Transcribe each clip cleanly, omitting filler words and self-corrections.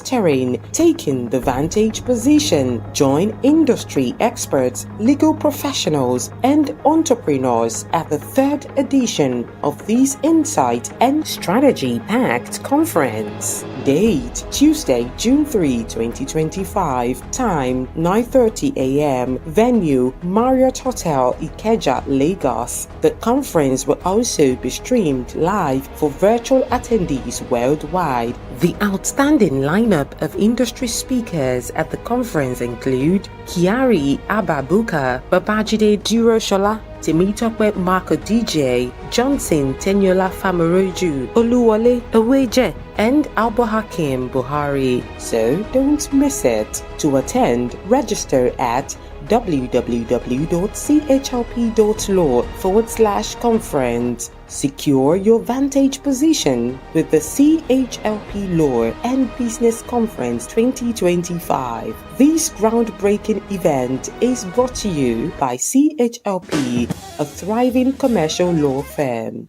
terrain, taking the Vantage position. Join industry experts, legal professionals, and entrepreneurs at the third edition of this Insight and Strategy-packed conference. Date: Tuesday, June 3, 2025. Time: 9:30 a.m. Venue: Marriott Hotel, Ikeja, Lagos. The conference will also be streamed live for virtual attendees worldwide. The outstanding lineup of industry speakers at the conference include Kiari Ababuka, Babajide Duroshola, Temitope Marco DJ, Johnson Tenyola Famaroju, Oluwole Aweje, and Albohakim Buhari. So don't miss it. To attend, register at www.chlp.law/conference. Secure your Vantage position with the CHLP Law and Business Conference 2025. This groundbreaking event is brought to you by CHLP, a thriving commercial law firm.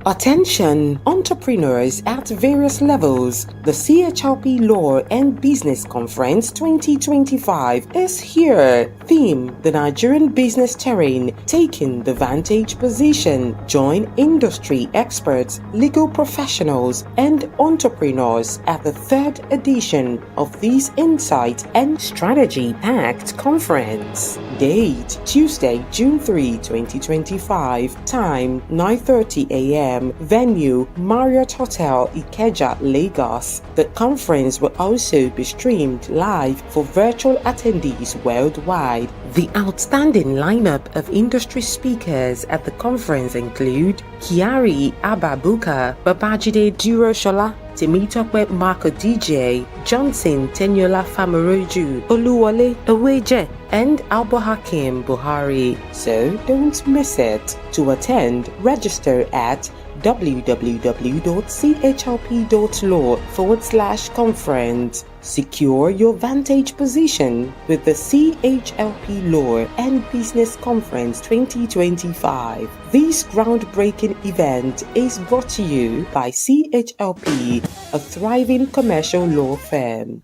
Attention, entrepreneurs at various levels. The CHLP Law and Business Conference 2025 is here. Theme: the Nigerian business terrain, taking the Vantage position. Join industry experts, legal professionals, and entrepreneurs at the third edition of this Insight and Strategy-packed conference. Date: Tuesday, June 3, 2025. Time: 9:30 a.m. Venue: Marriott Hotel, Ikeja, Lagos. The conference will also be streamed live for virtual attendees worldwide. The outstanding lineup of industry speakers at the conference include Kiari Ababuka, Babajide Duroshola, Temitope Marco DJ, Johnson Tenyola Famaroju, Oluwole Aweje, and Albohakim Buhari. So don't miss it. To attend, register at www.chlp.law/conference. Secure your Vantage position with the CHLP Law and Business Conference 2025. This groundbreaking event is brought to you by CHLP, a thriving commercial law firm.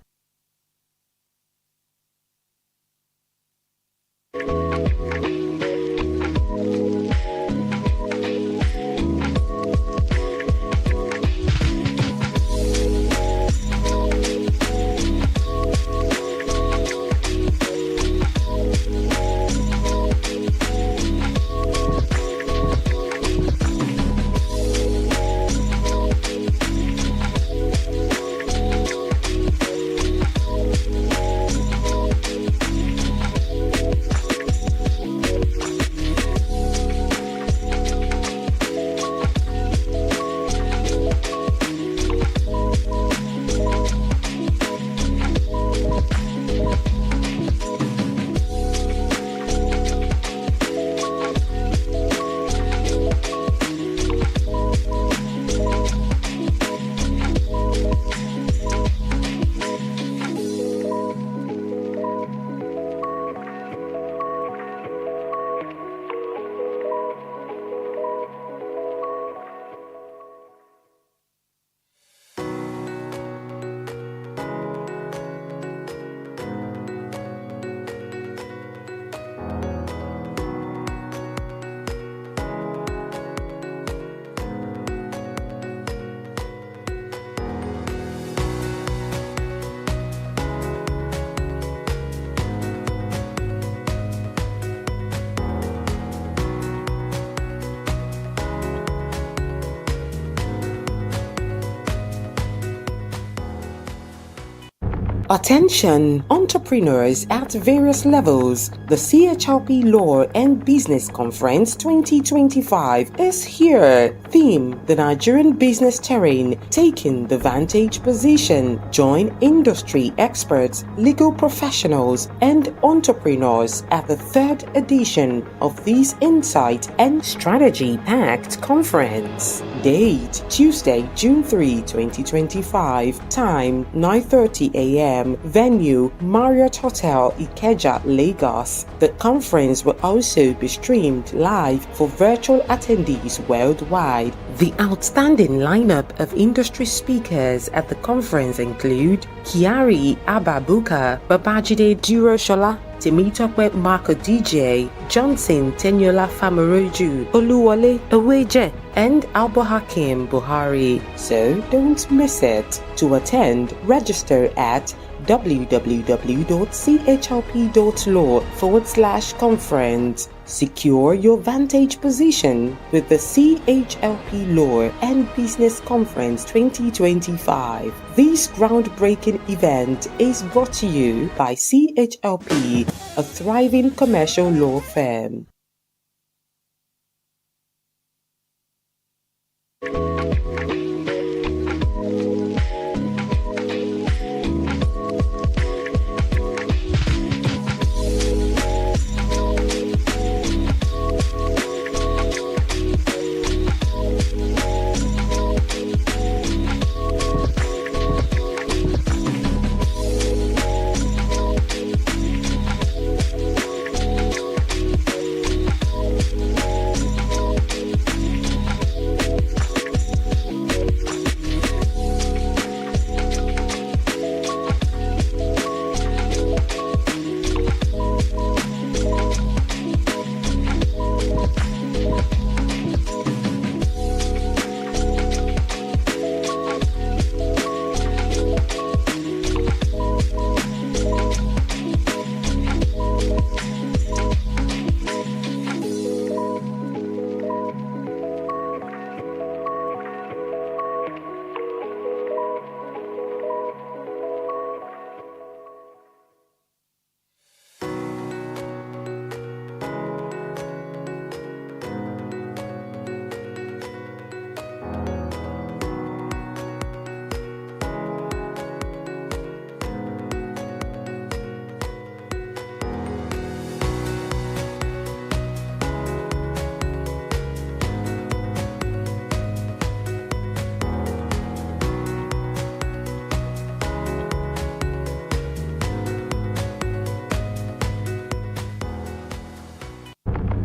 Attention, entrepreneurs at various levels. The Chlp Law and Business Conference 2025 is here. Theme: the Nigerian business terrain, taking the vantage position. Join industry experts, legal professionals, and entrepreneurs at the third edition of this insight and strategy-packed conference. Date: Tuesday, June 3, 2025. Time: 9:30 a.m. Venue: Marriott Hotel, Ikeja, Lagos. The conference will also be streamed live for virtual attendees worldwide. The outstanding lineup of industry speakers at the conference include Kiari Ababuka, Babajide Duroshola, Temitope Marco DJ, Johnson Tenyola Famaroju, Oluwole Aweje, and Albo Hakim Buhari. So don't miss it. To attend, register at www.chlp.law/conference. Secure your vantage position with the CHLP Law and Business Conference 2025. This groundbreaking event is brought to you by CHLP, a thriving commercial law firm.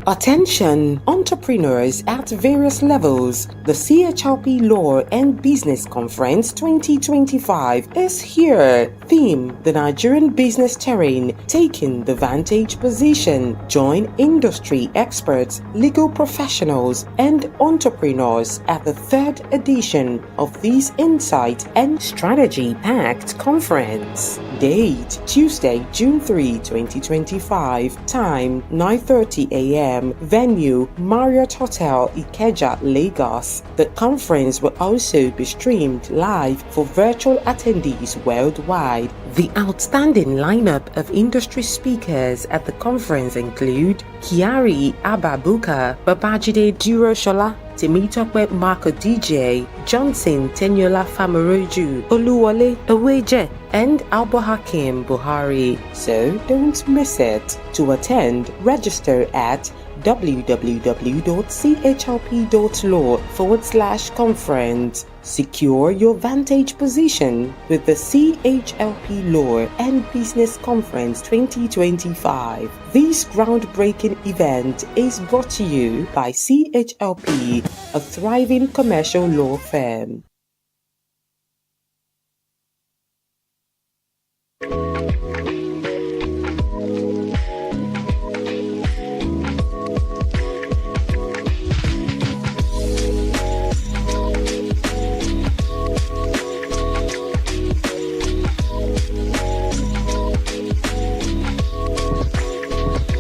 Attention, entrepreneurs at various levels. The CHLP Law and Business Conference 2025 is here. Theme: the Nigerian business terrain, taking the vantage position. Join industry experts, legal professionals, and entrepreneurs at the third edition of this insight and strategy-packed conference. Date: Tuesday, June 3, 2025. Time: 9:30 a.m. Venue: Marriott Hotel, Ikeja, Lagos. The conference will also be streamed live for virtual attendees worldwide. The outstanding lineup of industry speakers at the conference include Kiari Ababuka, Babajide Duroshola, Temitope Marco DJ, Johnson Tenyola Famaroju, Oluwole Aweje, and Albo Hakim Buhari. So don't miss it. To attend, register at www.chlp.law/conference. Secure your vantage position with the CHLP Law and Business Conference 2025. This groundbreaking event is brought to you by CHLP, a thriving commercial law firm.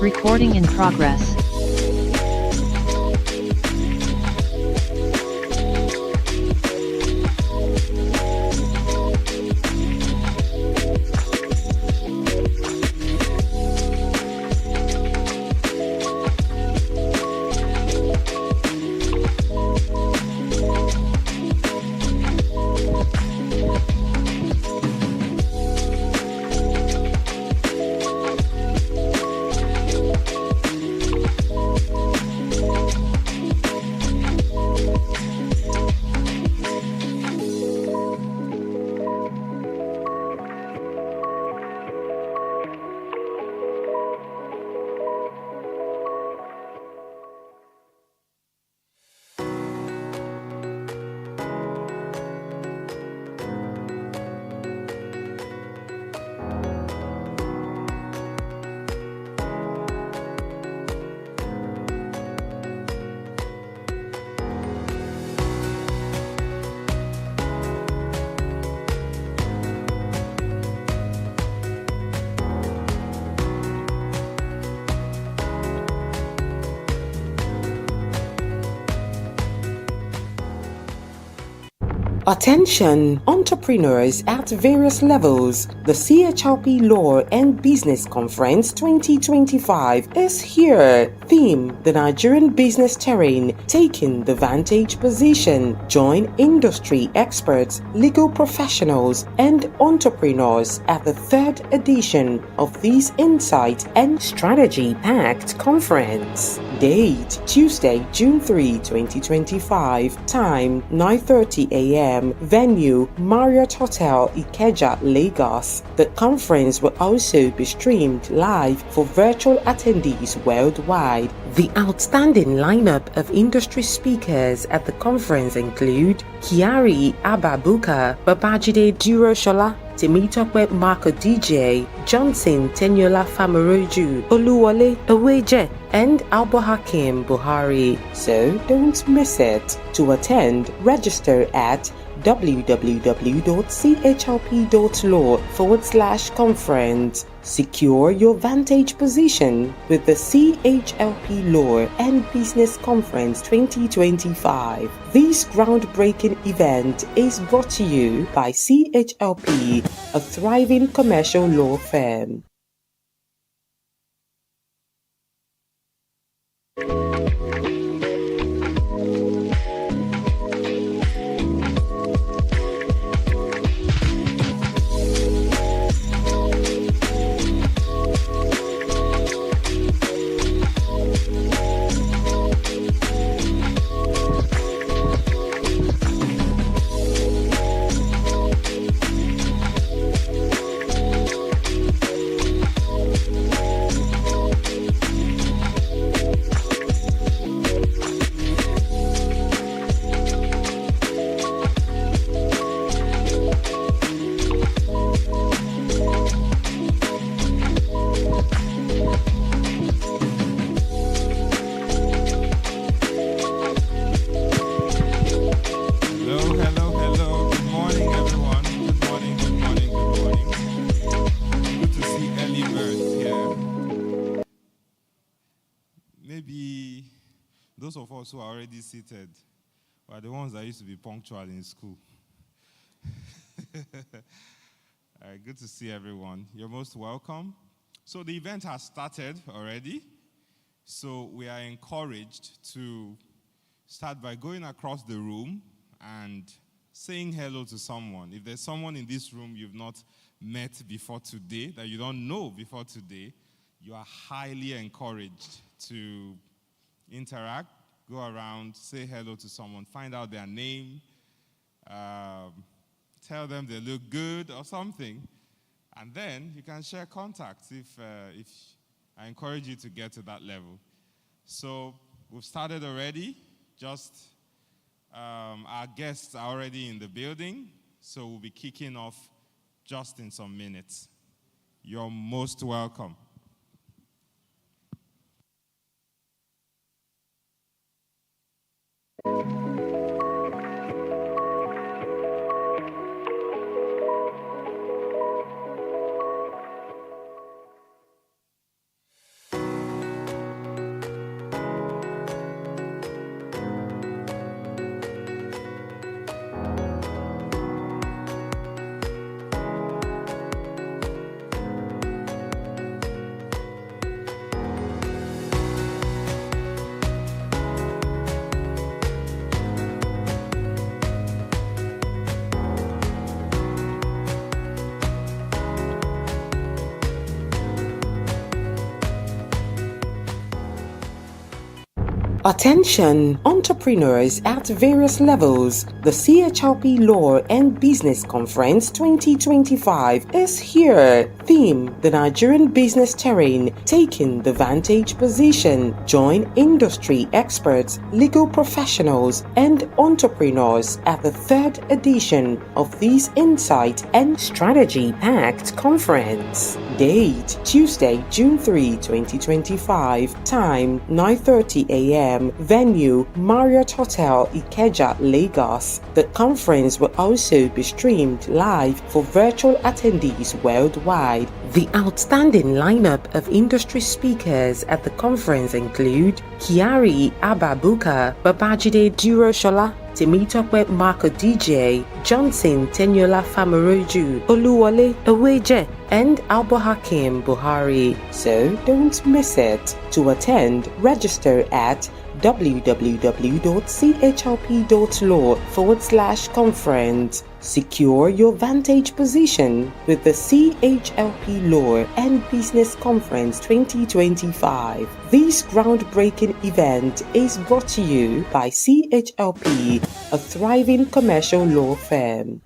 Recording in progress. Attention, entrepreneurs at various levels. The Chlp Law and Business Conference 2025 is here. Theme: the Nigerian business terrain, taking the vantage position. Join industry experts, legal professionals, and entrepreneurs at the third edition of this insight and strategy-packed conference. Date: Tuesday, June 3, 2025. Time: 9:30 a.m. Venue: Marriott Hotel, Ikeja, Lagos. The conference will also be streamed live for virtual attendees worldwide. The outstanding lineup of industry speakers at the conference include Kiari Ababuka, Babajide Duroshola, Temitope Marco DJ, Johnson Tenyola Famaroju, Oluwole Aweje, and Albo Hakim Buhari. So don't miss it. To attend, register at www.chlp.law/conference. Secure your vantage position with the CHLP Law and Business Conference 2025. This groundbreaking event is brought to you by CHLP, a thriving commercial law firm. Those of us who are already seated are the ones that used to be punctual in school. Good to see everyone. You're most welcome. So the event has started already. So we are encouraged to start by going across the room and saying hello to someone. If there's someone in this room you've not met before today, that you don't know before today, you are highly encouraged to interact, go around, say hello to someone, find out their name, tell them they look good or something, and then you can share contacts if I encourage you to get to that level. So we've started already. Just our guests are already in the building, so we'll be kicking off just in some minutes. You're most welcome. Attention, entrepreneurs at various levels. The CHLP Law and Business Conference 2025 is here. Theme: the Nigerian business terrain, taking the vantage position. Join industry experts, legal professionals, and entrepreneurs at the third edition of this insight and strategy-packed conference. Date: Tuesday, June 3, 2025. Time: 9:30 a.m. Venue: Marriott Hotel, Ikeja, Lagos. The conference will also be streamed live for virtual attendees worldwide. The outstanding lineup of industry speakers at the conference include Kiari Ababuka, Babajide Duroshola, Temitope Marco DJ, Johnson Tenyola Famaroju, Oluwole Aweje, and Alba Hakim Buhari. So don't miss it. To attend, register at www.chlp.law/conference. Secure your Vantage position with the CHLP Law and Business Conference 2025. This groundbreaking event is brought to you by CHLP, a thriving commercial law firm.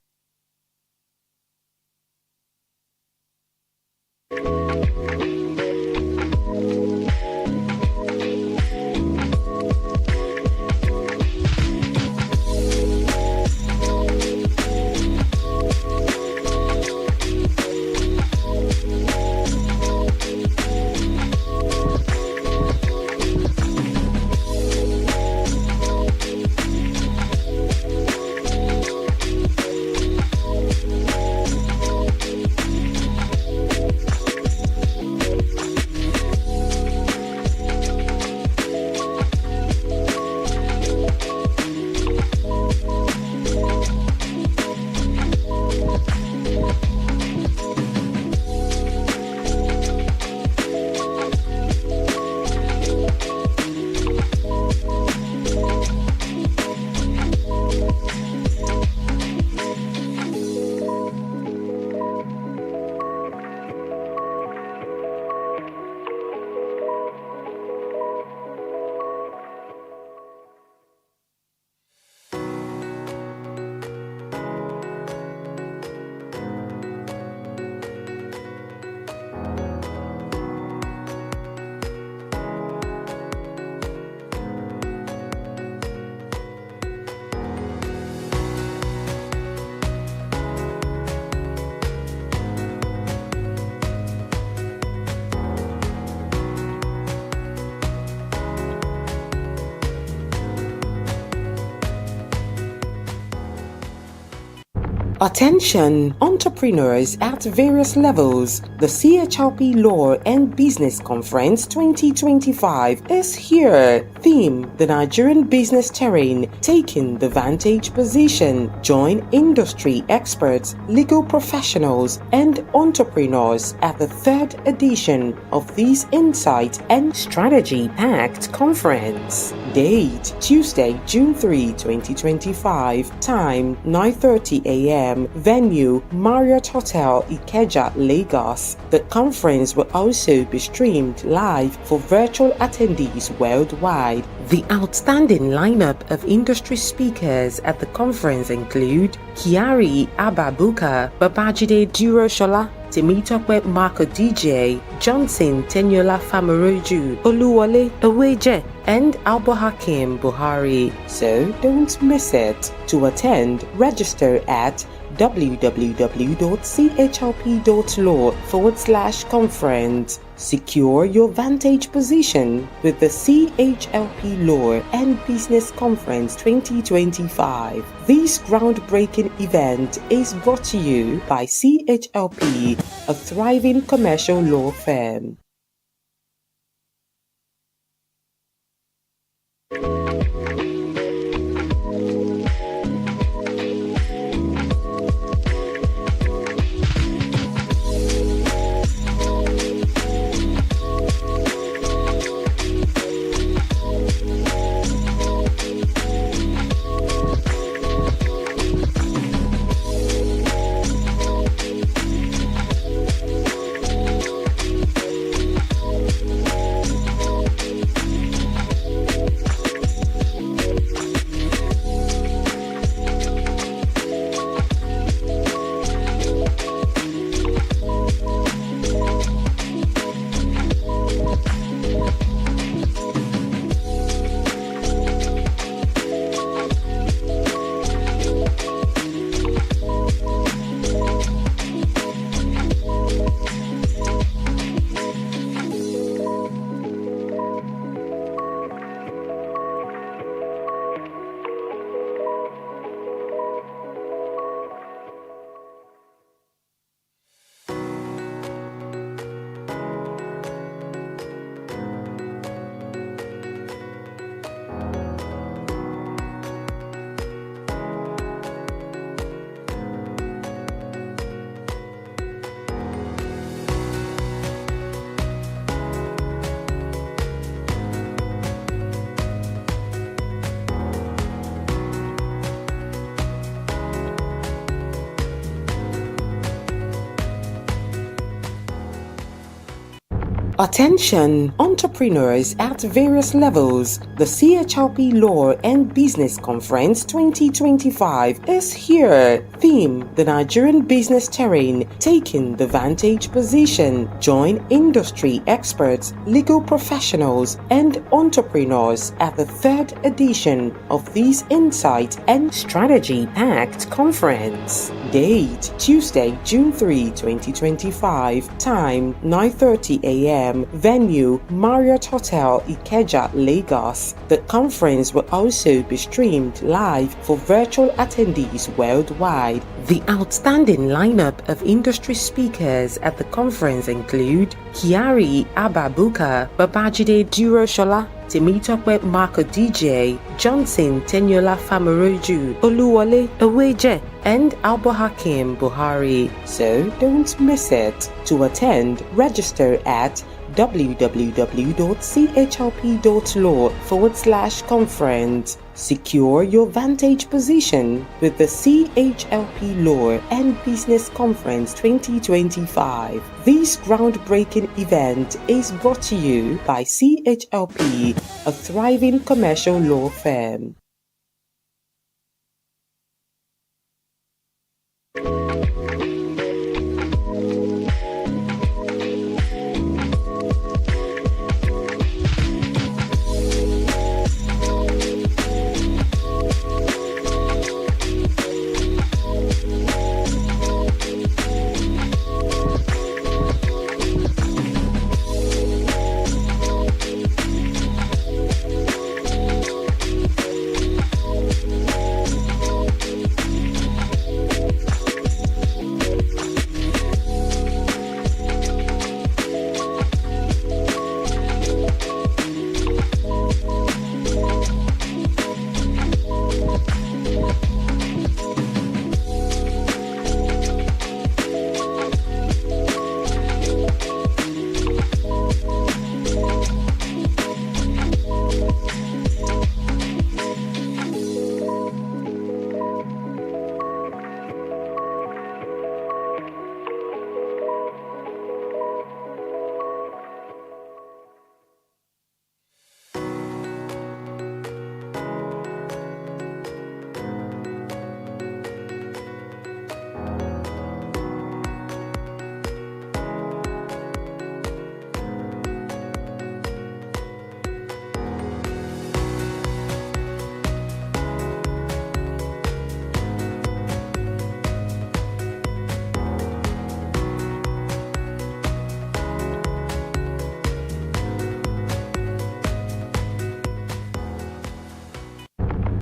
Attention, entrepreneurs at various levels. The CHLP Law and Business Conference 2025 is here. Theme: the Nigerian business terrain, taking the vantage position. Join industry experts, legal professionals, and entrepreneurs at the third edition of this insight and strategy-packed conference. Date: Tuesday, June 3, 2025. Time: 9:30 a.m. Venue: Marriott Hotel, Ikeja, Lagos. The conference will also be streamed live for virtual attendees worldwide. The outstanding lineup of industry speakers at the conference include Kiari Ababuka, Babajide Duroshola, Temitope Marco DJ, Johnson Tenyola Famaroju, Oluwole Aweje, and Alba Hakim Buhari. So don't miss it. To attend, register at www.chlp.law/conference. Secure your vantage position with the CHLP Law and Business Conference 2025. This groundbreaking event is brought to you by CHLP, a thriving commercial law firm. Attention, entrepreneurs at various levels. The Chlp Law and Business Conference 2025 is here. Theme: the Nigerian business terrain, taking the vantage position. Join industry experts, legal professionals, and entrepreneurs at the third edition of this insight and strategy-packed conference. Date: Tuesday, June 3, 2025. Time: 9:30 a.m. Venue: Marriott Hotel, Ikeja, Lagos. The conference will also be streamed live for virtual attendees worldwide. The outstanding lineup of industry speakers at the conference include Kiari Ababuka, Babajide Duroshola, Temitope Marco DJ, Johnson Tenyola Famaroju, Oluwole Aweje, and Albo Hakim Buhari. So don't miss it. To attend, register at www.chlp.law/conference. Secure your vantage position with the CHLP Law and Business Conference 2025. This groundbreaking event is brought to you by CHLP, a thriving commercial law firm.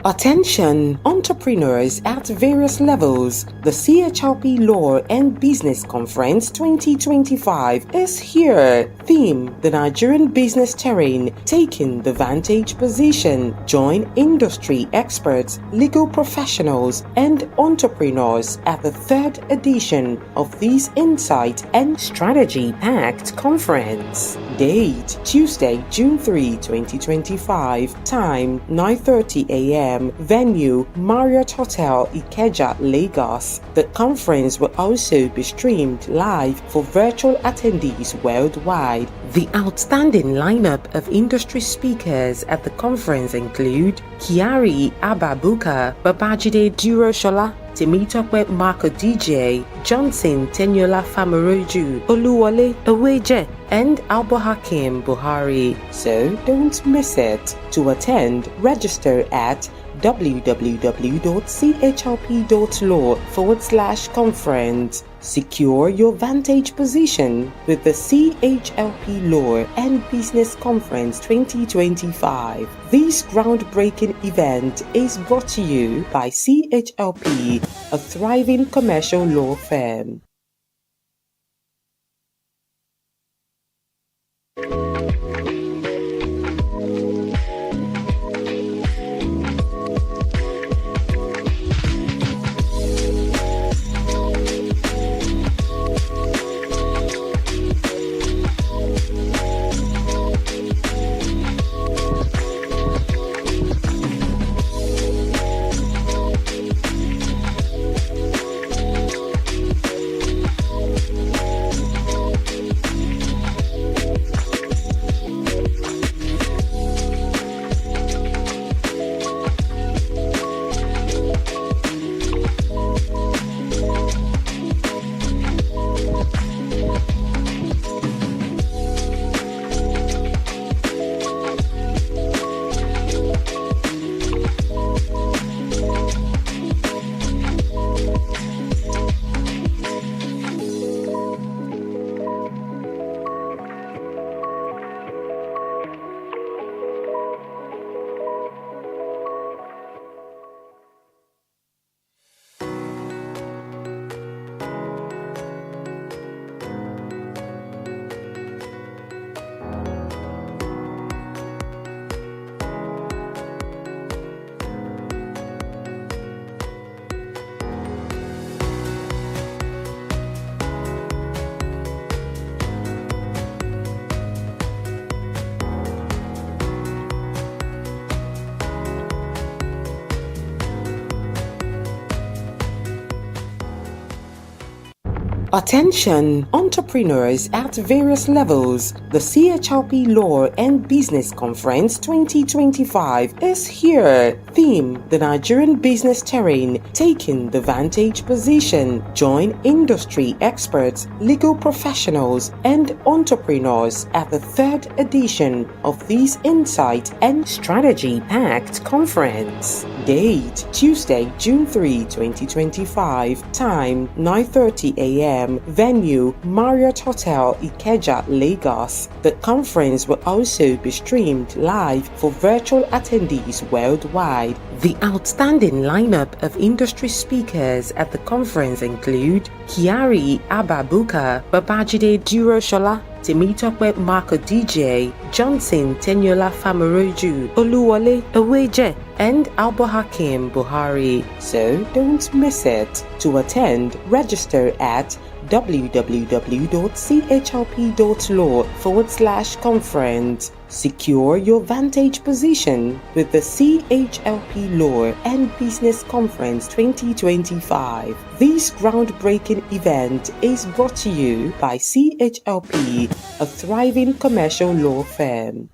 Attention, entrepreneurs at various levels. The CHLP Law and Business Conference 2025 is here. Theme: the Nigerian business terrain, taking the vantage position. Join industry experts, legal professionals, and entrepreneurs at the third edition of this insight and strategy-packed conference. Date: Tuesday, June 3, 2025. Time: 9:30 a.m. Venue: Marriott Hotel, Ikeja, Lagos. The conference will also be streamed live for virtual attendees worldwide. The outstanding lineup of industry speakers at the conference include Kiari Ababuka, Babajide Duroshola, Temitope Marco DJ, Johnson Tenyola Famaroju, Oluwole Aweje, and Albo Hakim Buhari. So don't miss it. To attend, register at www.chlp.law/conference. Secure your vantage position with the CHLP Law and Business Conference 2025. This groundbreaking event is brought to you by CHLP, a thriving commercial law firm. Attention, entrepreneurs at various levels. The Chlp Law and Business Conference 2025 is here. Theme: the Nigerian business terrain, taking the vantage position. Join industry experts, legal professionals, and entrepreneurs at the third edition of this insight and strategy-packed conference. Date: Tuesday, June 3, 2025. Time: 9:30 a.m. Venue: Marriott Hotel, Ikeja, Lagos. The conference will also be streamed live for virtual attendees worldwide. The outstanding lineup of industry speakers at the conference include Kiari Ababuka, Babajide Duroshola, Temitope Marco DJ, Johnson Tenyola Famaroju, Oluwole Aweje, and Albo Hakim Buhari. So don't miss it. To attend, register at www.chlp.law/conference. Secure your vantage position with the CHLP Law and Business Conference 2025. This groundbreaking event is brought to you by CHLP, a thriving commercial law firm.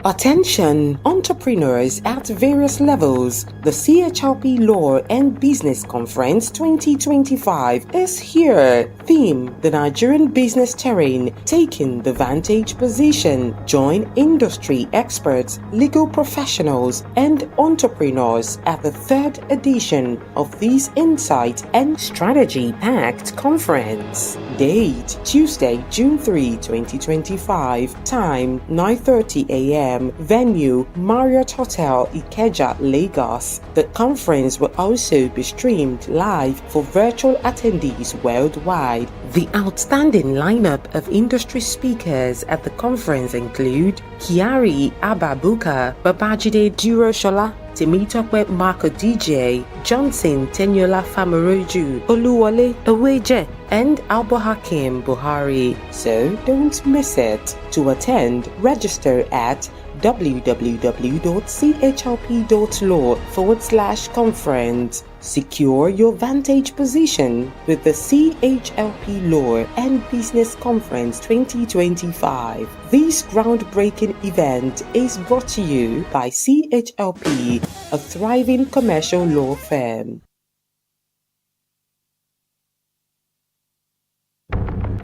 Attention, entrepreneurs at various levels. The CHLP Law and Business Conference 2025 is here. Theme: the Nigerian business terrain, taking the vantage position. Join industry experts, legal professionals, and entrepreneurs at the third edition of this insight and strategy-packed conference. Date: Tuesday, June 3, 2025. Time: 9:30 a.m. Venue: Marriott Hotel, Ikeja, Lagos. The conference will also be streamed live for virtual attendees worldwide. The outstanding lineup of industry speakers at the conference include Kiari Ababuka, Babajide Duroshola, Temitope Marco DJ, Johnson Tenyola Famaroju, Oluwole Aweje, and Albo Hakim Buhari. So don't miss it. To attend, register at www.chlp.law/conference. Secure your vantage position with the CHLP Law and Business Conference 2025. This groundbreaking event is brought to you by CHLP, a thriving commercial law firm.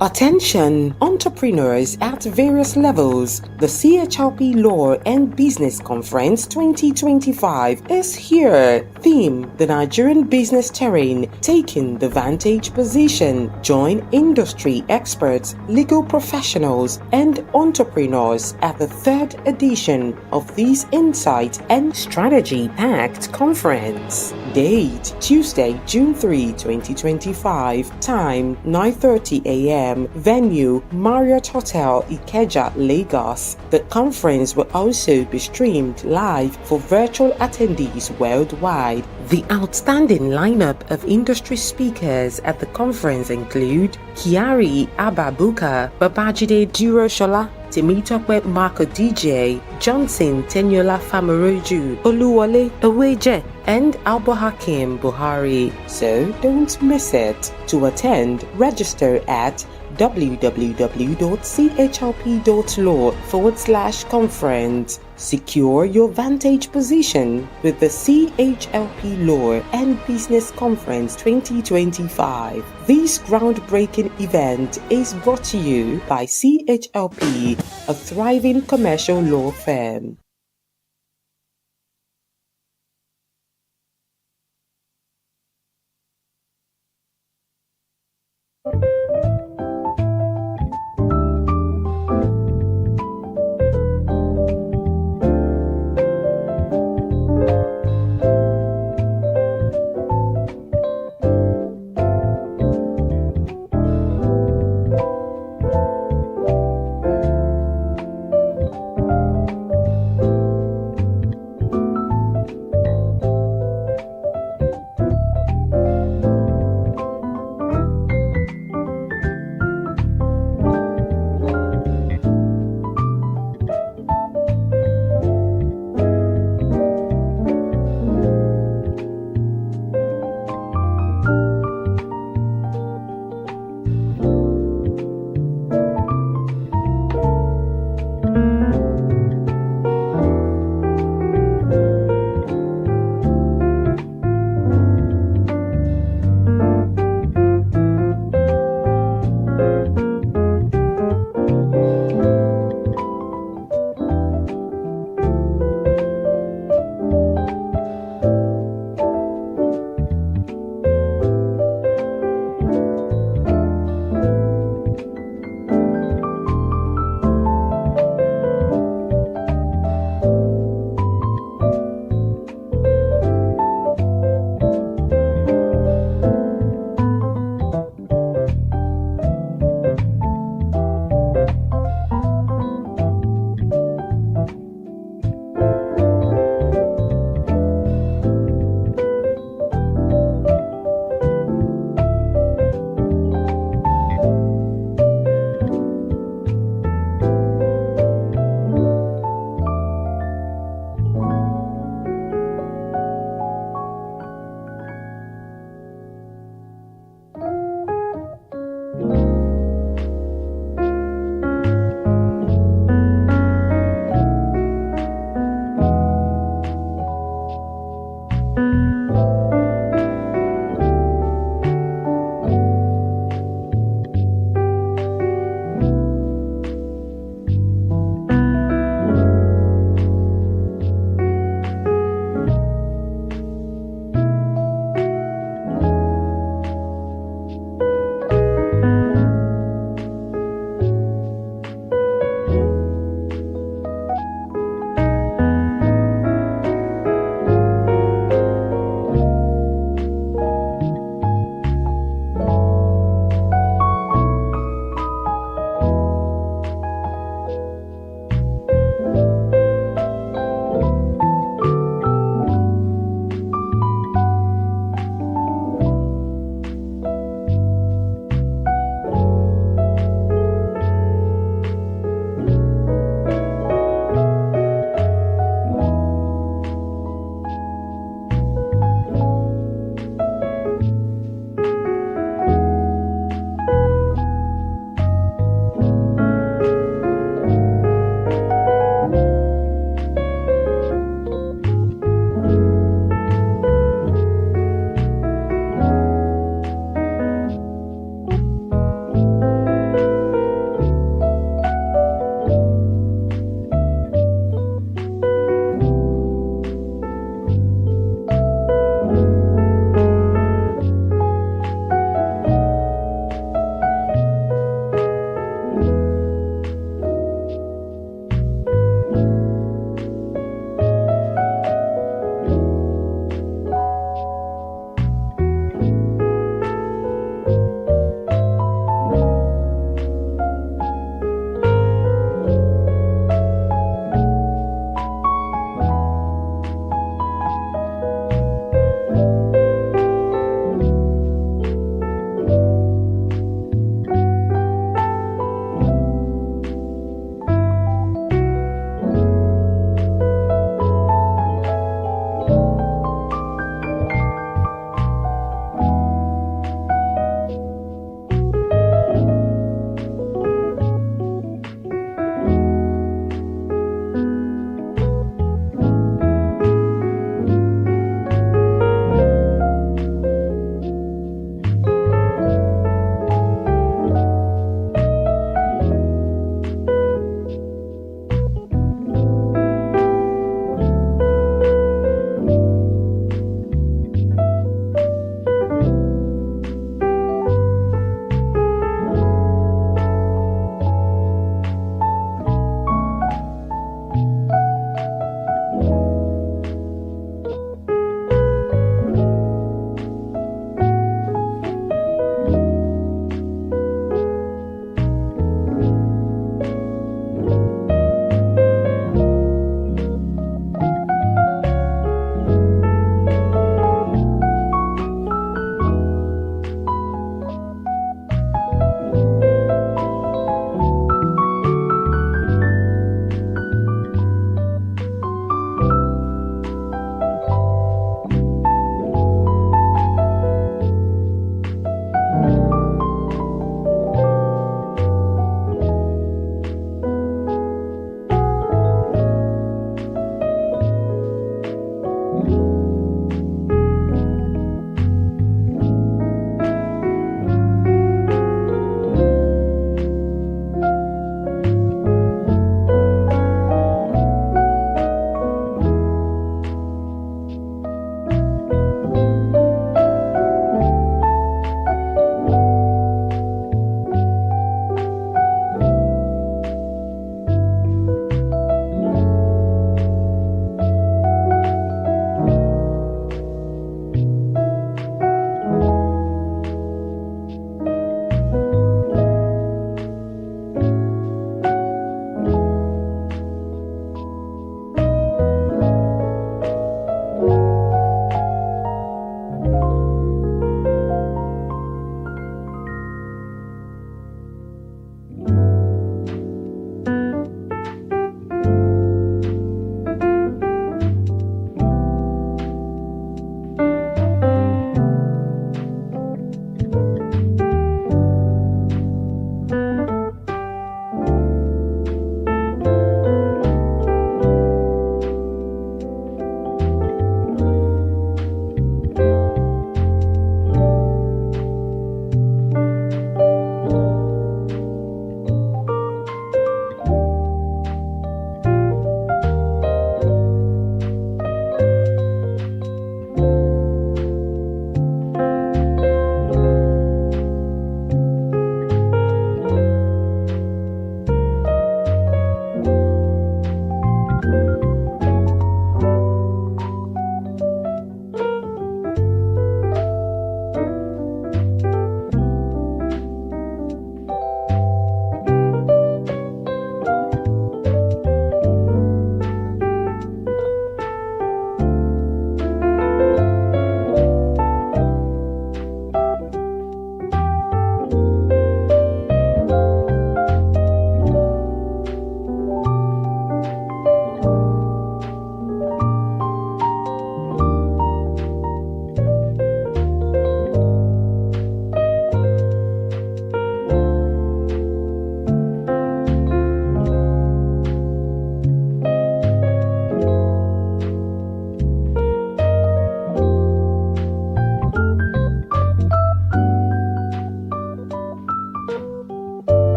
Attention, entrepreneurs at various levels. The CHLP Law and Business Conference 2025 is here. Theme: the Nigerian business terrain, taking the vantage position. Join industry experts, legal professionals, and entrepreneurs at the third edition of this insight and strategy-packed conference. Date Tuesday, June 3, 2025. Time 9:30 a.m. Venue Marriott Hotel, Ikeja, Lagos. The conference will also be streamed live for virtual attendees worldwide. The outstanding lineup of industry speakers at the conference include Kiari Ababuka, Babajide Duroshola, Temitope Marco DJ, Johnson Tenyola Famaroju, Oluwole Aweje, and Albo Hakim Buhari. So don't miss it. To attend, register at www.chlp.law/conference. Secure your Vantage position with the CHLP Law and Business Conference 2025. This groundbreaking event is brought to you by CHLP, a thriving commercial law firm.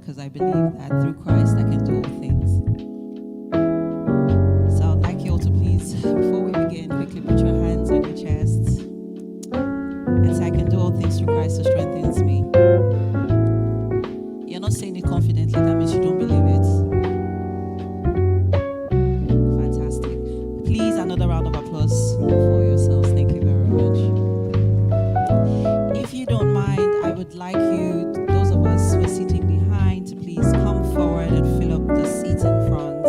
because I believe that through Christ I can do all things. So I'd like you all to please, before we begin, quickly put your hands on your chests and say, I can do all things through Christ who strengthens me. You're not saying it confidently, that means you don't believe it. Fantastic. Please, another round of applause for yourselves. Thank you very much. If you don't mind, I would like you, those of us who are sitting behind, to please come forward and fill up the seats in front.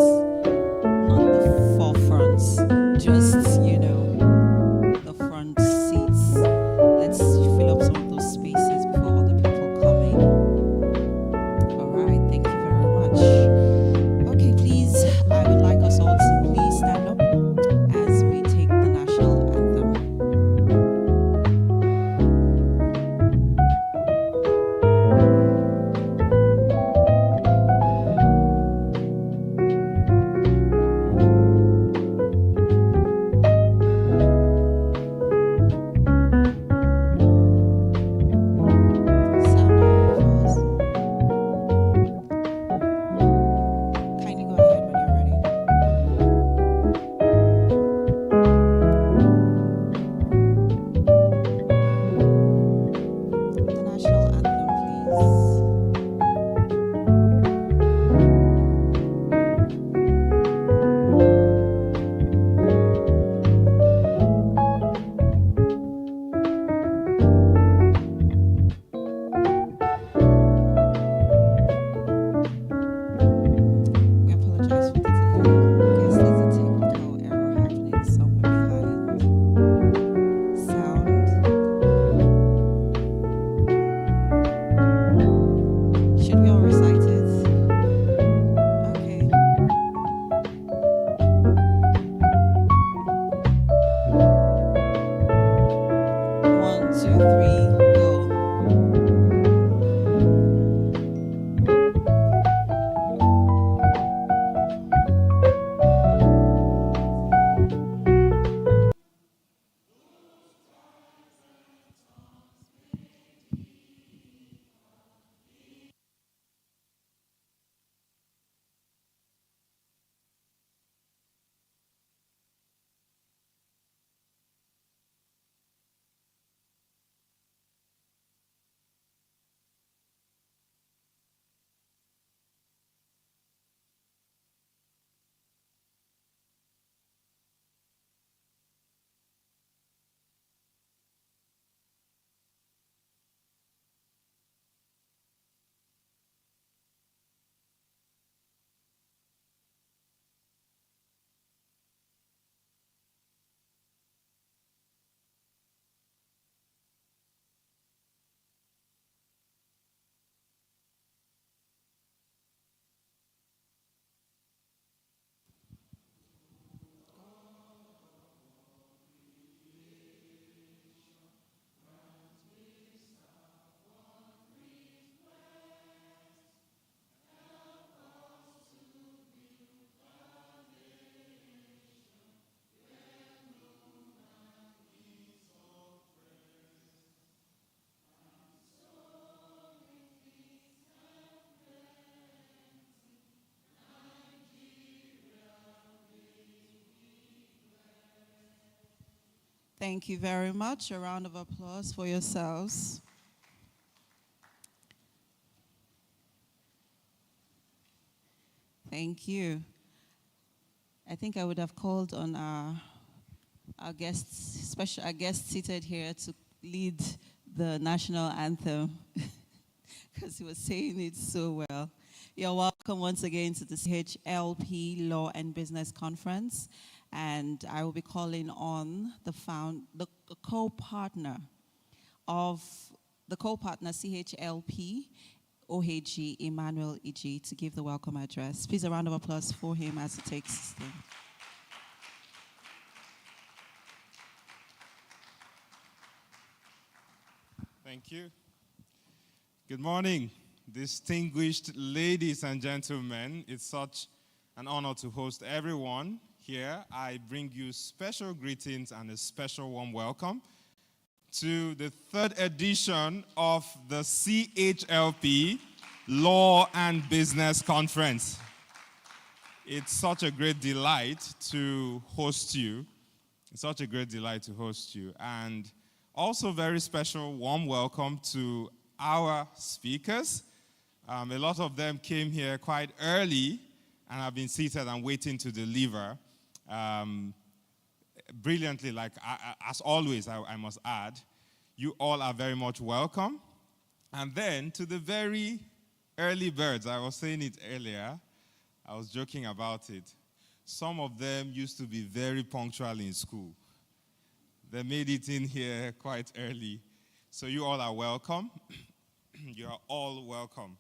Not the forefronts, just, the front seats. Let's fill up some of those spaces before other people come in. All right, thank you very much. Okay, please, I would like us all to please stand up as we take the national anthem. Sound of applause. Kindly go ahead when you're ready. The national anthem, please. We apologize for the delay. I guess there's a technical error happening somewhere behind. Sound. Should we all recite it? Okay. One, two, three, go. Thank you very much. A round of applause for yourselves. Thank you. I think I would have called on our guests, our guest seated here, to lead the national anthem because he was saying it so well. You're welcome once again to the CHLP Law and Business Conference, and I will be calling on the co-partner CHLP OHG, Emmanuel E.G., to give the welcome address. Please, a round of applause for him as he takes his stand. Thank you. Good morning, distinguished ladies and gentlemen. It's such an honor to host everyone here. I bring you special greetings and a special warm welcome to the third edition of the CHLP Law and Business Conference. It's such a great delight to host you. It's such a great delight to host you. And also very special warm welcome to our speakers. A lot of them came here quite early and have been seated and waiting to deliver. Brilliantly, as always, I must add, you all are very much welcome. And then to the very early birds, I was saying it earlier, I was joking about it. Some of them used to be very punctual in school. They made it in here quite early. So you all are welcome. You are all welcome.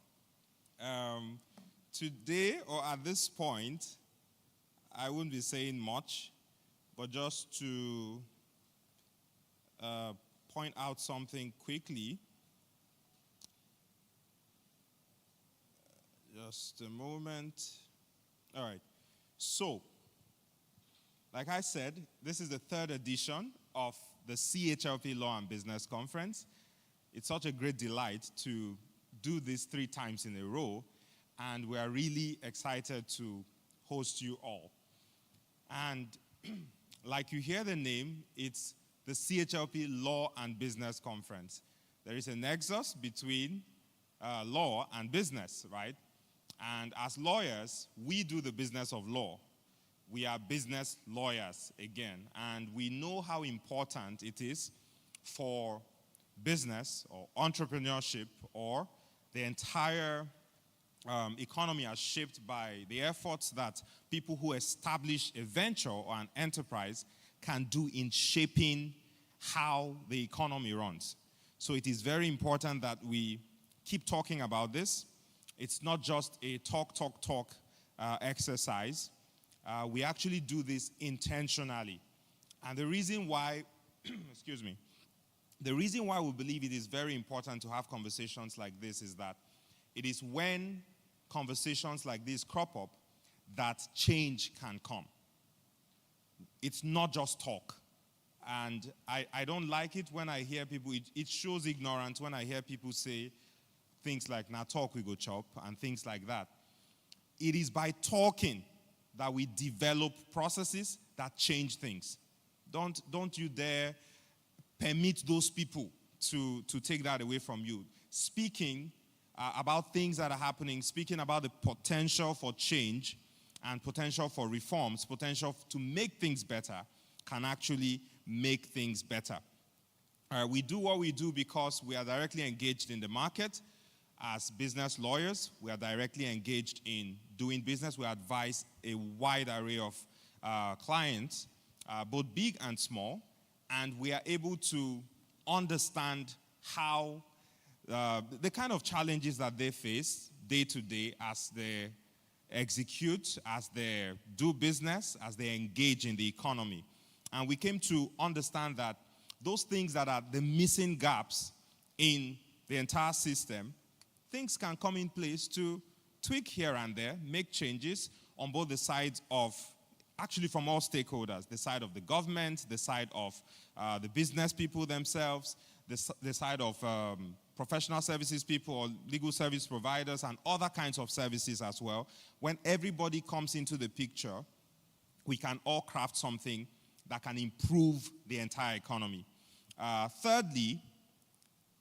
Today, or at this point, I wouldn't be saying much, but just to point out something quickly. Just a moment. All right. So, like I said, this is the third edition of the Chlp Law and Business Conference. It's such a great delight to do this 3 times in a row, and we are really excited to host you all. And like you hear the name, it's the Chlp Law and Business Conference. There is a nexus between law and business, right? And as lawyers, we do the business of law. We are business lawyers again, and we know how important it is for business or entrepreneurship or the entire economy are shaped by the efforts that people who establish a venture or an enterprise can do in shaping how the economy runs. So it is very important that we keep talking about this. It's not just a talk exercise. We actually do this intentionally. And the reason why, excuse me, the reason why we believe it is very important to have conversations like this is that it is when conversations like this crop up that change can come. It's not just talk. And I don't like it when I hear people, it shows ignorance when I hear people say things like, "Now talk, we go chop," and things like that. It is by talking that we develop processes that change things. Don't you dare permit those people to take that away from you. Speaking about things that are happening, speaking about the potential for change and potential for reforms, potential to make things better, can actually make things better. We do what we do because we are directly engaged in the market. As business lawyers, we are directly engaged in doing business. We advise a wide array of clients, both big and small, and we are able to understand how the kind of challenges that they face day to day as they execute, as they do business, as they engage in the economy. And we came to understand that those things that are the missing gaps in the entire system, things can come in place to tweak here and there, make changes on both the sides of, actually from all stakeholders, the side of the government, the side of the business people themselves, the side of professional services people or legal service providers and other kinds of services as well. When everybody comes into the picture, we can all craft something that can improve the entire economy. Thirdly,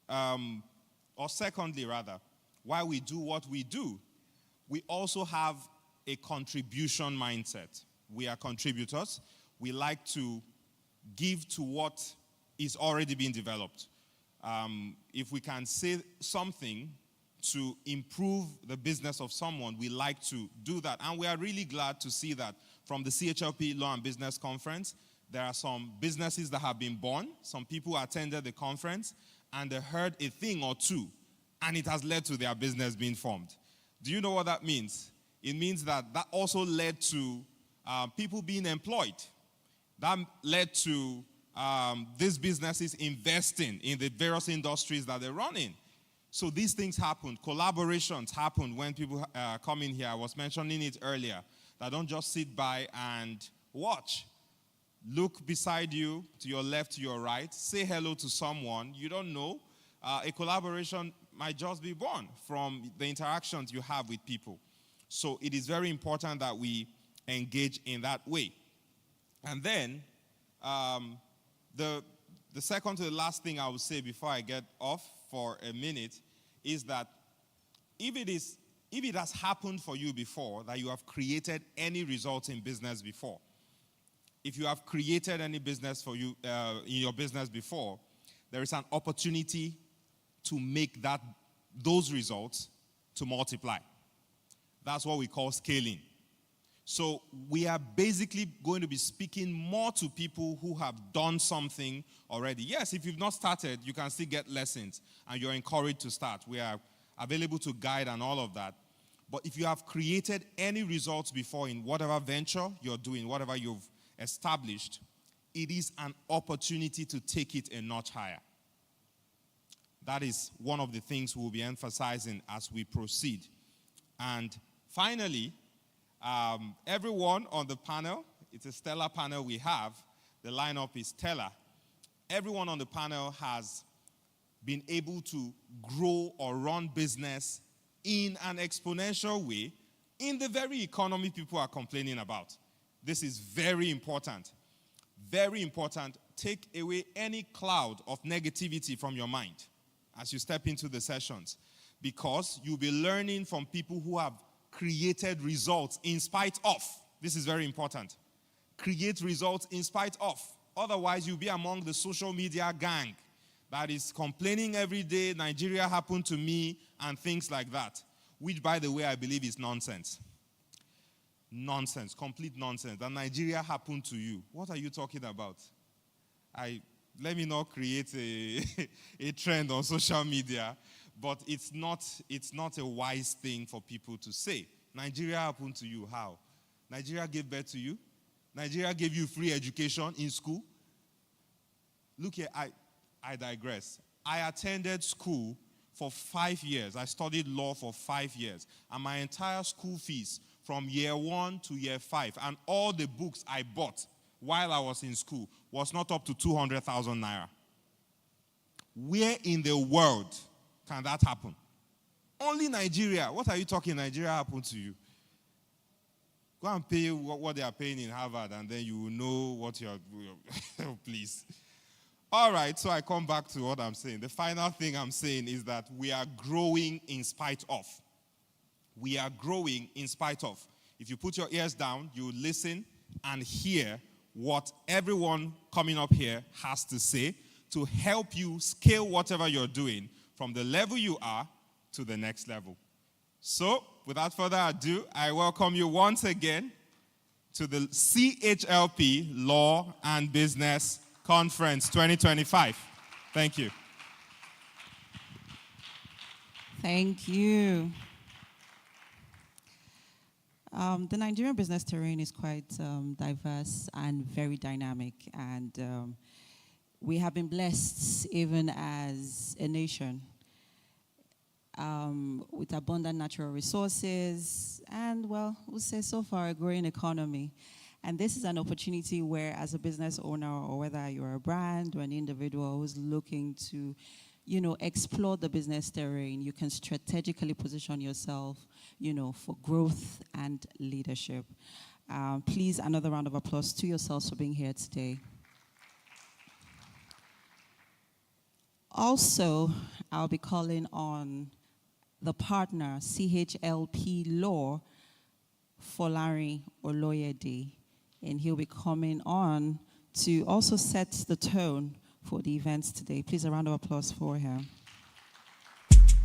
or secondly rather, why we do what we do, we also have a contribution mindset. We are contributors. We like to give to what is already being developed. If we can say something to improve the business of someone, we like to do that. And we are really glad to see that from the Chlp Law and Business Conference, there are some businesses that have been born. Some people attended the conference and they heard a thing or two, and it has led to their business being formed. Do you know what that means? It means that also led to people being employed. That led to these businesses investing in the various industries that they run in. So these things happen. Collaborations happen when people come in here. I was mentioning it earlier. That don't just sit by and watch. Look beside you, to your left, to your right. Say hello to someone you don't know. A collaboration might just be born from the interactions you have with people. So it is very important that we engage in that way. And then the second to the last thing I will say before I get off for a minute is that if it has happened for you before, that you have created any results in business before, if you have created any business for you in your business before, there is an opportunity to make those results to multiply. That's what we call scaling. So we are basically going to be speaking more to people who have done something already. Yes, if you've not started, you can still get lessons and you're encouraged to start. We are available to guide and all of that. But if you have created any results before in whatever venture you're doing, whatever you've established, it is an opportunity to take it a notch higher. That is one of the things we'll be emphasizing as we proceed. And finally, everyone on the panel, it's a stellar panel we have. The lineup is stellar. Everyone on the panel has been able to grow or run business in an exponential way in the very economy people are complaining about. This is very important. Very important. Take away any cloud of negativity from your mind as you step into the sessions, because you'll be learning from people who have created results in spite of. This is very important. Create results in spite of. Otherwise, you'll be among the social media gang that is complaining every day, Nigeria happened to me, and things like that, which, by the way, I believe is nonsense. Nonsense, complete nonsense. That Nigeria happened to you. What are you talking about? Let me not create a trend on social media, but it's not a wise thing for people to say. Nigeria happened to you. How? Nigeria gave birth to you? Nigeria gave you free education in school? Look here, I digress. I attended school for 5 years. I studied law for 5 years. And my entire school fees from year 1 to year 5 and all the books I bought while I was in school was not up to 200,000 naira. Where in the world can that happen? Only Nigeria. What are you talking Nigeria happened to you? Go and pay what they are paying in Harvard and then you will know what you're please. All right, so I come back to what I'm saying. The final thing I'm saying is that we are growing in spite of. We are growing in spite of. If you put your ears down, you listen and hear what everyone coming up here has to say to help you scale whatever you're doing from the level you are to the next level. So, without further ado, I welcome you once again to the CHLP Law and Business Conference 2025. Thank you. Thank you. The Nigerian business terrain is quite diverse and very dynamic, and we have been blessed even as a nation with abundant natural resources and, well, we'll say so far a growing economy. And this is an opportunity where, as a business owner, or whether you're a brand or an individual who's looking to, explore the business terrain, you can strategically position yourself, for growth and leadership. Please, another round of applause to yourselves for being here today. Also, I'll be calling on the partner, CHLP Law, Folari Oloyede, and he'll be coming on to also set the tone for the events today. Please, a round of applause for him.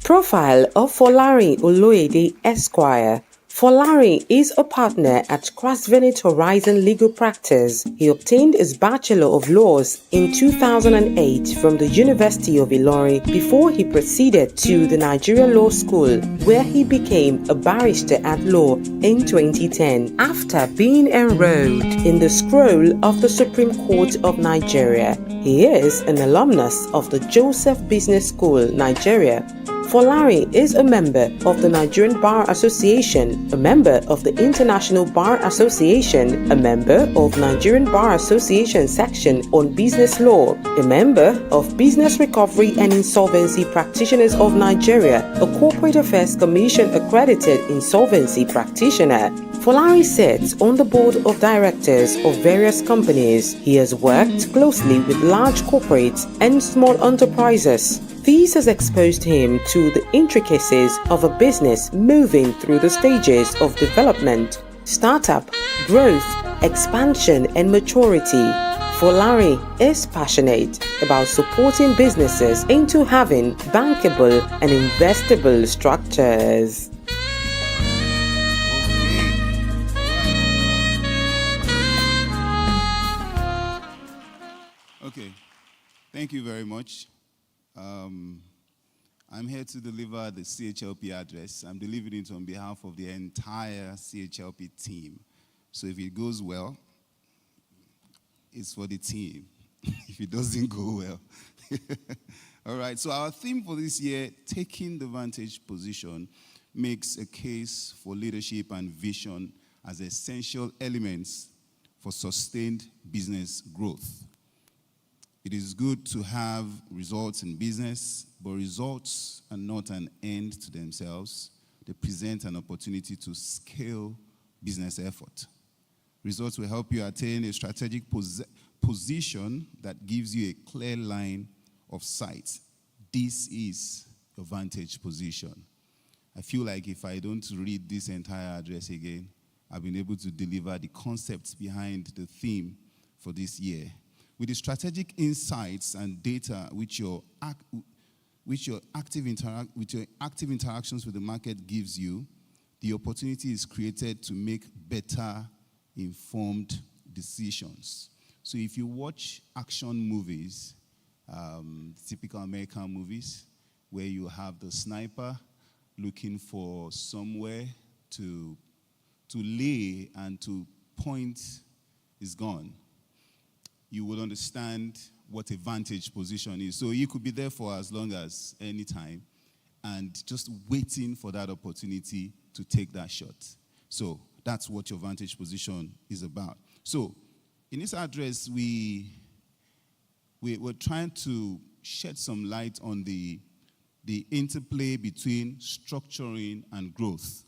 Profile of Folari Oloyede Esquire. Folari is a partner at Vantage Horizon Legal Practice. He obtained his Bachelor of Laws in 2008 from the University of Ilorin before he proceeded to the Nigerian Law School, where he became a barrister at law in 2010 after being enrolled in the scroll of the Supreme Court of Nigeria. He is an alumnus of the Joseph Business School, Nigeria. Folari is a member of the Nigerian Bar Association, a member of the International Bar Association, a member of Nigerian Bar Association section on business law, a member of Business Recovery and Insolvency Practitioners of Nigeria, a Corporate Affairs Commission accredited insolvency practitioner. Folari sits on the board of directors of various companies. He has worked closely with large corporates and small enterprises. This has exposed him to the intricacies of a business moving through the stages of development, startup, growth, expansion, and maturity. Folari is passionate about supporting businesses into having bankable and investable structures. Okay, thank you very much. I'm here to deliver the CHLP address. I'm delivering it on behalf of the entire CHLP team. So if it goes well, it's for the team. If it doesn't go well. All right, so our theme for this year, taking the vantage position, makes a case for leadership and vision as essential elements for sustained business growth. It is good to have results in business, but results are not an end to themselves. They present an opportunity to scale business effort. Results will help you attain a strategic position that gives you a clear line of sight. This is your vantage position. I feel like if I don't read this entire address again, I've been able to deliver the concepts behind the theme for this year. With the strategic insights and data which your active interactions with the market gives you, the opportunity is created to make better informed decisions. So if you watch action movies, typical American movies, where you have the sniper looking for somewhere to lay and to point his gun, you will understand what a vantage position is. So you could be there for as long as any time and just waiting for that opportunity to take that shot. So that's what your vantage position is about. So in this address, we're trying to shed some light on the interplay between structuring and growth.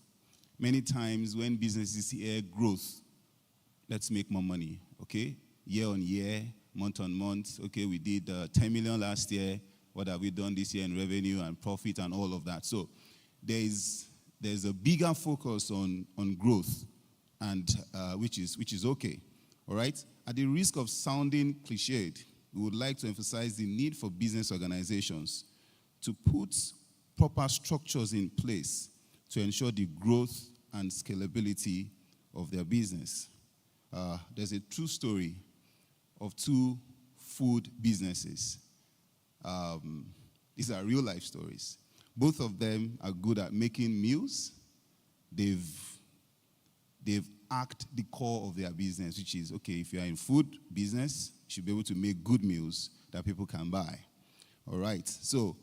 Many times when businesses hear growth, let's make more money, okay? Year on year, month on month. Okay, we did 10 million last year. What have we done this year in revenue and profit and all of that? So there's a bigger focus on growth, and which is okay. All right. At the risk of sounding cliched, we would like to emphasize the need for business organizations to put proper structures in place to ensure the growth and scalability of their business. There's a true story of two food businesses. These are real life stories. Both of them are good at making meals. They've hacked the core of their business, which is, okay, if you're in food business, you should be able to make good meals that people can buy. All right, so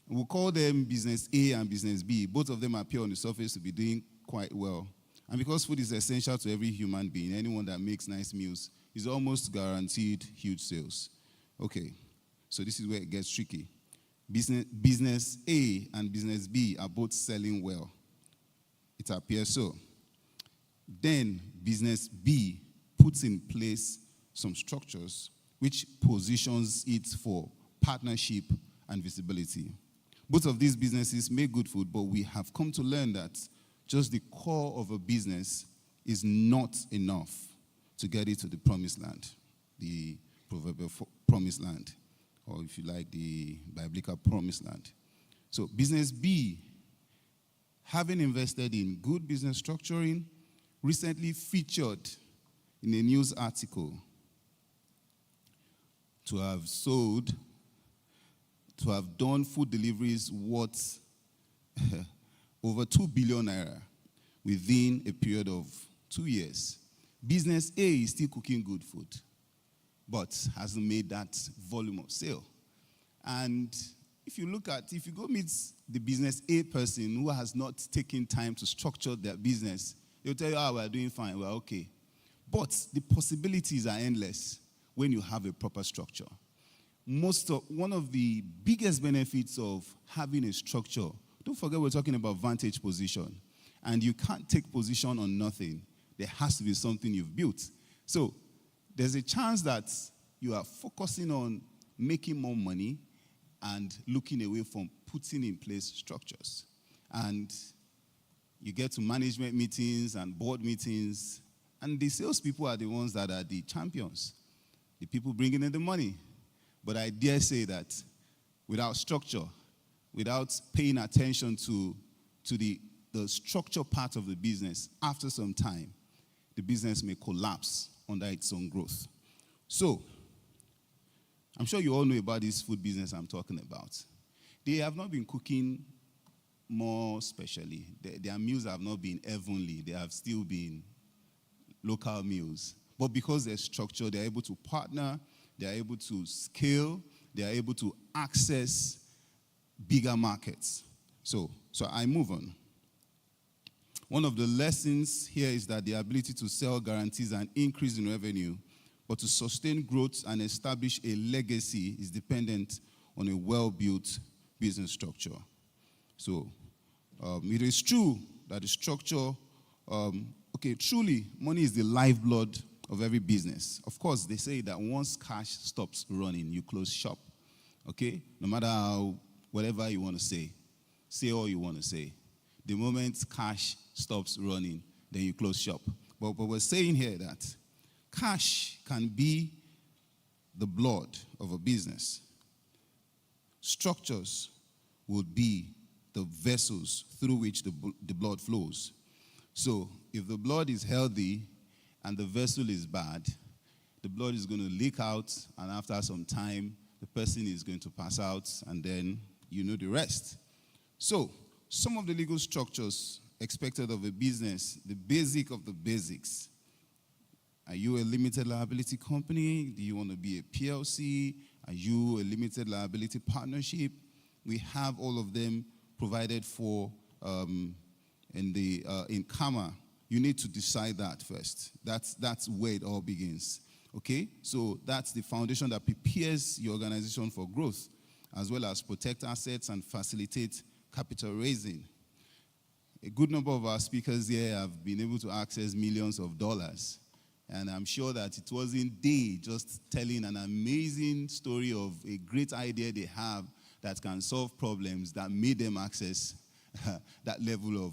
we'll call them business A and business B. Both of them appear on the surface to be doing quite well. And because food is essential to every human being, anyone that makes nice meals is almost guaranteed huge sales. Okay, so this is where it gets tricky. Business A and business B are both selling well. It appears so. Then business B puts in place some structures which positions it for partnership and visibility. Both of these businesses make good food, but we have come to learn that just the core of a business is not enough to get it to the promised land, the proverbial promised land, or if you like, the biblical promised land. So business B, having invested in good business structuring, recently featured in a news article to have done food deliveries worth over 2 billion naira within a period of 2 years. Business A is still cooking good food, but hasn't made that volume of sale. And, if you go meet the business A person who has not taken time to structure their business, they'll tell you, we're doing fine, we're okay. But the possibilities are endless when you have a proper structure. One of the biggest benefits of having a structure, don't forget we're talking about vantage position. And you can't take position on nothing. There has to be something you've built. So there's a chance that you are focusing on making more money and looking away from putting in place structures. And you get to management meetings and board meetings, and the salespeople are the ones that are the champions, the people bringing in the money. But I dare say that without structure, without paying attention to the structure part of the business, after some time, the business may collapse under its own growth. So, I'm sure you all know about this food business I'm talking about. They have not been cooking more specially. Their meals have not been heavenly. They have still been local meals. But because they're structured, they're able to partner, they're able to scale, they're able to access bigger markets. So I move on. One of the lessons here is that the ability to sell guarantees an increase in revenue, but to sustain growth and establish a legacy is dependent on a well-built business structure. So it is true that the structure, truly, money is the lifeblood of every business. Of course, they say that once cash stops running, you close shop. Okay? No matter whatever you want to say all you want to say. The moment cash stops running, then you close shop. But we're saying here that cash can be the blood of a business. Structures would be the vessels through which the blood flows. So if the blood is healthy and the vessel is bad, the blood is going to leak out, and after some time, the person is going to pass out, and then you know the rest. So some of the legal structures expected of a business, the basic of the basics. Are you a limited liability company? Do you want to be a PLC? Are you a limited liability partnership? We have all of them provided for in CAMA. You need to decide that first. That's where it all begins. Okay? So that's the foundation that prepares your organization for growth, as well as protect assets and facilitate capital raising. A good number of our speakers here have been able to access millions of dollars. And I'm sure that it wasn't they just telling an amazing story of a great idea they have that can solve problems that made them access that level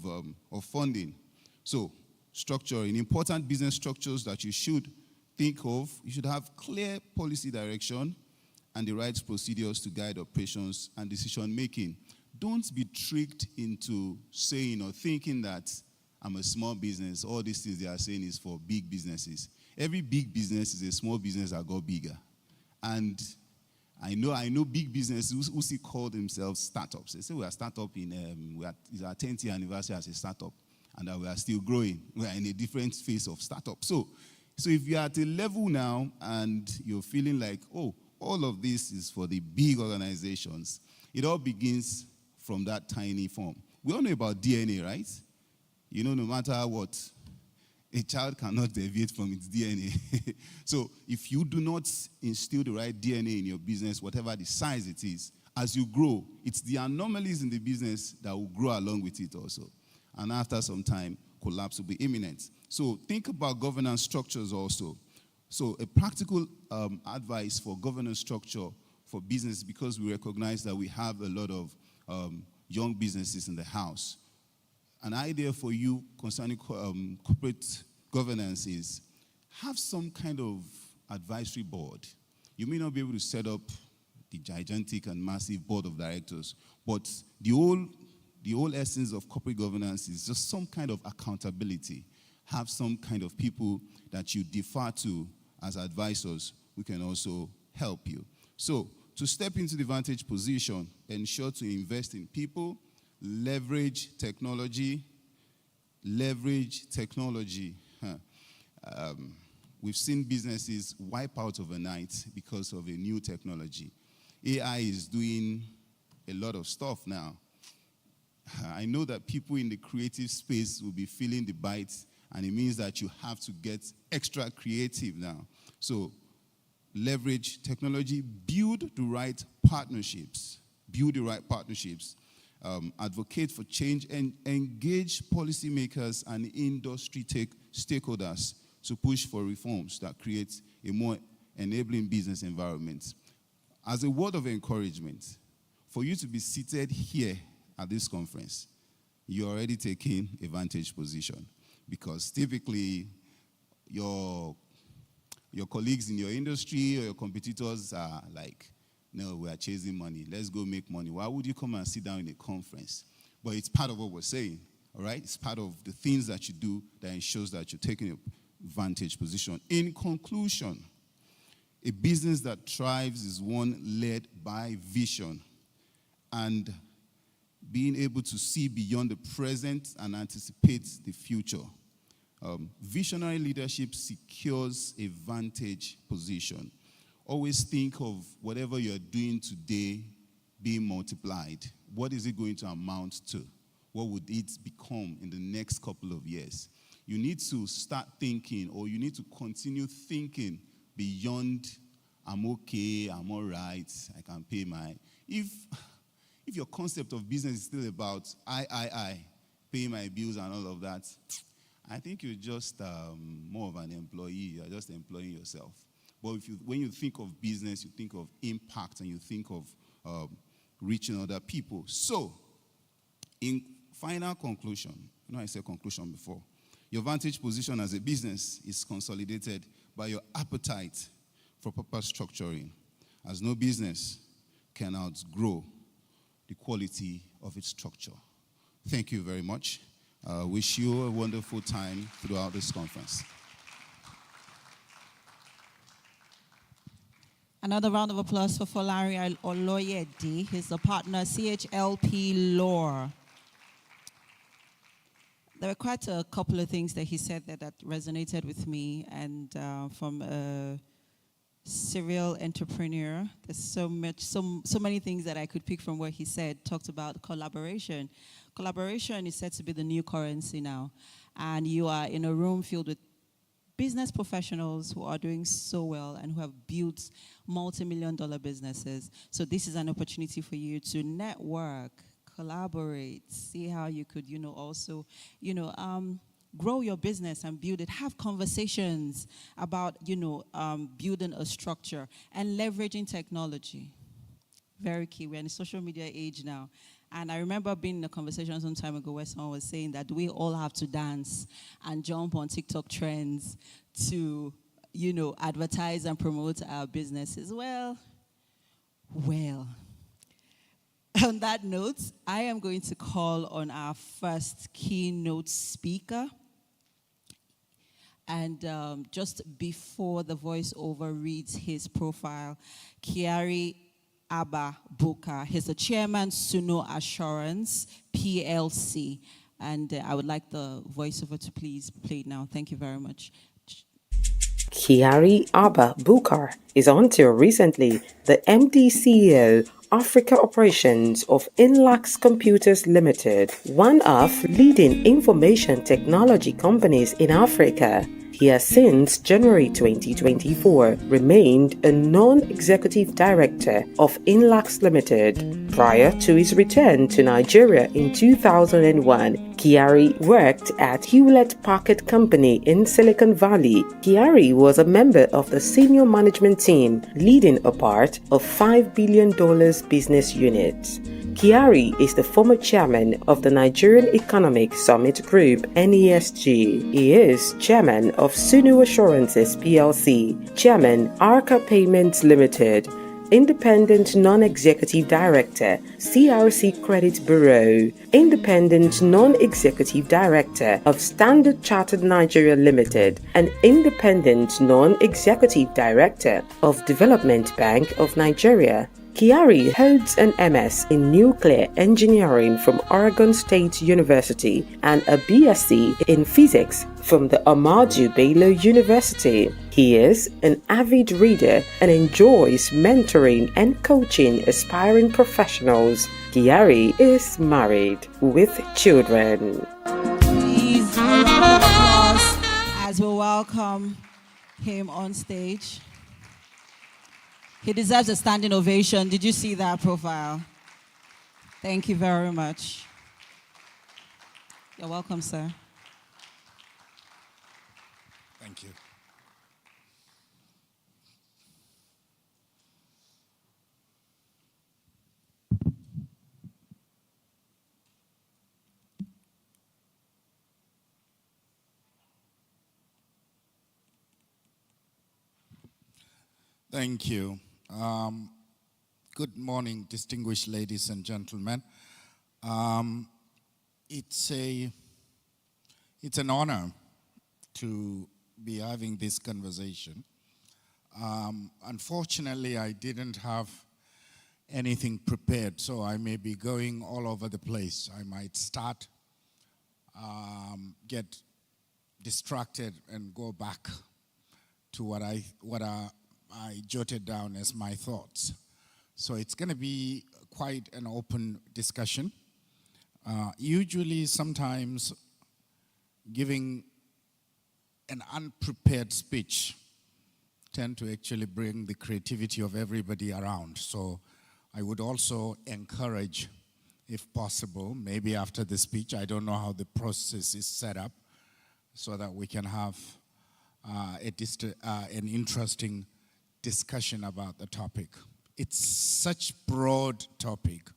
of funding. So, structure, in important business structures that you should think of, you should have clear policy direction and the right procedures to guide operations and decision making. Don't be tricked into saying or thinking that I'm a small business. All these things they are saying is for big businesses. Every big business is a small business that got bigger. And I know big businesses who still call themselves startups. They say we are startup it's our 10th year anniversary as a startup, and that we are still growing. We are in a different phase of startup. So if you are at a level now and you're feeling like, all of this is for the big organizations, it all begins from that tiny form. We all know about DNA, right? You know, no matter what, a child cannot deviate from its DNA. So if you do not instill the right DNA in your business, whatever the size it is, as you grow, it's the anomalies in the business that will grow along with it also. And after some time, collapse will be imminent. So think about governance structures also. So a practical advice for governance structure for business, because we recognize that we have a lot of young businesses in the house. An idea for you concerning corporate governance is have some kind of advisory board. You may not be able to set up the gigantic and massive board of directors, but the whole essence of corporate governance is just some kind of accountability. Have some kind of people that you defer to as advisors who can also help you. So to step into the Vantage position, ensure to invest in people, leverage technology. We've seen businesses wipe out overnight because of a new technology. AI is doing a lot of stuff now. I know that people in the creative space will be feeling the bites, and it means that you have to get extra creative now. So leverage technology, build the right partnerships. Advocate for change, and engage policymakers and industry stakeholders to push for reforms that create a more enabling business environment. As a word of encouragement, for you to be seated here at this conference, you're already taking a vantage position, because typically your colleagues in your industry or your competitors are like, no, we are chasing money. Let's go make money. Why would you come and sit down in a conference? But it's part of what we're saying, all right? It's part of the things that you do that ensures that you're taking a vantage position. In conclusion, a business that thrives is one led by vision and being able to see beyond the present and anticipate the future. Visionary leadership secures a vantage position. Always think of whatever you're doing today being multiplied. What is it going to amount to? What would it become in the next couple of years? You need to start thinking, or you need to continue thinking beyond, I'm okay, I'm all right, I can pay my... If your concept of business is still about I, paying my bills and all of that, I think you're just more of an employee. You're just employing yourself. But when you think of business, you think of impact, and you think of reaching other people. So, in final conclusion, I said conclusion before, your vantage position as a business is consolidated by your appetite for proper structuring, as no business can outgrow the quality of its structure. Thank you very much. Wish you a wonderful time throughout this conference. Another round of applause for Folari Oloyede. He's the partner, Chlp Law. There were quite a couple of things that he said that resonated with me, and from a serial entrepreneur, there's so many things that I could pick from what he said. Talked about collaboration. Collaboration is said to be the new currency now, and you are in a room filled with business professionals who are doing so well and who have built multi-million-dollar businesses. So this is an opportunity for you to network, collaborate, see how you could, also, grow your business and build it. Have conversations about, building a structure and leveraging technology. Very key. We're in a social media age now. And I remember being in a conversation some time ago where someone was saying that we all have to dance and jump on TikTok trends to, advertise and promote our businesses. Well. On that note, I am going to call on our first keynote speaker. And just before the voiceover reads his profile, Kiari Abba Buka. He's the chairman, Suno Assurance, PLC. And I would like the voiceover to please play now. Thank you very much. Kiari Abba Bukar is until recently the MD CEO Africa Operations of Inlax Computers Limited, one of leading information technology companies in Africa. He has since January 2024 remained a non-executive director of Inlax Limited. Prior to his return to Nigeria in 2001, Kiari worked at Hewlett-Packard Company in Silicon Valley. Kiari was a member of the senior management team leading a part of $5 billion business unit. Kiari is the former chairman of the Nigerian Economic Summit Group, NESG. He is chairman of Suno Assurances PLC, chairman Arca Payments Limited, independent non-executive director, CRC Credit Bureau, independent non-executive director of Standard Chartered Nigeria Limited, and independent non-executive director of Development Bank of Nigeria. Kiari holds an MS in Nuclear Engineering from Oregon State University and a BSc in Physics from the Ahmadu Bello University. He is an avid reader and enjoys mentoring and coaching aspiring professionals. Kiari is married with children. Please, a round of applause as we welcome him on stage. He deserves a standing ovation. Did you see that profile? Thank you very much. You're welcome, sir. Thank you. Thank you. Good morning, distinguished ladies and gentlemen. It's an honor to be having this conversation. Unfortunately, I didn't have anything prepared, so I may be going all over the place. I might start, get distracted, and go back to what I jotted down as my thoughts. So it's going to be quite an open discussion. Usually, sometimes giving an unprepared speech tend to actually bring the creativity of everybody around. So I would also encourage, if possible, maybe after the speech, I don't know how the process is set up, so that we can have an interesting discussion about the topic. It's such broad topic,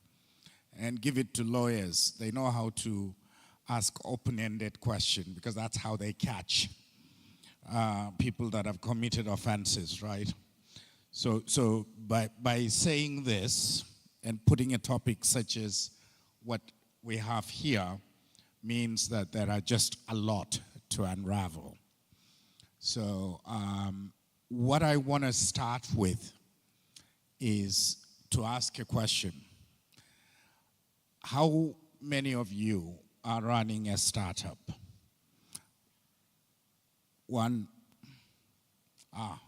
and give it to lawyers. They know how to ask open-ended questions because that's how they catch people that have committed offenses, right? So by saying this and putting a topic such as what we have here means that there are just a lot to unravel. So what I want to start with is to ask a question. How many of you are running a startup? One?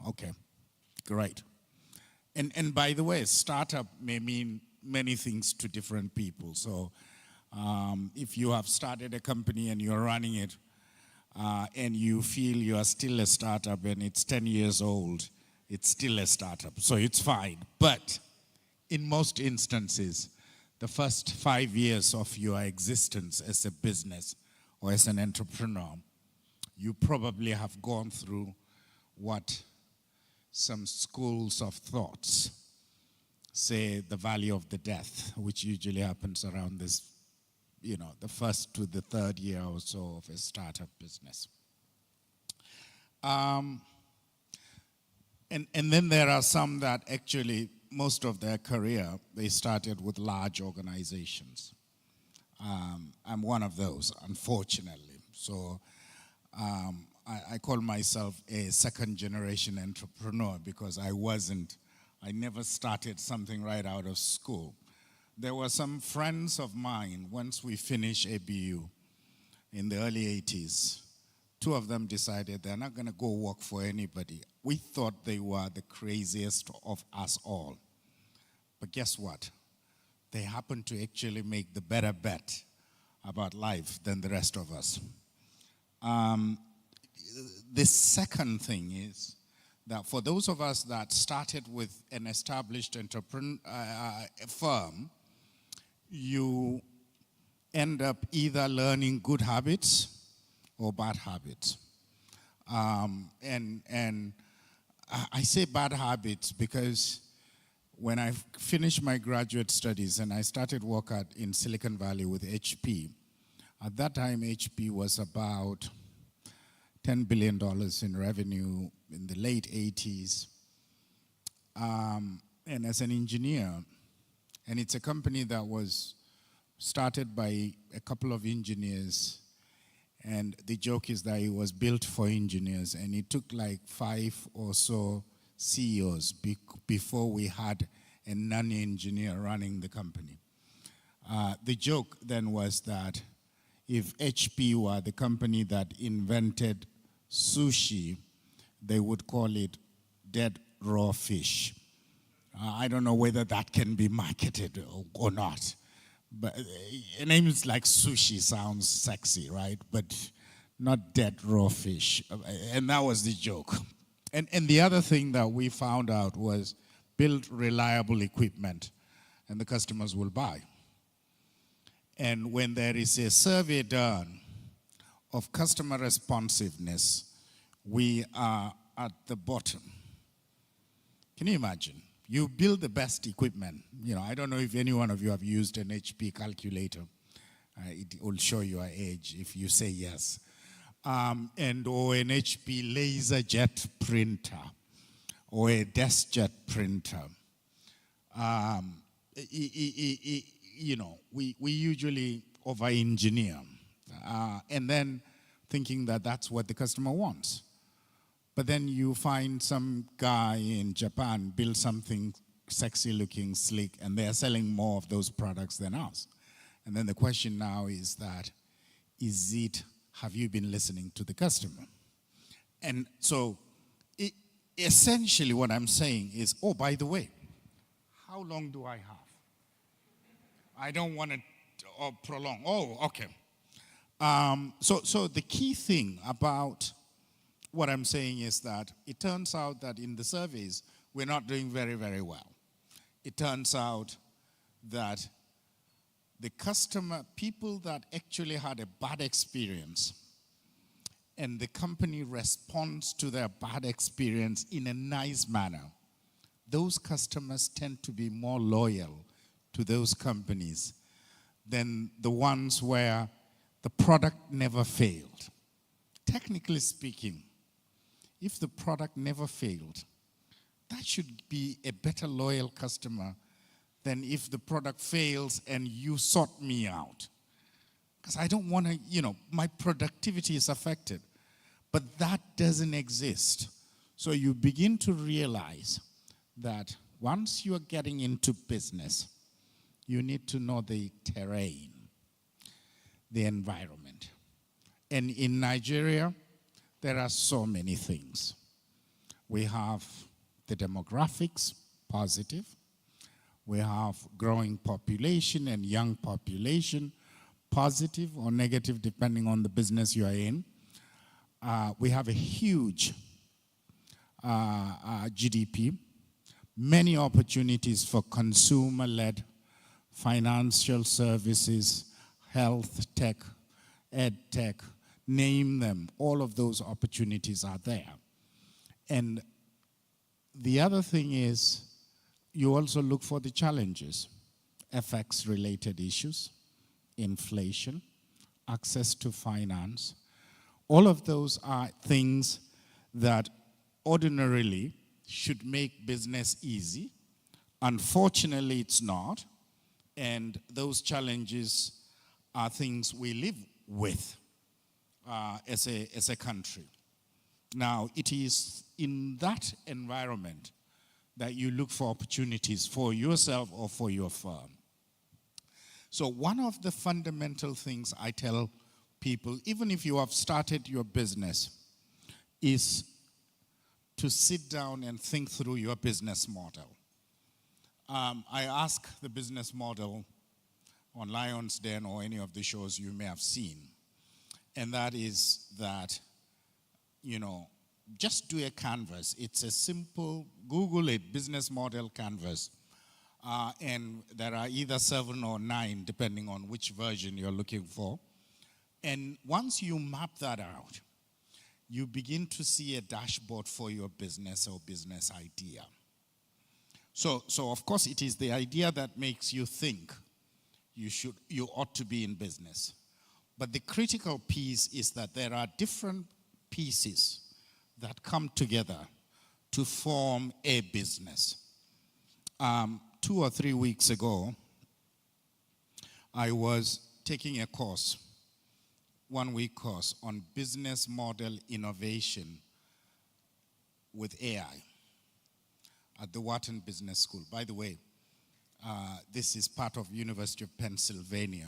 Okay, great. And by the way, startup may mean many things to different people. So if you have started a company and you're running it, and you feel you are still a startup and it's 10 years old, it's still a startup, so it's fine. But in most instances, the first 5 years of your existence as a business or as an entrepreneur, you probably have gone through what some schools of thoughts say the valley of the death, which usually happens around this, the first to the third year or so of a startup business. And then there are some that actually, most of their career, they started with large organizations. I'm one of those, unfortunately. So I call myself a second-generation entrepreneur because I never started something right out of school. There were some friends of mine, once we finished ABU in the early 80s, two of them decided they're not going to go work for anybody. We thought they were the craziest of us all. But guess what? They happened to actually make the better bet about life than the rest of us. The second thing is that for those of us that started with an established firm, you end up either learning good habits or bad habits. And I say bad habits because when I finished my graduate studies and I started work in Silicon Valley with HP, at that time HP was about $10 billion in revenue in the late 80s. And as an engineer, and it's a company that was started by a couple of engineers, and the joke is that it was built for engineers, and it took like 5 or so CEOs before we had a non-engineer running the company. The joke then was that if HP were the company that invented sushi, they would call it dead raw fish. I don't know whether that can be marketed or not. But names like sushi sounds sexy, right? But not dead raw fish. And that was the joke. And the other thing that we found out was build reliable equipment and the customers will buy. And when there is a survey done of customer responsiveness, we are at the bottom. Can you imagine? You build the best equipment. You know, I don't know if any one of you have used an HP calculator. It will show your age if you say yes. Or an HP LaserJet printer or a DeskJet printer. You know, we usually over-engineer and then thinking that that's what the customer wants. But then you find some guy in Japan build something sexy looking, slick, and they're selling more of those products than us. And then the question now is that, have you been listening to the customer? And so essentially what I'm saying is, oh, by the way, how long do I have? I don't want to prolong. Oh, okay. So the key thing about what I'm saying is that it turns out that in the surveys, we're not doing very, very well. It turns out that the people that actually had a bad experience and the company responds to their bad experience in a nice manner, those customers tend to be more loyal to those companies than the ones where the product never failed. Technically speaking, if the product never failed, that should be a better loyal customer than if the product fails and you sought me out. Because I don't want to, my productivity is affected. But that doesn't exist. So you begin to realize that once you are getting into business, you need to know the terrain, the environment. And in Nigeria, there are so many things. We have the demographics, positive. We have growing population and young population, positive or negative depending on the business you are in. We have a huge GDP, many opportunities for consumer-led financial services, health tech, ed tech, name them. All of those opportunities are there. And the other thing is, you also look for the challenges, FX-related issues, inflation, access to finance. All of those are things that ordinarily should make business easy. Unfortunately, it's not. And those challenges are things we live with as a country. Now, it is in that environment that you look for opportunities for yourself or for your firm. So one of the fundamental things I tell people, even if you have started your business, is to sit down and think through your business model. I ask the business model on Lion's Den or any of the shows you may have seen. And that is that, just do a canvas. It's a simple, Google it, business model canvas. And there are either 7 or 9, depending on which version you're looking for. And once you map that out, you begin to see a dashboard for your business or business idea. So of course, it is the idea that makes you think you ought to be in business. But the critical piece is that there are different pieces that come together to form a business. 2 or 3 weeks ago, I was taking a course, 1-week course on business model innovation with AI at the Wharton Business School. By the way, This is part of University of Pennsylvania.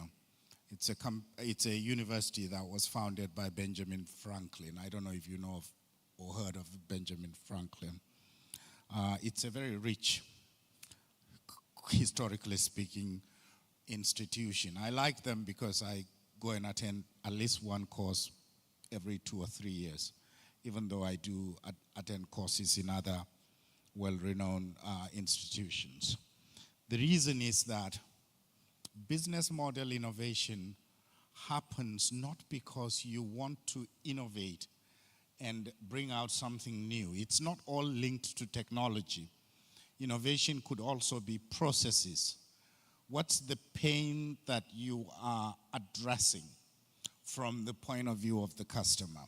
It's a university that was founded by Benjamin Franklin. I don't know if you know of or heard of Benjamin Franklin. It's a very rich, historically speaking, institution. I like them because I go and attend at least one course every 2 or 3 years, even though I do attend courses in other well-renowned institutions. The reason is that business model innovation happens not because you want to innovate and bring out something new. It's not all linked to technology. Innovation could also be processes. What's the pain that you are addressing from the point of view of the customer?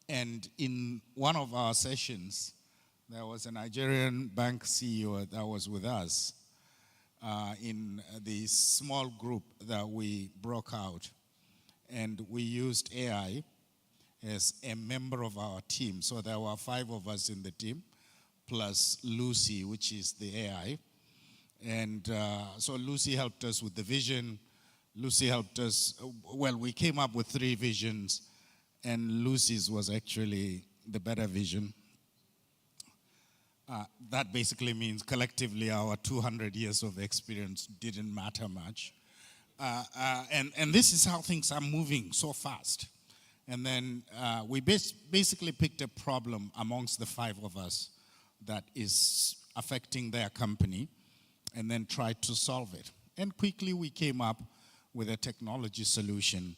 And in one of our sessions, there was a Nigerian bank CEO that was with us in the small group that we broke out. And we used AI as a member of our team. So there were 5 of us in the team, plus Lucy, which is the AI. And so Lucy helped us with the vision. Lucy helped us, well, we came up with 3 visions, and Lucy's was actually the better vision. That basically means collectively our 200 years of experience didn't matter much. And this is how things are moving so fast. And then we basically picked a problem amongst the 5 of us that is affecting their company and then tried to solve it. And quickly we came up with a technology solution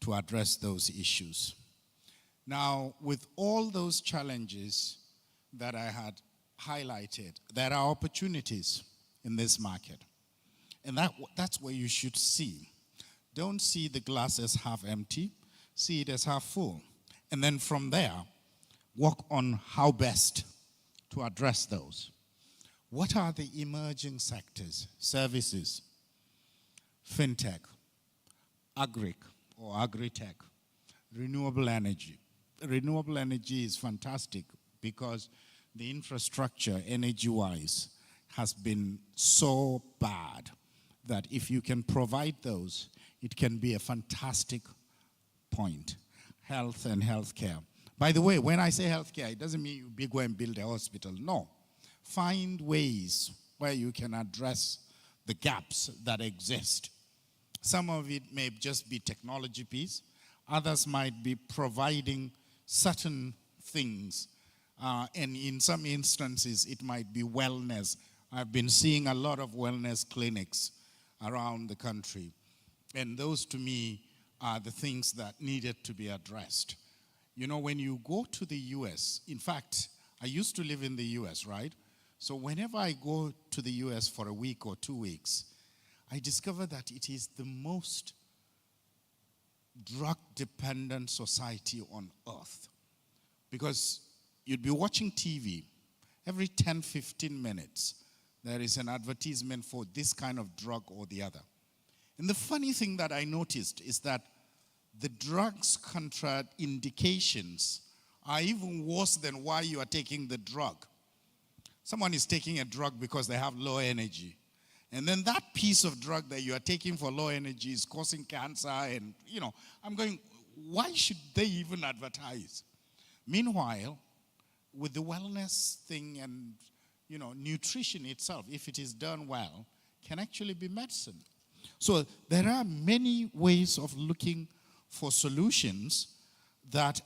to address those issues. Now, with all those challenges that I had highlighted, there are opportunities in this market. And that's where you should see. Don't see the glass as half empty, see it as half full. And then from there, work on how best to address those. What are the emerging sectors? Services, fintech, agric or agri-tech, renewable energy. Renewable energy is fantastic because the infrastructure, energy-wise, has been so bad that if you can provide those, it can be a fantastic point. Health and healthcare. By the way, when I say healthcare, it doesn't mean you go and build a hospital. No. Find ways where you can address the gaps that exist. Some of it may just be technology piece. Others might be providing certain things. And in some instances, it might be wellness. I've been seeing a lot of wellness clinics around the country. And those, to me, are the things that needed to be addressed. You know, when you go to the US, in fact, I used to live in the US, right? So whenever I go to the US for a week or 2 weeks, I discover that it is the most drug-dependent society on earth. Because you'd be watching TV, every 10, 15 minutes, there is an advertisement for this kind of drug or the other. And the funny thing that I noticed is that the drugs contraindications are even worse than why you are taking the drug. Someone is taking a drug because they have low energy. And then that piece of drug that you are taking for low energy is causing cancer. And, you know, I'm going, why should they even advertise? Meanwhile, with the wellness thing and, you know, nutrition itself, if it is done well, can actually be medicine. So there are many ways of looking for solutions that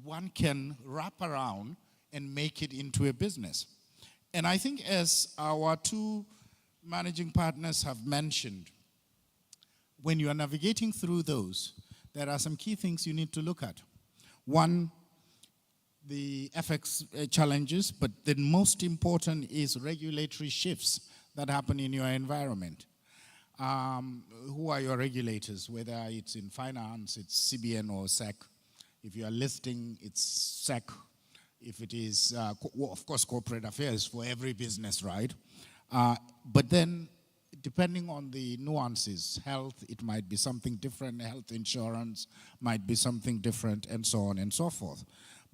one can wrap around and make it into a business. And I think as our 2 managing partners have mentioned, when you are navigating through those, there are some key things you need to look at. One, the FX challenges, but the most important is regulatory shifts that happen in your environment. Who are your regulators? Whether it's in finance, it's CBN or SEC. If you are listing, it's SEC. If it is, of course, corporate affairs for every business, right? But then, depending on the nuances, health, it might be something different. Health insurance might be something different, and so on and so forth.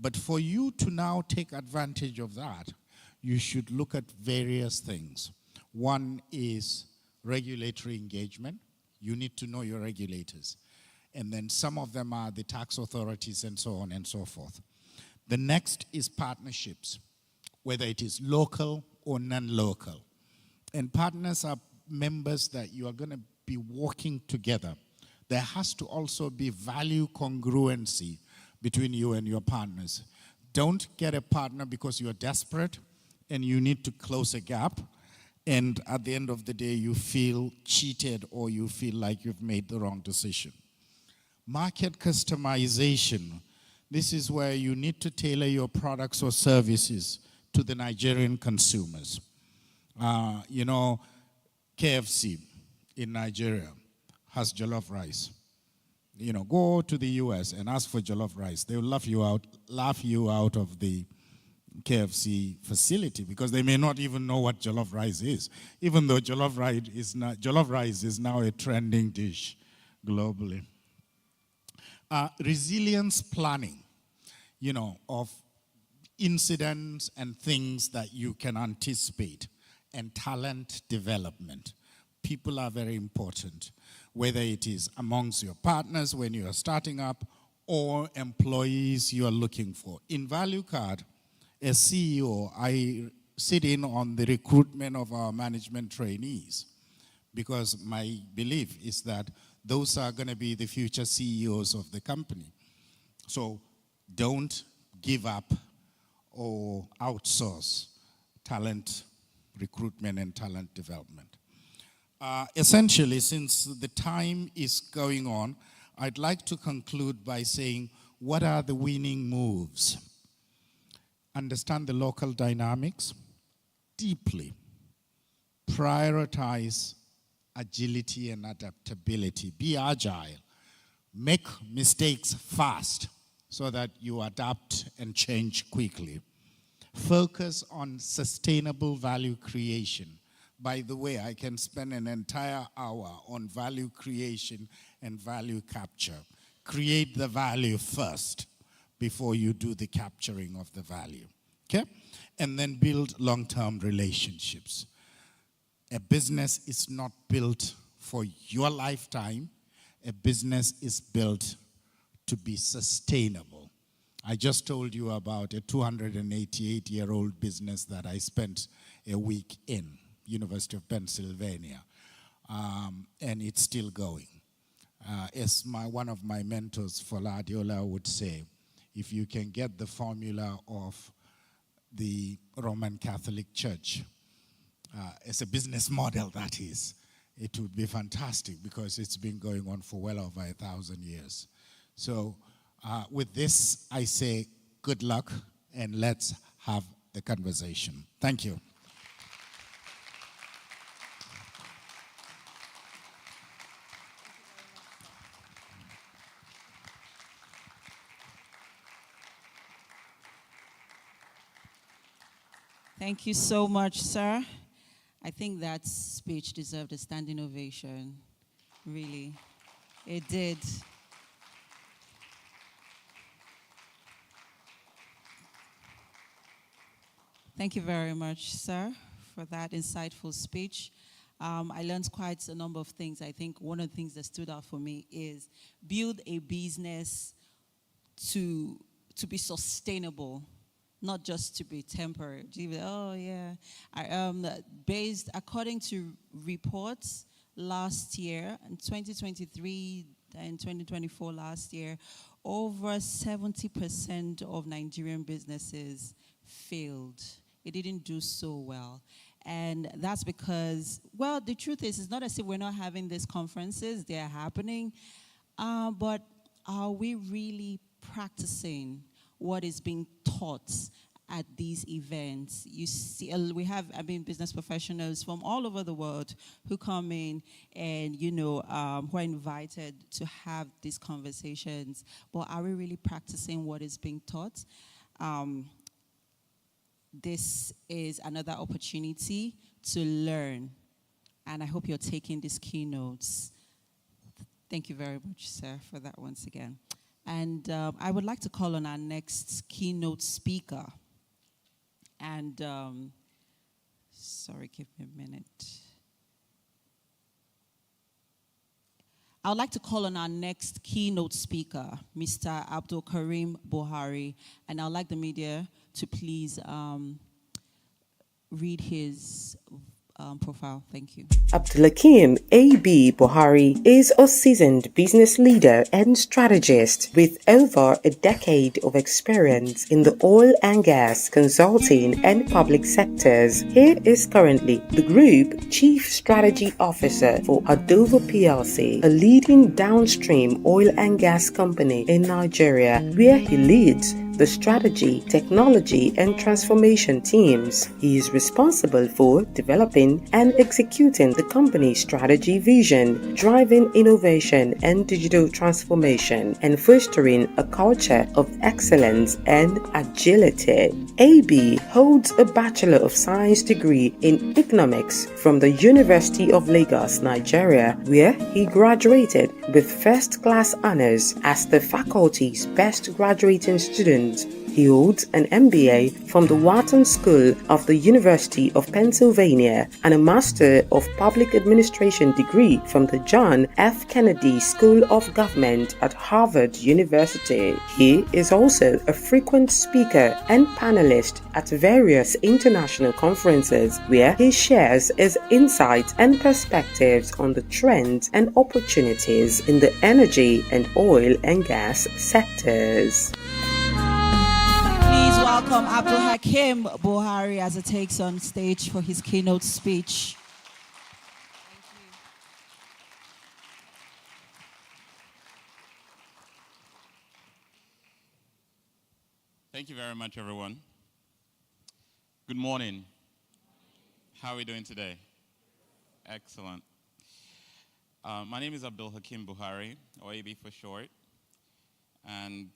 But for you to now take advantage of that, you should look at various things. One is regulatory engagement. You need to know your regulators. And then some of them are the tax authorities and so on and so forth. The next is partnerships, whether it is local or non-local. And partners are members that you are going to be working together. There has to also be value congruency between you and your partners. Don't get a partner because you're desperate and you need to close a gap, and at the end of the day you feel cheated or you feel like you've made the wrong decision. Market customization. This is where you need to tailor your products or services to the Nigerian consumers. You know, KFC in Nigeria has jollof rice. You know, go to the US and ask for jollof rice. They will laugh you out of the KFC facility because they may not even know what jollof rice is, even though jollof rice is now a trending dish globally. Resilience planning, you know, of incidents and things that you can anticipate, and talent development. People are very important, whether it is amongst your partners when you are starting up or employees you are looking for. In Value Card, as CEO, I sit in on the recruitment of our management trainees because my belief is that those are going to be the future CEOs of the company. So don't give up or outsource talent recruitment and talent development. Essentially, since the time is going on, I'd like to conclude by saying, what are the winning moves? Understand the local dynamics deeply. Prioritize agility and adaptability. Be agile. Make mistakes fast so that you adapt and change quickly. Focus on sustainable value creation. By the way, I can spend an entire hour on value creation and value capture. Create the value first before you do the capturing of the value. Okay? And then build long-term relationships. A business is not built for your lifetime. A business is built to be sustainable. I just told you about a 288-year-old business that I spent a week in, University of Pennsylvania, and it's still going. As one of my mentors, Foladiola, would say, if you can get the formula of the Roman Catholic Church as a business model, that is, it would be fantastic because it's been going on for well over 1,000 years. So with this, I say good luck and let's have the conversation. Thank you. Thank you so much, sir. I think that speech deserved a standing ovation. Really, it did. Thank you very much, sir, for that insightful speech. I learned quite a number of things. I think one of the things that stood out for me is build a business to be sustainable, not just to be temporary. Oh, yeah. Based, according to reports last year, in 2023 and 2024 last year, over 70% of Nigerian businesses failed. It didn't do so well. And that's because, well, the truth is, it's not as if we're not having these conferences. They're happening. But are we really practicing what is being taught at these events? You see, we have, business professionals from all over the world who come in and, who are invited to have these conversations. But are we really practicing what is being taught? This is another opportunity to learn. And I hope you're taking these keynotes. Thank you very much, sir, for that once again. And I would like to call on our next keynote speaker. And Sorry, give me a minute. I would like to call on our next keynote speaker, Mr. Abdul Karim Buhari, and I would like the media to please read his profile. Thank you. Abdulhakeem A.B. Buhari is a seasoned business leader and strategist with over a decade of experience in the oil and gas, consulting, and public sectors. He is currently the Group Chief Strategy Officer for Adova PLC, a leading downstream oil and gas company in Nigeria, where he leads the strategy, technology, and transformation teams. He is responsible for developing and executing the company's strategy vision, driving innovation and digital transformation, and fostering a culture of excellence and agility. AB holds a Bachelor of Science degree in economics from the University of Lagos, Nigeria, where he graduated with first-class honors as the faculty's best graduating student. He holds an MBA from the Wharton School of the University of Pennsylvania and a Master of Public Administration degree from the John F. Kennedy School of Government at Harvard University. He is also a frequent speaker and panelist at various international conferences where he shares his insights and perspectives on the trends and opportunities in the energy and oil and gas sectors. Please welcome Abdulhakeem Buhari as he takes on stage for his keynote speech. Thank you very much, everyone. Good morning. How are we doing today? Excellent. My name is Abdulhakeem Buhari, or AB for short, and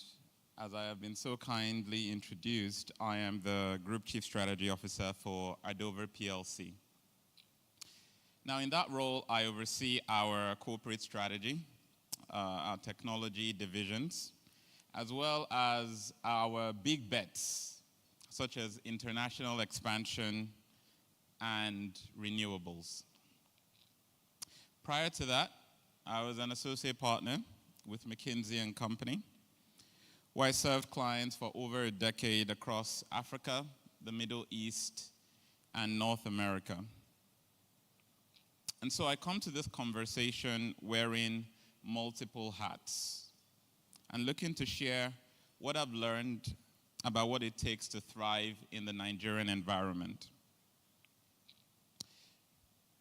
as I have been so kindly introduced, I am the Group Chief Strategy Officer for Adova PLC. Now, in that role, I oversee our corporate strategy, our technology divisions, as well as our big bets, such as international expansion and renewables. Prior to that, I was an associate partner with McKinsey & Company, where I served clients for over a decade across Africa, the Middle East, and North America. And so I come to this conversation wearing multiple hats and looking to share what I've learned about what it takes to thrive in the Nigerian environment.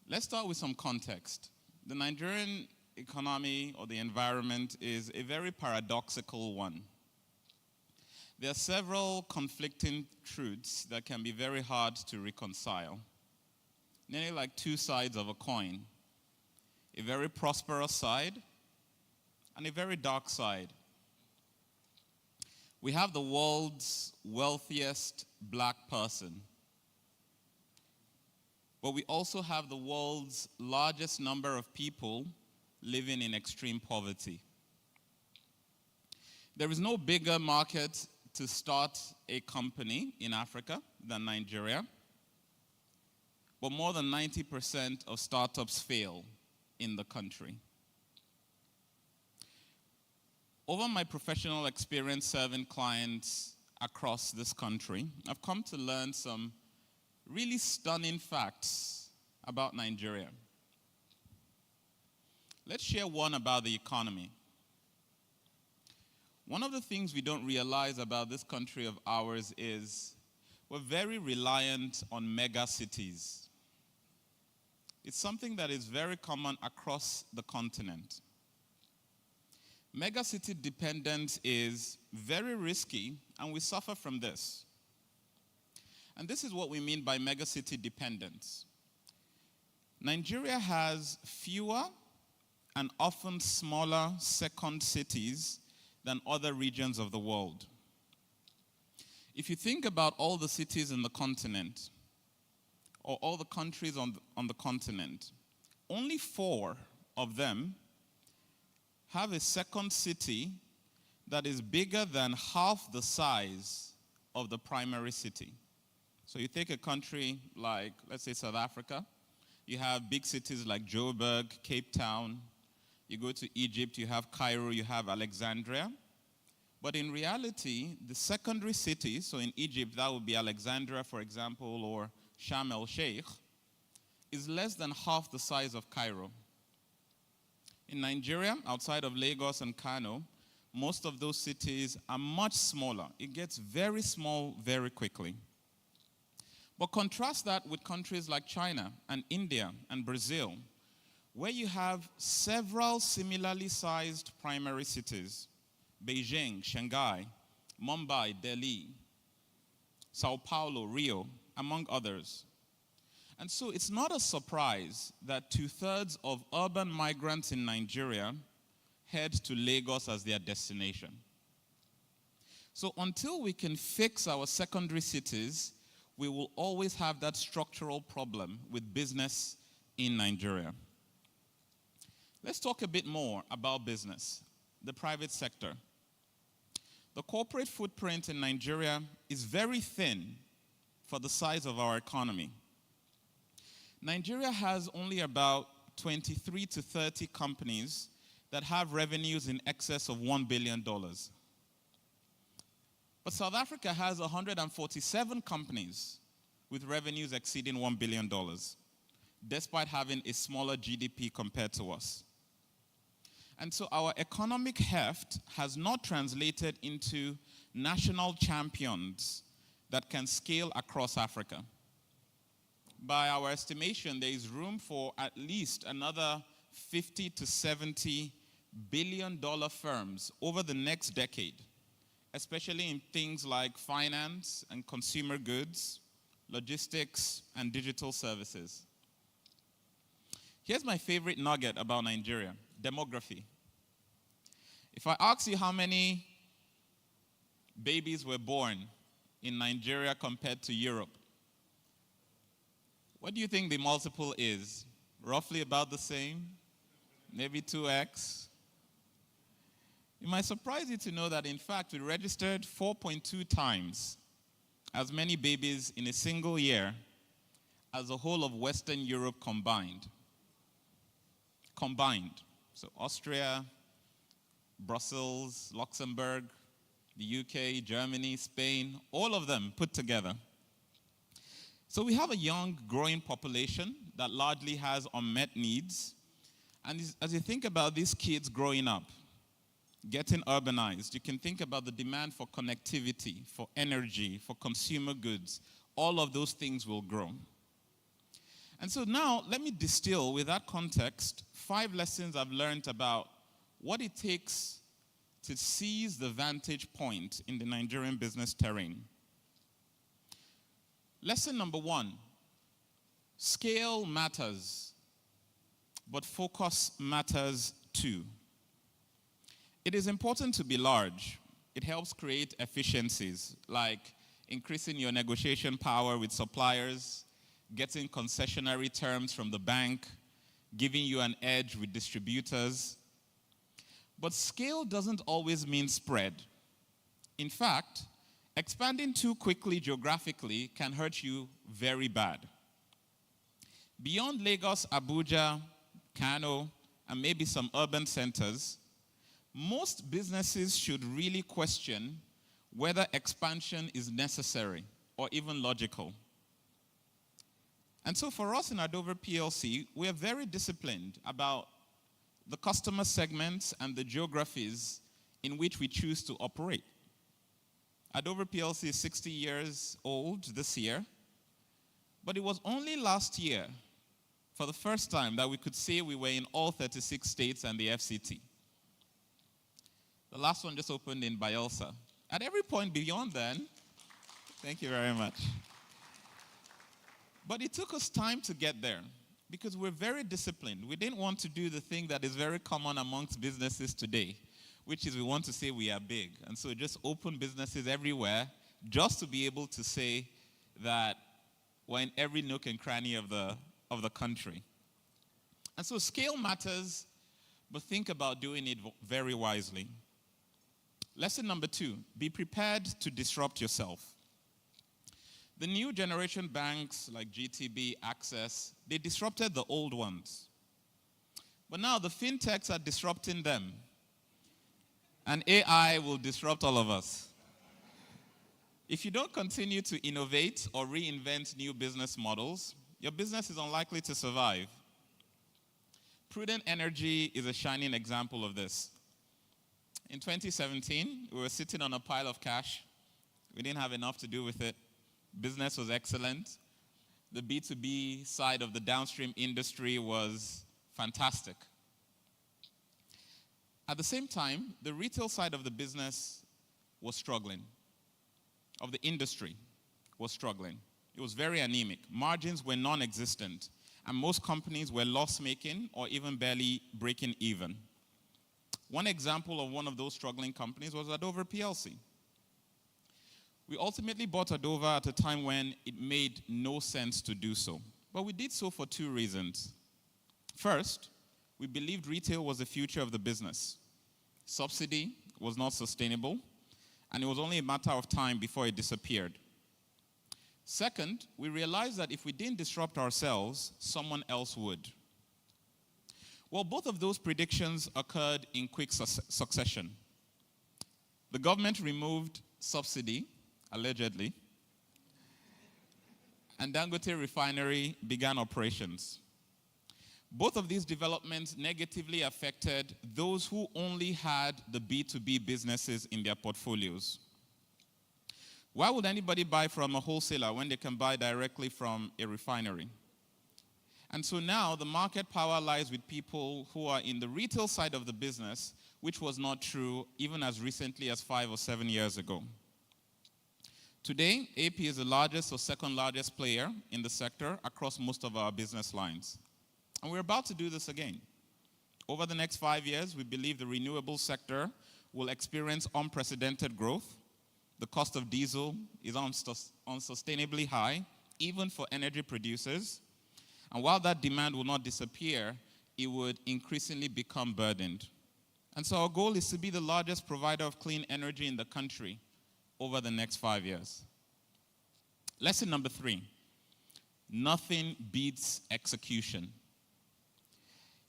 Let's start with some context. The Nigerian economy or the environment is a very paradoxical one. There are several conflicting truths that can be very hard to reconcile. Nearly like two sides of a coin. A very prosperous side and a very dark side. We have the world's wealthiest black person. But we also have the world's largest number of people living in extreme poverty. There is no bigger market to start a company in Africa than Nigeria, but more than 90% of startups fail in the country. Over my professional experience serving clients across this country, I've come to learn some really stunning facts about Nigeria. Let's share one about the economy. One of the things we don't realize about this country of ours is we're very reliant on mega cities. It's something that is very common across the continent. Mega city dependence is very risky, and we suffer from this. And this is what we mean by mega city dependence. Nigeria has fewer and often smaller second cities than other regions of the world. If you think about all the cities in the continent, or all the countries on the continent, only 4 of them have a second city that is bigger than half the size of the primary city. So you take a country like, let's say, South Africa. You have big cities like Joburg, Cape Town. You go to Egypt, you have Cairo, you have Alexandria. But in reality, the secondary cities, so in Egypt, that would be Alexandria, for example, or Sharm el-Sheikh, is less than half the size of Cairo. In Nigeria, outside of Lagos and Kano, most of those cities are much smaller. It gets very small very quickly. But contrast that with countries like China and India and Brazil, where you have several similarly sized primary cities: Beijing, Shanghai, Mumbai, Delhi, Sao Paulo, Rio, among others. And so it's not a surprise that 2/3 of urban migrants in Nigeria head to Lagos as their destination. So until we can fix our secondary cities, we will always have that structural problem with business in Nigeria. Let's talk a bit more about business, the private sector. The corporate footprint in Nigeria is very thin for the size of our economy. Nigeria has only about 23 to 30 companies that have revenues in excess of $1 billion. But South Africa has 147 companies with revenues exceeding $1 billion, despite having a smaller GDP compared to us. And so our economic heft has not translated into national champions that can scale across Africa. By our estimation, there is room for at least another 50 to 70 billion-dollar firms over the next decade, especially in things like finance and consumer goods, logistics, and digital services. Here's my favorite nugget about Nigeria: demography. If I ask you how many babies were born in Nigeria compared to Europe, what do you think the multiple is? Roughly about the same? Maybe 2x? It might surprise you to know that, in fact, we registered 4.2 times as many babies in a single year as the whole of Western Europe combined. So Austria, Brussels, Luxembourg, the UK, Germany, Spain, all of them put together. So we have a young, growing population that largely has unmet needs. And as you think about these kids growing up, getting urbanized, you can think about the demand for connectivity, for energy, for consumer goods. All of those things will grow. And so now, let me distill, with that context, 5 lessons I've learned about what it takes to seize the vantage point in the Nigerian business terrain. Lesson number 1, scale matters, but focus matters too. It is important to be large. It helps create efficiencies, like increasing your negotiation power with suppliers, getting concessionary terms from the bank, giving you an edge with distributors. But scale doesn't always mean spread. In fact, expanding too quickly geographically can hurt you very bad. Beyond Lagos, Abuja, Kano, and maybe some urban centers, most businesses should really question whether expansion is necessary or even logical. And so for us in Adover PLC, we are very disciplined about the customer segments and the geographies in which we choose to operate. Adover PLC is 60 years old this year, but it was only last year, for the first time, that we could say we were in all 36 states and the FCT. The last one just opened in Bayelsa. At every point beyond then, thank you very much. But it took us time to get there because we're very disciplined. We didn't want to do the thing that is very common amongst businesses today, which is we want to say we are big. And so just open businesses everywhere just to be able to say that we're in every nook and cranny of the country. And so scale matters, but think about doing it very wisely. Lesson number 2, be prepared to disrupt yourself. The new generation banks like GTB, Access, they disrupted the old ones. But now the fintechs are disrupting them. And AI will disrupt all of us. If you don't continue to innovate or reinvent new business models, your business is unlikely to survive. Prudent Energy is a shining example of this. In 2017, we were sitting on a pile of cash. We didn't have enough to do with it. Business was excellent. The B2B side of the downstream industry was fantastic. At the same time, the retail side of the business was struggling, of the industry was struggling. It was very anemic. Margins were non-existent, and most companies were loss-making or even barely breaking even. One example of one of those struggling companies was Adover PLC. We ultimately bought Adover at a time when it made no sense to do so. But we did so for two reasons. First, we believed retail was the future of the business. Subsidy was not sustainable, and it was only a matter of time before it disappeared. Second, we realized that if we didn't disrupt ourselves, someone else would. Well, both of those predictions occurred in quick succession. The government removed subsidy, allegedly, and Dangote Refinery began operations. Both of these developments negatively affected those who only had the B2B businesses in their portfolios. Why would anybody buy from a wholesaler when they can buy directly from a refinery? And so now the market power lies with people who are in the retail side of the business, which was not true even as recently as 5 or 7 years ago. Today, AP is the largest or second largest player in the sector across most of our business lines. And we're about to do this again. Over the next 5 years, we believe the renewable sector will experience unprecedented growth. The cost of diesel is unsustainably high, even for energy producers. And while that demand will not disappear, it would increasingly become burdened. And so our goal is to be the largest provider of clean energy in the country over the next 5 years. Lesson number 3, nothing beats execution.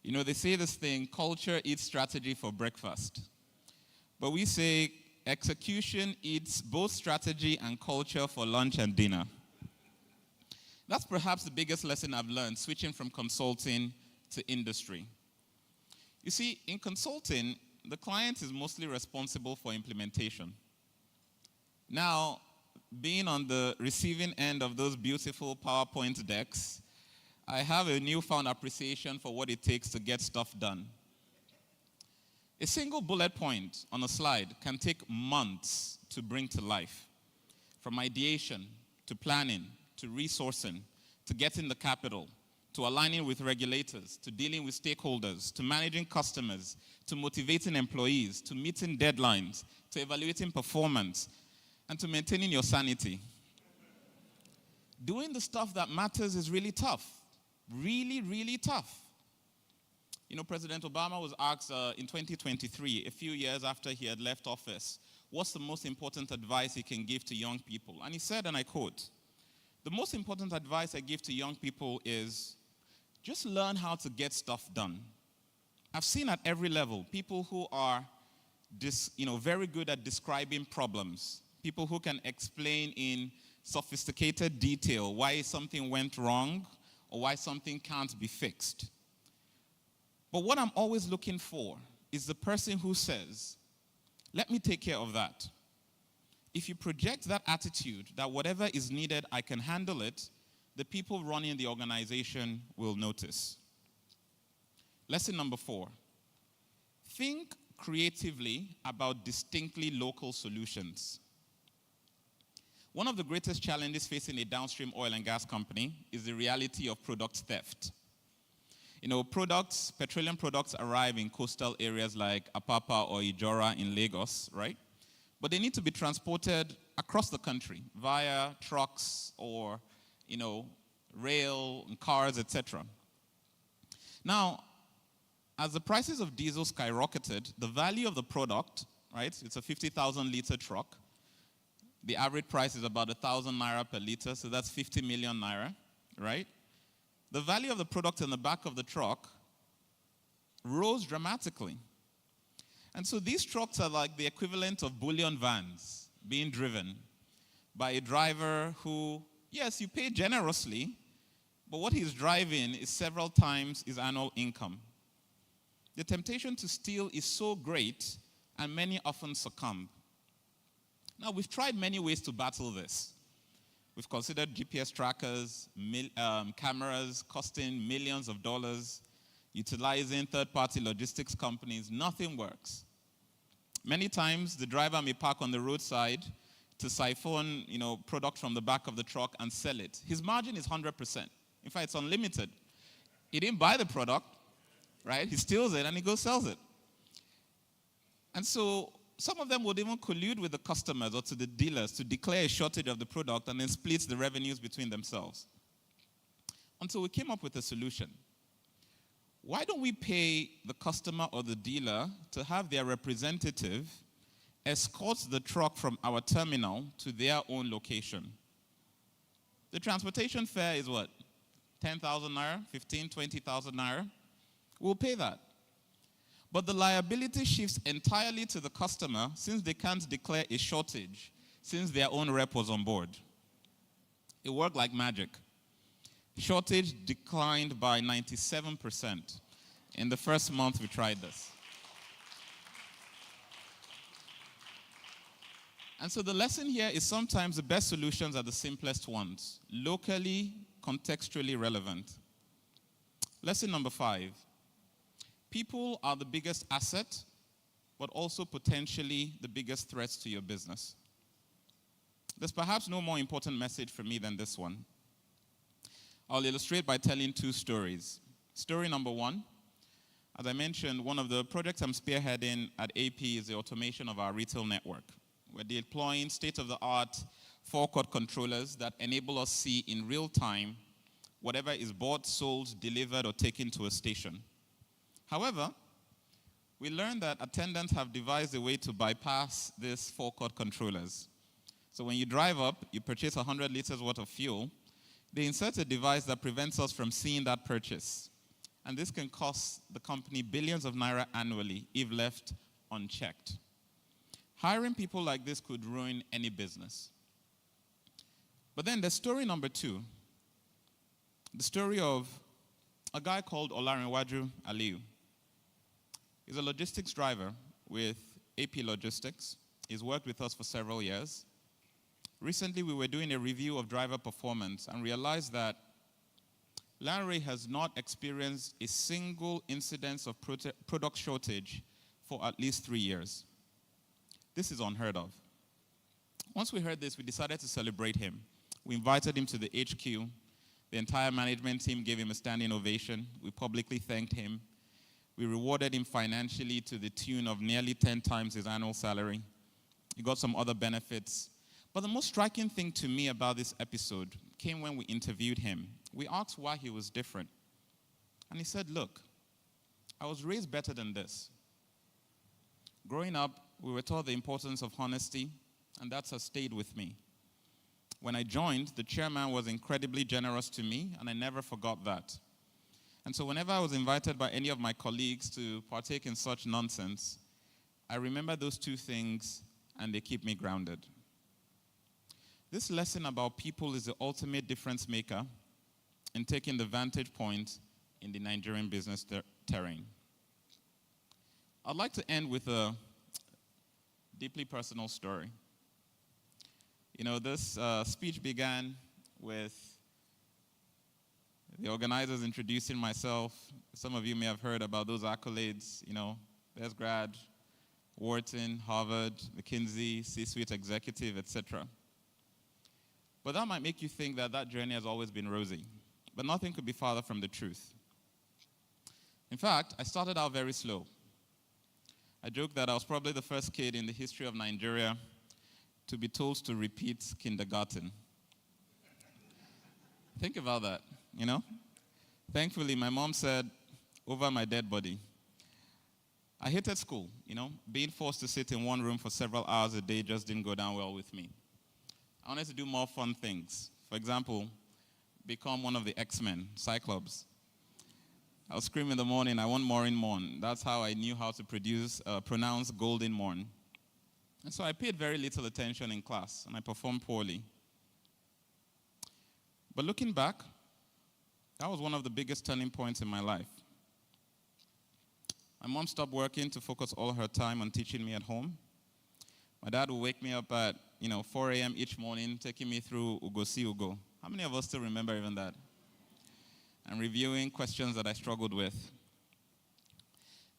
You know, they say this thing, culture eats strategy for breakfast. But we say execution eats both strategy and culture for lunch and dinner. That's perhaps the biggest lesson I've learned switching from consulting to industry. You see, in consulting, the client is mostly responsible for implementation. Now, being on the receiving end of those beautiful PowerPoint decks, I have a newfound appreciation for what it takes to get stuff done. A single bullet point on a slide can take months to bring to life, from ideation to planning to resourcing to getting the capital to aligning with regulators to dealing with stakeholders to managing customers to motivating employees to meeting deadlines to evaluating performance and to maintaining your sanity. Doing the stuff that matters is really tough. Really, really tough. You know, President Obama was asked in 2023, a few years after he had left office, what's the most important advice he can give to young people? And he said, and I quote, "The most important advice I give to young people is just learn how to get stuff done." I've seen at every level people who are very good at describing problems, people who can explain in sophisticated detail why something went wrong or why something can't be fixed. But what I'm always looking for is the person who says, let me take care of that. If you project that attitude that whatever is needed, I can handle it, the people running the organization will notice. Lesson number 4, think creatively about distinctly local solutions. One of the greatest challenges facing a downstream oil and gas company is the reality of product theft. You know, petroleum products arrive in coastal areas like Apapa or Ijora in Lagos, right? But they need to be transported across the country via trucks or, rail and cars, etc. Now, as the prices of diesel skyrocketed, the value of the product, right? It's a 50,000 liter truck. The average price is about 1,000 naira per liter, so that's 50 million naira, right? The value of the product in the back of the truck rose dramatically. And so these trucks are like the equivalent of bullion vans being driven by a driver who, yes, you pay generously, but what he's driving is several times his annual income. The temptation to steal is so great, and many often succumb. Now, we've tried many ways to battle this. We've considered GPS trackers, cameras costing millions of dollars, utilizing third-party logistics companies. Nothing works. Many times, the driver may park on the roadside to siphon, product from the back of the truck and sell it. His margin is 100%. In fact, it's unlimited. He didn't buy the product, right? He steals it and he goes sells it. And so some of them would even collude with the customers or to the dealers to declare a shortage of the product and then split the revenues between themselves. Until we came up with a solution. Why don't we pay the customer or the dealer to have their representative escort the truck from our terminal to their own location? The transportation fare is what? 10,000 naira, 15, 20,000 naira. We'll pay that. But the liability shifts entirely to the customer since they can't declare a shortage since their own rep was on board. It worked like magic. Shortage declined by 97% in the first month we tried this. And so the lesson here is sometimes the best solutions are the simplest ones, locally, contextually relevant. Lesson number 5. People are the biggest asset, but also potentially the biggest threats to your business. There's perhaps no more important message for me than this one. I'll illustrate by telling 2 stories. Story number 1, as I mentioned, one of the projects I'm spearheading at AP is the automation of our retail network. We're deploying state-of-the-art forecourt controllers that enable us see in real time whatever is bought, sold, delivered, or taken to a station. However, we learned that attendants have devised a way to bypass these forecourt controllers. So when you drive up, you purchase 100 liters worth of fuel, they insert a device that prevents us from seeing that purchase. And this can cost the company billions of naira annually if left unchecked. Hiring people like this could ruin any business. But then there's story number 2. The story of a guy called Olarinwaju Aliu. He's a logistics driver with AP Logistics. He's worked with us for several years. Recently, we were doing a review of driver performance and realized that Lanre has not experienced a single incidence of product shortage for at least 3 years. This is unheard of. Once we heard this, we decided to celebrate him. We invited him to the HQ. The entire management team gave him a standing ovation. We publicly thanked him. We rewarded him financially to the tune of nearly 10 times his annual salary. He got some other benefits. But the most striking thing to me about this episode came when we interviewed him. We asked why he was different. And he said, look, I was raised better than this. Growing up, we were taught the importance of honesty, and that has stayed with me. When I joined, the chairman was incredibly generous to me, and I never forgot that. And so whenever I was invited by any of my colleagues to partake in such nonsense, I remember those 2 things, and they keep me grounded. This lesson about people is the ultimate difference maker in taking the vantage point in the Nigerian business terrain. I'd like to end with a deeply personal story. This speech began with the organizers introducing myself. Some of you may have heard about those accolades, there's grad, Wharton, Harvard, McKinsey, C-suite executive, etc. But that might make you think that that journey has always been rosy. But nothing could be farther from the truth. In fact, I started out very slow. I joke that I was probably the first kid in the history of Nigeria to be told to repeat kindergarten. Think about that, Thankfully, my mom said, over my dead body. I hated school, Being forced to sit in one room for several hours a day just didn't go down well with me. I wanted to do more fun things. For example, become one of the X-Men, Cyclops. I would scream in the morning, I want Maureen Morn. That's how I knew how to pronounce Golden Morn. And so I paid very little attention in class, and I performed poorly. But looking back, that was one of the biggest turning points in my life. My mom stopped working to focus all her time on teaching me at home. My dad would wake me up at 4 a.m. each morning, taking me through Ugosi Ugo. How many of us still remember even that? And reviewing questions that I struggled with.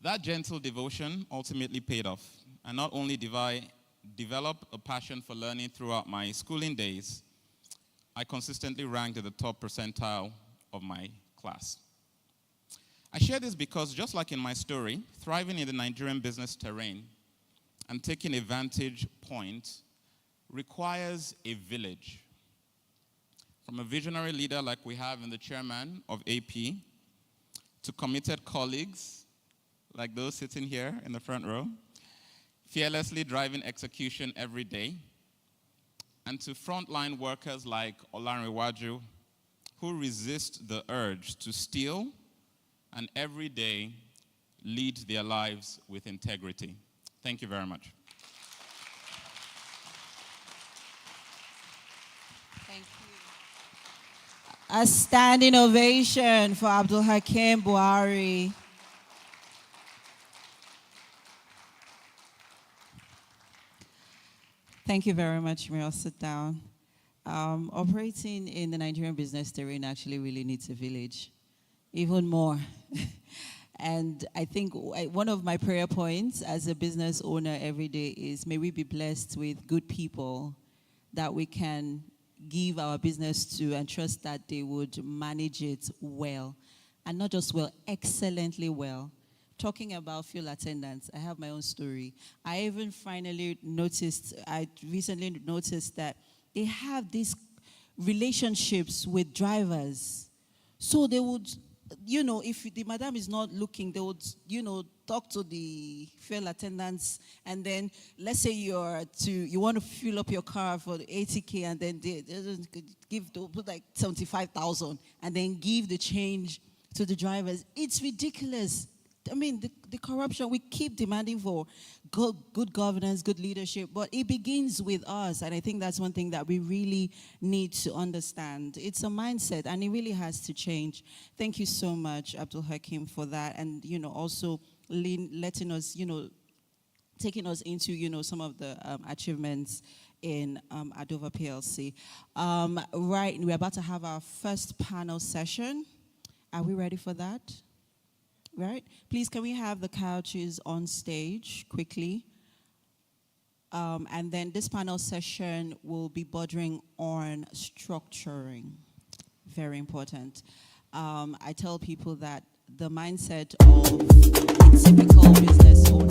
That gentle devotion ultimately paid off. I not only developed a passion for learning throughout my schooling days, I consistently ranked at the top percentile of my class. I share this because just like in my story, thriving in the Nigerian business terrain and taking a vantage point requires a village. From a visionary leader like we have in the chairman of AP, to committed colleagues like those sitting here in the front row, fearlessly driving execution every day, and to frontline workers like Olanrewaju, who resist the urge to steal and every day lead their lives with integrity. Thank you very much. Thank you. A standing ovation for Abdul Hakim Buhari. Thank you very much. May I sit down? Operating in the Nigerian business terrain actually really needs a village, even more. And I think one of my prayer points as a business owner every day is, may we be blessed with good people that we can give our business to and trust that they would manage it well. And not just well, excellently well. Talking about field attendants, I have my own story. I recently noticed that they have these relationships with drivers. So they would, if the madam is not looking, they would, talk to the field attendants, and then let's say you want to fill up your car for the 80K, and then they'll put like 75,000 and then give the change to the drivers. It's ridiculous. I mean, the corruption, we keep demanding for good governance, good leadership, but it begins with us, and I think that's one thing that we really need to understand. It's a mindset, and it really has to change. Thank you so much, Abdul Hakim, for that, and, also letting us, taking us into, some of the achievements in Adova PLC. Right, we're about to have our first panel session. Are we ready for that? Right? Please, can we have the couches on stage quickly? And then this panel session will be bordering on structuring. Very important. I tell people that the mindset of a typical business owner.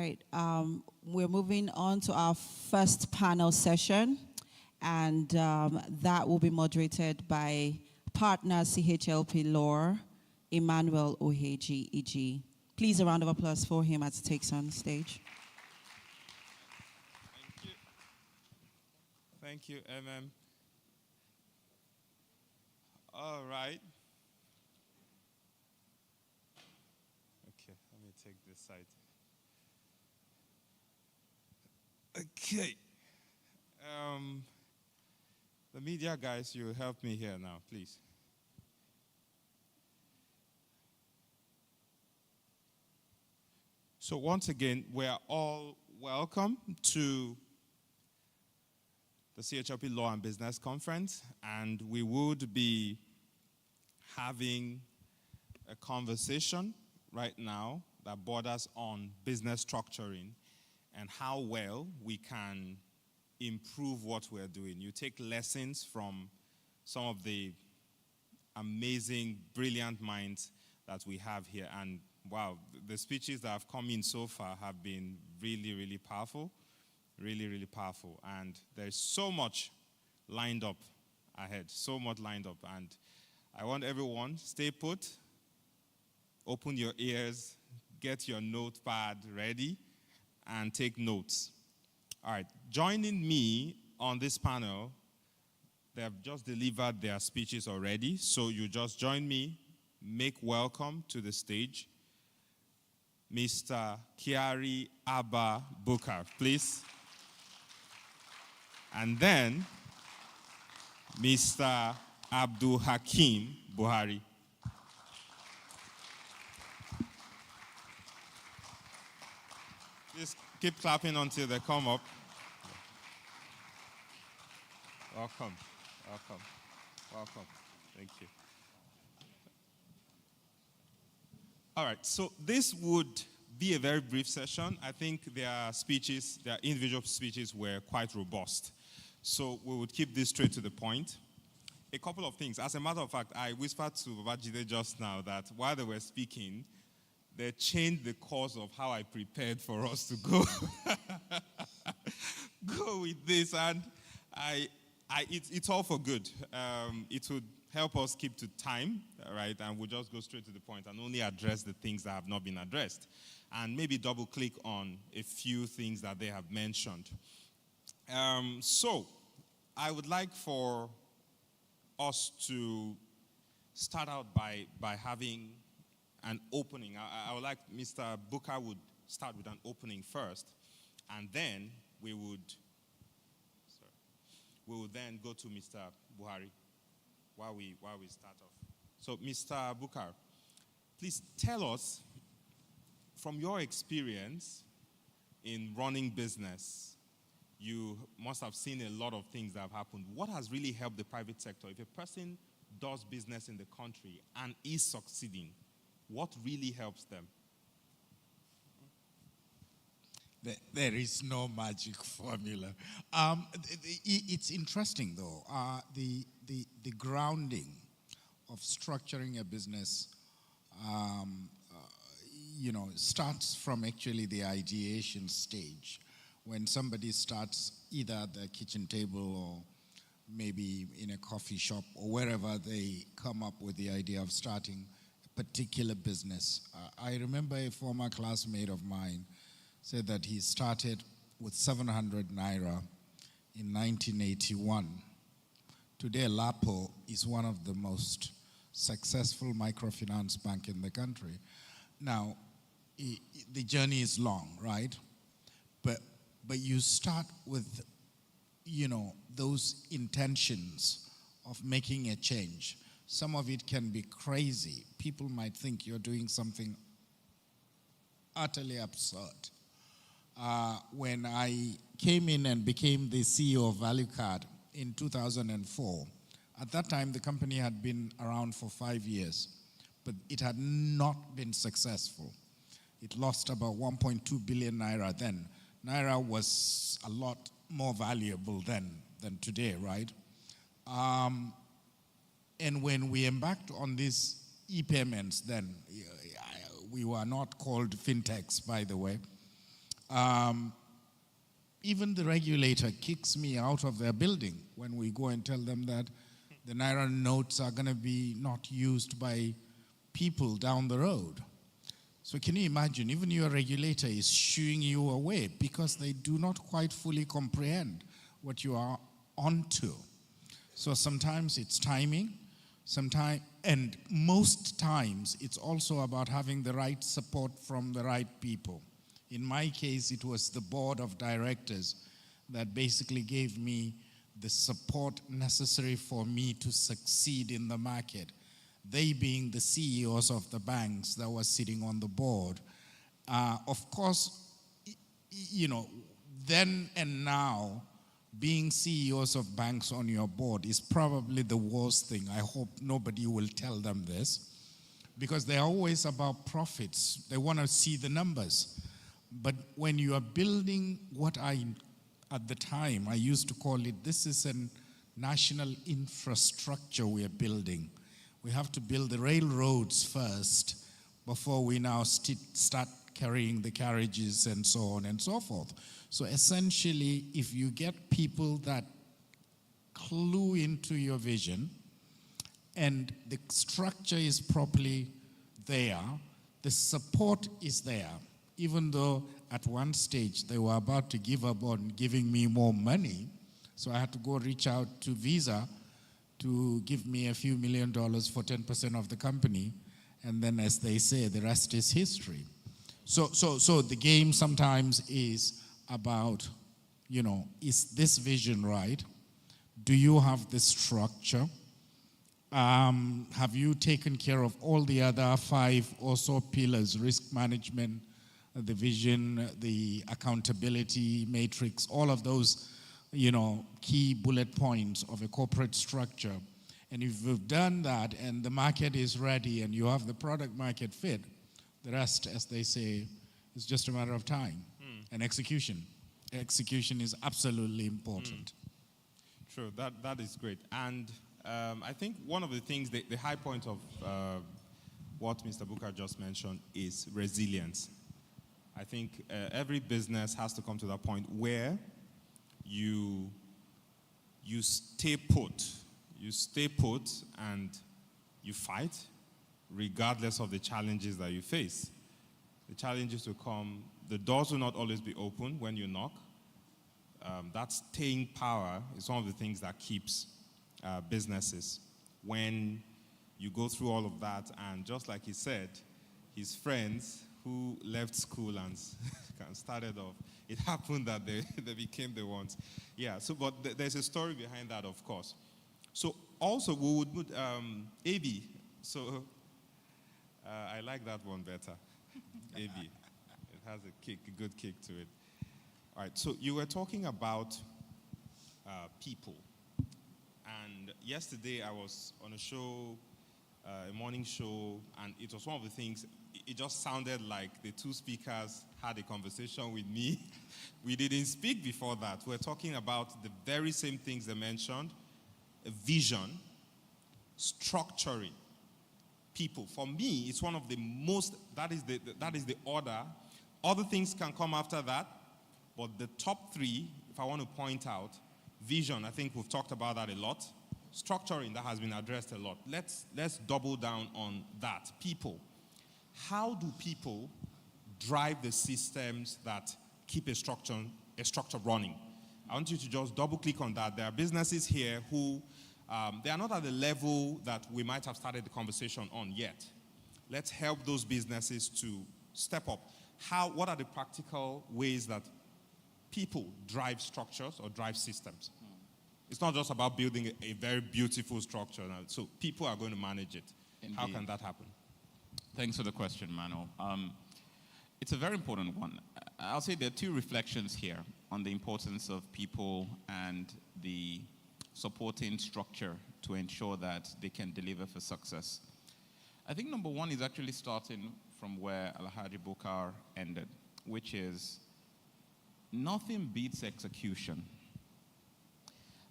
right. We're moving on to our first panel session, and that will be moderated by partner CHLP Law, Emmanuel Oheji, EG. Please, a round of applause for him as he takes on stage. Thank you, All right. Okay, let me take this side. Okay. The media guys, you help me here now, please. So once again, we're all welcome to the CHLP Law and Business Conference, and we would be having a conversation right now that borders on business structuring and how well we can improve what we're doing. You take lessons from some of the amazing, brilliant minds that we have here, and wow, the speeches that have come in so far have been really, really powerful. Really, really powerful. And there's so much lined up ahead, so much lined up. And I want everyone, stay put, open your ears, get your notepad ready, and take notes. All right, joining me on this panel, they have just delivered their speeches already, so you just join me, make welcome to the stage Mr. Kyari Abba Bukar, please. And then, Mr. Abdul Hakim Buhari. Just keep clapping until they come up. Welcome, welcome, welcome. Thank you. All right, so this would be a very brief session. I think their speeches, their individual speeches were quite robust. So we would keep this straight to the point. A couple of things. As a matter of fact, I whispered to Babajide just now that while they were speaking, they changed the course of how I prepared for us to go go with this. And it's all for good. It would help us keep to time, right? And we'll just go straight to the point and only address the things that have not been addressed. And maybe double click on a few things that they have mentioned. So I would like for us to start out by having an opening. I would like Mr. Bukar would start with an opening first, and then we would then go to Mr. Buhari while we start off. So Mr. Bukar, please tell us, from your experience in running business, you must have seen a lot of things that have happened. What has really helped the private sector? If a person does business in the country and is succeeding, what really helps them? There is no magic formula. It's interesting, though. The grounding of structuring a business, starts from actually the ideation stage. When somebody starts either at the kitchen table or maybe in a coffee shop or wherever they come up with the idea of starting a particular business. I remember a former classmate of mine said that he started with 700 naira in 1981. Today, Lapo is one of the most successful microfinance bank in the country. Now, the journey is long, right? But you start with, those intentions of making a change. Some of it can be crazy. People might think you're doing something utterly absurd. When I came in and became the CEO of ValueCard in 2004, at that time the company had been around for 5 years, but it had not been successful. It lost about 1.2 billion naira then. Naira was a lot more valuable then than today, right? And when we embarked on these e-payments then, we were not called fintechs, by the way. Even the regulator kicks me out of their building when we go and tell them that the Naira notes are going to be not used by people down the road. So can you imagine, even your regulator is shooing you away because they do not quite fully comprehend what you are onto. So sometimes it's timing, and most times it's also about having the right support from the right people. In my case, it was the board of directors that basically gave me the support necessary for me to succeed in the market. They being the CEOs of the banks that were sitting on the board. Of course, you know, then and now, being CEOs of banks on your board is probably the worst thing. I hope nobody will tell them this, because they're always about profits. They want to see the numbers. But when you are building what at the time, I used to call it, this is a national infrastructure we are building. We have to build the railroads first before we now start carrying the carriages and so on and so forth. So essentially, if you get people that clue into your vision and the structure is properly there, the support is there. Even though at one stage they were about to give up on giving me more money, so I had to go reach out to Visa to give me a few $1 million for 10% of the company, and then, as they say, the rest is history. So the game sometimes is about, you know, is this vision right? Do you have the structure? Have you taken care of all the other 5 or so pillars, risk management, the vision, the accountability matrix, all of those, you know, key bullet points of a corporate structure? And if you've done that and the market is ready and you have the product market fit, the rest, as they say, is just a matter of time and execution. Execution is absolutely important. True, that is great. And I think one of the things, the high point of what Mr. Booker just mentioned is resilience. I think every business has to come to that point where you stay put. You stay put and you fight regardless of the challenges that you face. The challenges will come. The doors will not always be open when you knock. That staying power is one of the things that keeps businesses. When you go through all of that, and just like he said, his friends who left school and started off, it happened that they became the ones. Yeah, so but there's a story behind that, of course. So also we would put AB. So I like that one better. AB. It has a good kick to it. All right, so you were talking about people. And yesterday I was on a show, a morning show, and it was one of the things, it just sounded like the 2 speakers had a conversation with me. We didn't speak before that. We're talking about the very same things they mentioned: a vision, structuring, people. For me, it's one of the most, that is the order. Other things can come after that, but the top 3, if I want to point out, vision, I think we've talked about that a lot. Structuring, that has been addressed a lot. Let's double down on that. People. How do people drive the systems that keep a structure running? I want you to just double click on that. There are businesses here who, they are not at the level that we might have started the conversation on yet. Let's help those businesses to step up. What are the practical ways that people drive structures or drive systems? It's not just about building a very beautiful structure. So people are going to manage it. Indeed. How can that happen? Thanks for the question, Mano. It's a very important one. I'll say there are 2 reflections here on the importance of people and the supporting structure to ensure that they can deliver for success. I think number 1 is actually starting from where Alhaji Bukar ended, which is nothing beats execution.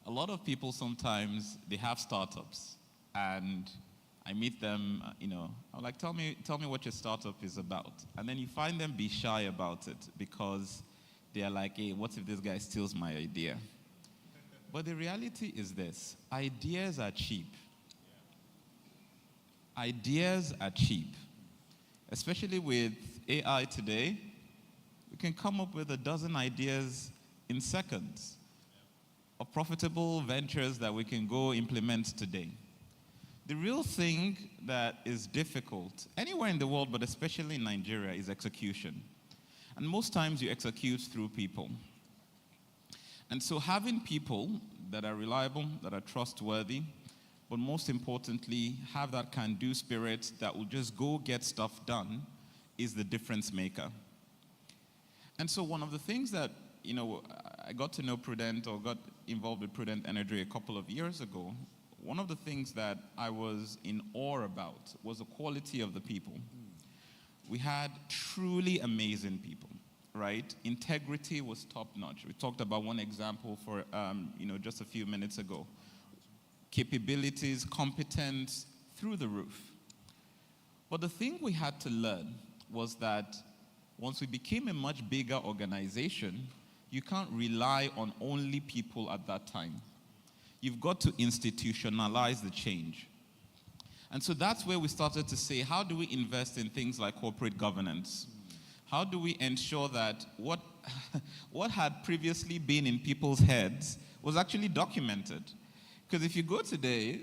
A lot of people sometimes, they have startups, and I meet them, I'm like, tell me what your startup is about. And then you find them be shy about it because they're like, hey, what if this guy steals my idea? But the reality is this: ideas are cheap. Ideas are cheap. Especially with AI today, we can come up with a dozen ideas in seconds of profitable ventures that we can go implement today. The real thing that is difficult anywhere in the world, but especially in Nigeria, is execution. And most times you execute through people. And so having people that are reliable, that are trustworthy, but most importantly, have that can-do spirit that will just go get stuff done is the difference maker. And so one of the things that, I got to know Prudent, or got involved with Prudent Energy a couple of years ago, one of the things that I was in awe about was the quality of the people. We had truly amazing people, right? Integrity was top-notch. We talked about one example for, just a few minutes ago. Capabilities, competence, through the roof. But the thing we had to learn was that once we became a much bigger organization, you can't rely on only people at that time. You've got to institutionalize the change. And so that's where we started to say, how do we invest in things like corporate governance? How do we ensure that what had previously been in people's heads was actually documented? Because if you go today,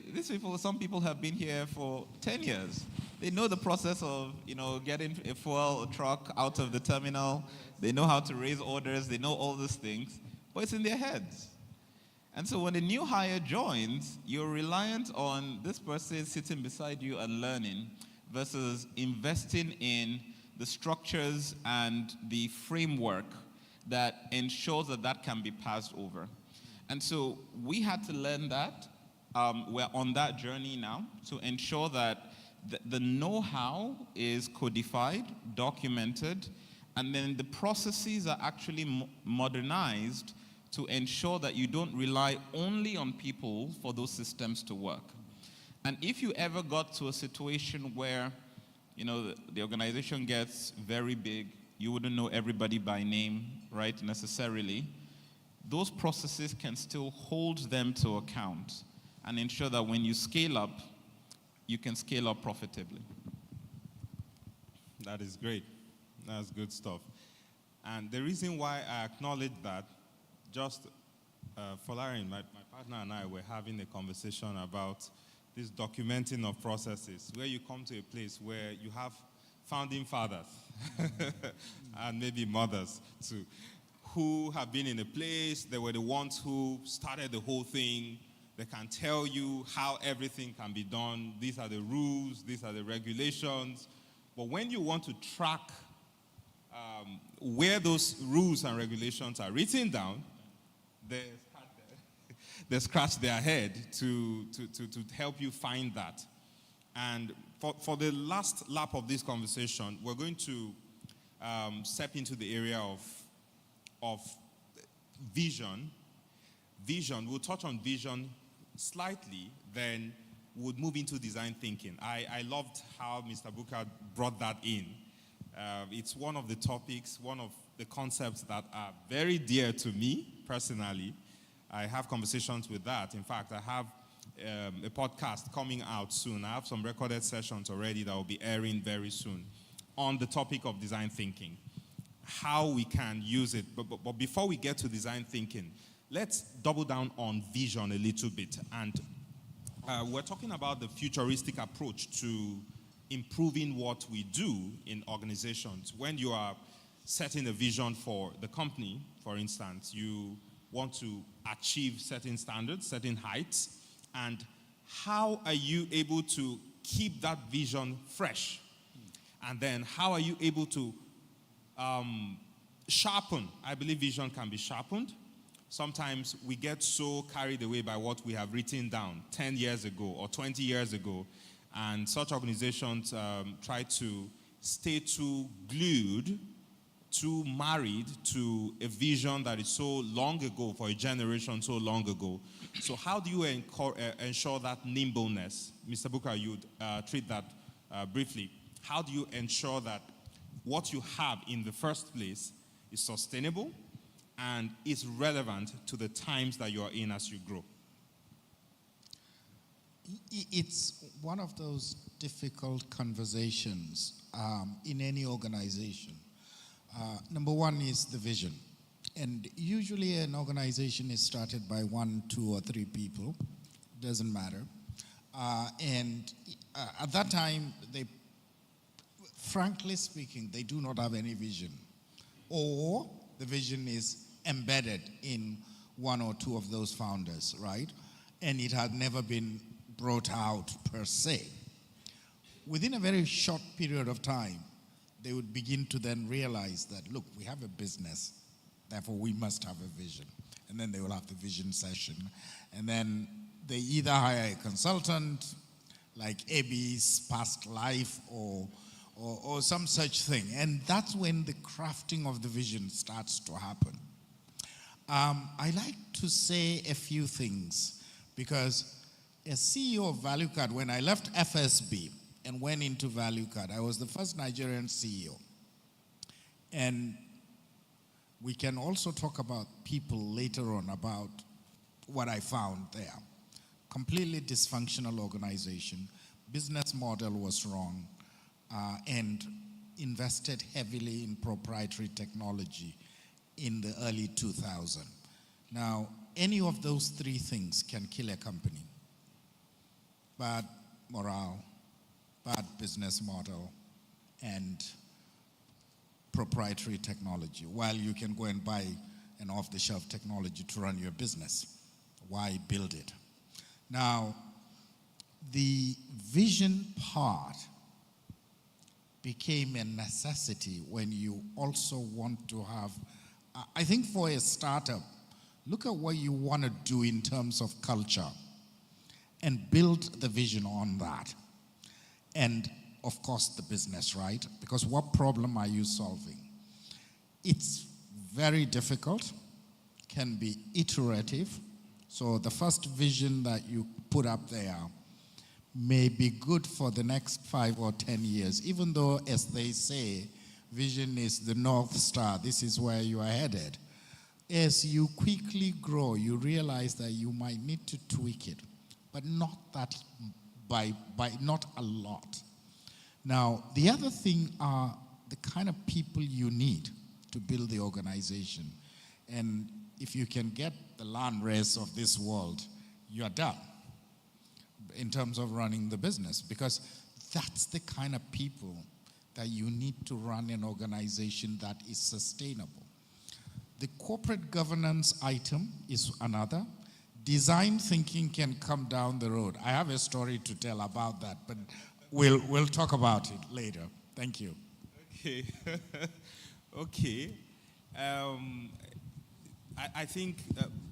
some people have been here for 10 years. They know the process of, getting a fuel truck out of the terminal. They know how to raise orders. They know all these things, but it's in their heads. And so when a new hire joins, you're reliant on this person sitting beside you and learning versus investing in the structures and the framework that ensures that can be passed over. And so we had to learn that. We're on that journey now to ensure that the know-how is codified, documented, and then the processes are actually modernized to ensure that you don't rely only on people for those systems to work. And if you ever got to a situation where, the organization gets very big, you wouldn't know everybody by name, right, necessarily, those processes can still hold them to account and ensure that when you scale up, you can scale up profitably. That is great. That's good stuff. And the reason why I acknowledge that, just Folarin, my partner and I were having a conversation about this documenting of processes, where you come to a place where you have founding fathers and maybe mothers too, who have been in a place. They were the ones who started the whole thing. They can tell you how everything can be done. These are the rules, these are the regulations. But when you want to track where those rules and regulations are written down, they scratch their head to help you find that. And for the last lap of this conversation, we're going to step into the area of vision. We'll touch on vision slightly, then we'll move into design thinking. I loved how Mr. Booker brought that in. It's one of the topics, one of the concepts that are very dear to me personally. I have conversations with that. In fact, I have a podcast coming out soon. I have some recorded sessions already that will be airing very soon on the topic of design thinking, how we can use it. But before we get to design thinking, let's double down on vision a little bit. And we're talking about the futuristic approach to improving what we do in organizations. When you are setting a vision for the company, for instance, you want to achieve certain standards, certain heights, and how are you able to keep that vision fresh? And then how are you able to sharpen? I believe vision can be sharpened. Sometimes we get so carried away by what we have written down 10 years ago or 20 years ago, and such organizations try to stay too glued too married to a vision that is so long ago, for a generation so long ago. So how do you ensure that nimbleness? Mr. Booker, you'd treat that briefly. How do you ensure that what you have in the first place is sustainable and is relevant to the times that you are in as you grow? It's one of those difficult conversations in any organization. Number one is the vision. And usually an organization is started by 1, 2, or 3 people. Doesn't matter. At that time, frankly speaking, they do not have any vision. Or the vision is embedded in 1 or 2 of those founders, right? And it had never been brought out per se. Within a very short period of time, they would begin to then realize that, look, we have a business, therefore we must have a vision. And then they will have the vision session. And then they either hire a consultant, like AB's past life, or some such thing. And that's when the crafting of the vision starts to happen. I like to say a few things, because as CEO of ValueCard, when I left FSB and went into ValueCard, I was the first Nigerian CEO. And we can also talk about people later on about what I found there. Completely dysfunctional organization. Business model was wrong, and invested heavily in proprietary technology in the early 2000s. Now, any of those 3 things can kill a company. Bad morale, bad business model, and proprietary technology. While you can go and buy an off-the-shelf technology to run your business, why build it? Now, the vision part became a necessity when you also want to have, I think for a startup, look at what you want to do in terms of culture and build the vision on that. And of course the business, right? Because what problem are you solving? It's very difficult, can be iterative. So the first vision that you put up there may be good for the next 5 or 10 years, even though, as they say, vision is the North Star, this is where you are headed. As you quickly grow, you realize that you might need to tweak it, but not that not a lot. Now, the other thing are the kind of people you need to build the organization. And if you can get the land race of this world, you're done in terms of running the business, because that's the kind of people that you need to run an organization that is sustainable. The corporate governance item is another. Design thinking can come down the road. I have a story to tell about that, but we'll talk about it later. Thank you. Okay. Okay. I think,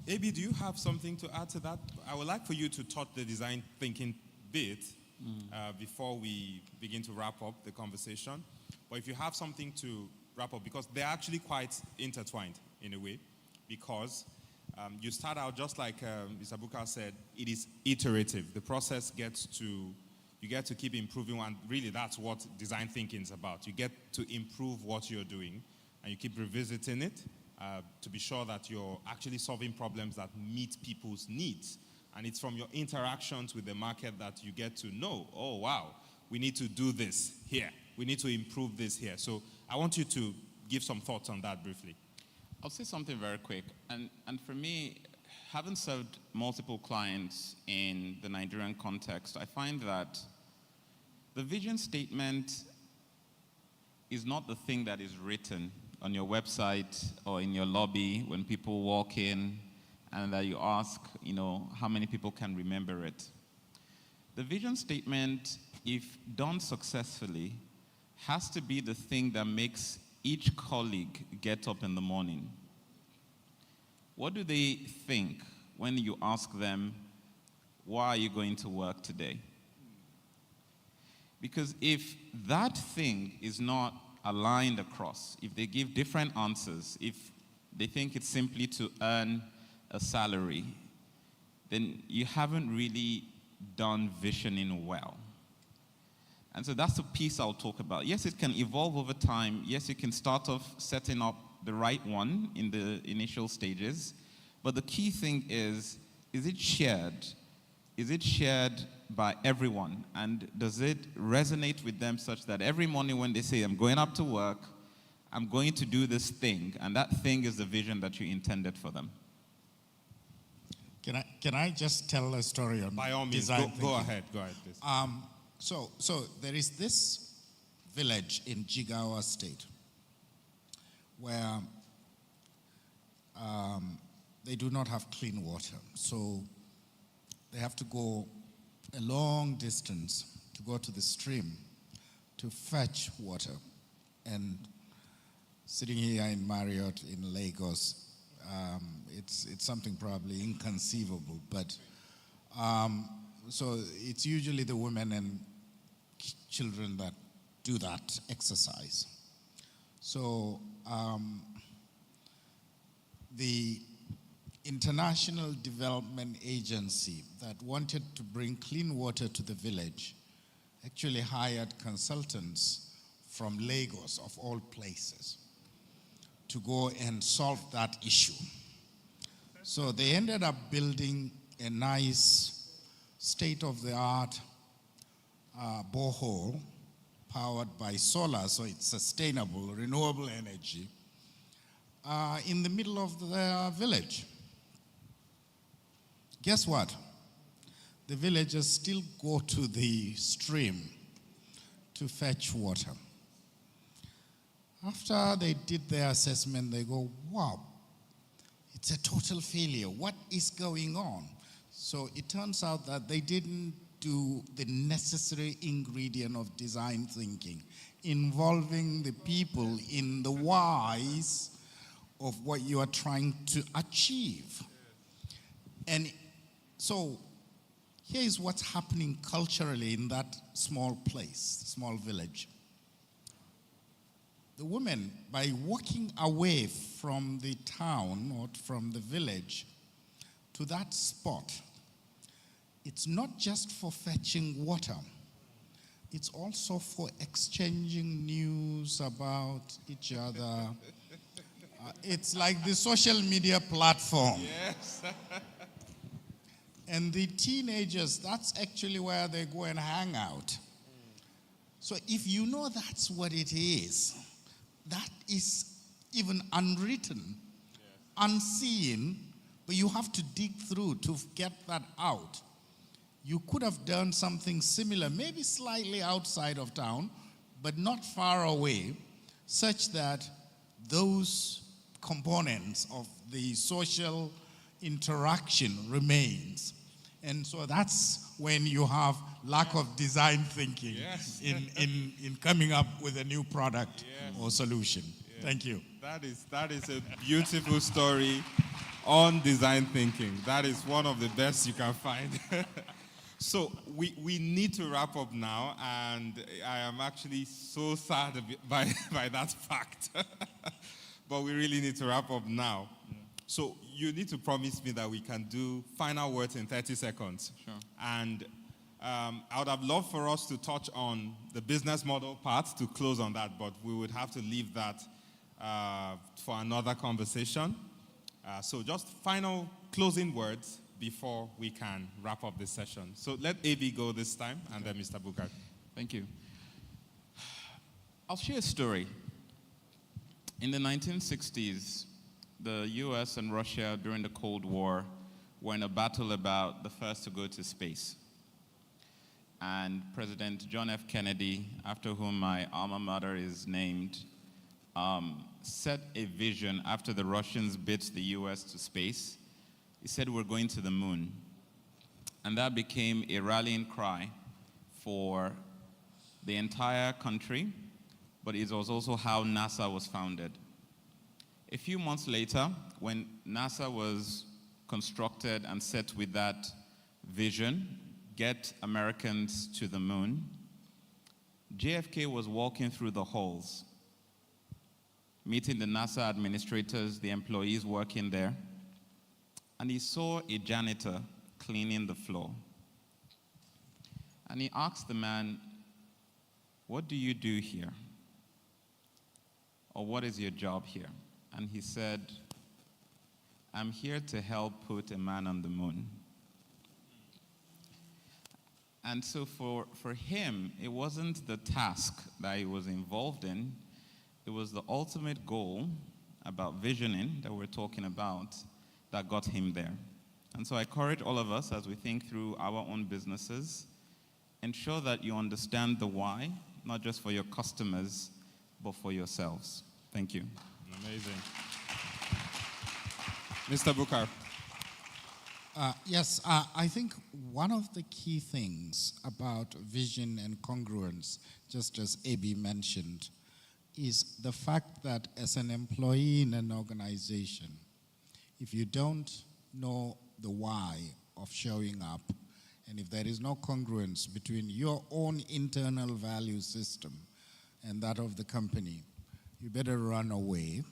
AB, do you have something to add to that? I would like for you to touch the design thinking bit before we begin to wrap up the conversation. But if you have something to wrap up, because they're actually quite intertwined in a way, because you start out just like Mr. Booker said, it is iterative. The process you get to keep improving, and really that's what design thinking is about. You get to improve what you're doing, and you keep revisiting it to be sure that you're actually solving problems that meet people's needs. And it's from your interactions with the market that you get to know, oh, wow, we need to do this here. We need to improve this here. So I want you to give some thoughts on that briefly. I'll say something very quick. And for me, having served multiple clients in the Nigerian context, I find that the vision statement is not the thing that is written on your website or in your lobby when people walk in and that you ask, how many people can remember it. The vision statement, if done successfully, has to be the thing that makes each colleague get up in the morning. What do they think when you ask them, why are you going to work today? Because if that thing is not aligned across, if they give different answers, if they think it's simply to earn a salary, then you haven't really done visioning well. And so that's the piece I'll talk about. Yes, it can evolve over time. Yes, you can start off setting up the right one in the initial stages. But the key thing is it shared? Is it shared by everyone? And does it resonate with them such that every morning when they say, I'm going up to work, I'm going to do this thing, and that thing is the vision that you intended for them? Can I just tell a story on By all means, design go thinking? ahead, please. So there is this village in Jigawa State where they do not have clean water. So they have to go a long distance to go to the stream to fetch water. And sitting here in Marriott in Lagos, it's something probably inconceivable, but so it's usually the women and children that do that exercise. So the International Development Agency that wanted to bring clean water to the village actually hired consultants from Lagos, of all places, to go and solve that issue. So they ended up building a nice state-of-the-art borehole powered by solar, so it's sustainable, renewable energy, in the middle of the village. Guess what? The villagers still go to the stream to fetch water. After they did their assessment, they go, wow, it's a total failure. What is going on? So it turns out that they didn't do the necessary ingredient of design thinking, involving the people in the whys of what you are trying to achieve. And so here is what's happening culturally in that small place, small village. The women, by walking away from the town or from the village to that spot, it's not just for fetching water. It's also for exchanging news about each other. It's like the social media platform. Yes. And the teenagers, that's actually where they go and hang out. So if you know that's what it is, that is even unwritten, unseen, but you have to dig through to get that out. You could have done something similar, maybe slightly outside of town, but not far away, such that those components of the social interaction remains. And so that's when you have lack of design thinking in coming up with a new product or solution. Thank you. That is a beautiful story on design thinking. That is one of the best you can find. So we need to wrap up now, and I am actually so sad by that fact. But we really need to wrap up now. Yeah. So you need to promise me that we can do final words in 30 seconds. Sure. And I would have loved for us to touch on the business model part to close on that, but we would have to leave that for another conversation. So just final closing words before we can wrap up this session. So let AB go this time, and then Mr. Bukar. Thank you. I'll share a story. In the 1960s, the US and Russia during the Cold War were in a battle about the first to go to space. And President John F. Kennedy, after whom my alma mater is named, set a vision after the Russians bit the US to space. He said, we're going to the moon. And that became a rallying cry for the entire country, but it was also how NASA was founded. A few months later, when NASA was constructed and set with that vision, get Americans to the moon, JFK was walking through the halls meeting the NASA administrators, the employees working there, and he saw a janitor cleaning the floor. And he asked the man, "What do you do here? Or what is your job here?" And he said, "I'm here to help put a man on the moon." And so for him, it wasn't the task that he was involved in, it was the ultimate goal about visioning that we're talking about that got him there. And so I encourage all of us as we think through our own businesses, ensure that you understand the why, not just for your customers, but for yourselves. Thank you. Amazing. Mr. Bukar. Yes, I think one of the key things about vision and congruence, just as AB mentioned, is the fact that as an employee in an organization, if you don't know the why of showing up, and if there is no congruence between your own internal value system and that of the company, you better run away,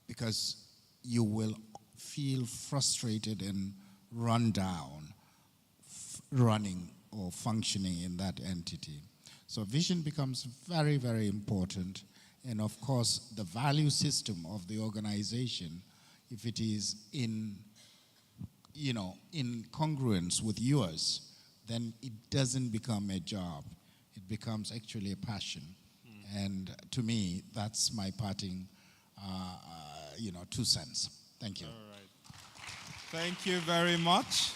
because you will feel frustrated and run down running or functioning in that entity. So vision becomes very, very important. And of course, the value system of the organization, if it is in congruence with yours, then it doesn't become a job. It becomes actually a passion. And to me, that's my parting 2 cents. Thank you. All right. Thank you very much.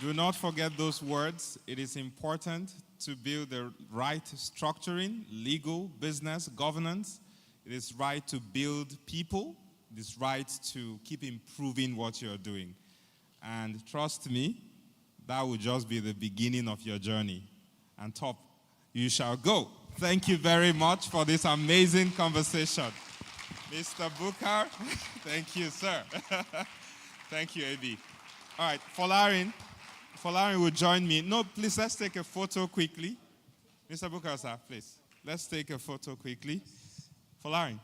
Do not forget those words. It is important to build the right structuring, legal, business, governance. It is right to build people. It is right to keep improving what you're doing. And trust me, that will just be the beginning of your journey. And top, you shall go. Thank you very much for this amazing conversation. Mr. Bukar, thank you, sir. Thank you, AB. All right, Folarin will join me. No, please, let's take a photo quickly. Mr. Bukar, sir, please. Let's take a photo quickly. Folarin.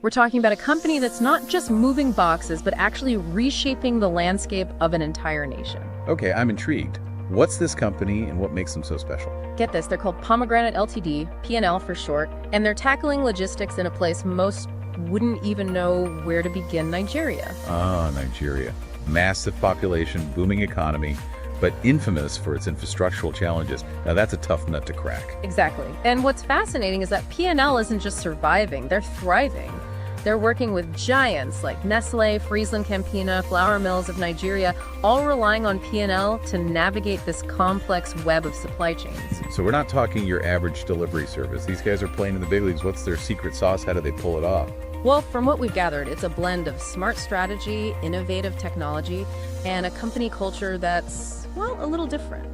We're talking about a company that's not just moving boxes, but actually reshaping the landscape of an entire nation. Okay, I'm intrigued. What's this company and what makes them so special? Get this, they're called Pomegranate Ltd, P&L for short, and they're tackling logistics in a place most wouldn't even know where to begin: Nigeria. Ah, Nigeria. Massive population, booming economy, but infamous for its infrastructural challenges. Now that's a tough nut to crack. Exactly. And what's fascinating is that P&L isn't just surviving, they're thriving. They're working with giants like Nestle, Friesland Campina, Flour Mills of Nigeria, all relying on P&L to navigate this complex web of supply chains. So we're not talking your average delivery service. These guys are playing in the big leagues. What's their secret sauce? How do they pull it off? Well, from what we've gathered, it's a blend of smart strategy, innovative technology, and a company culture that's, well, a little different.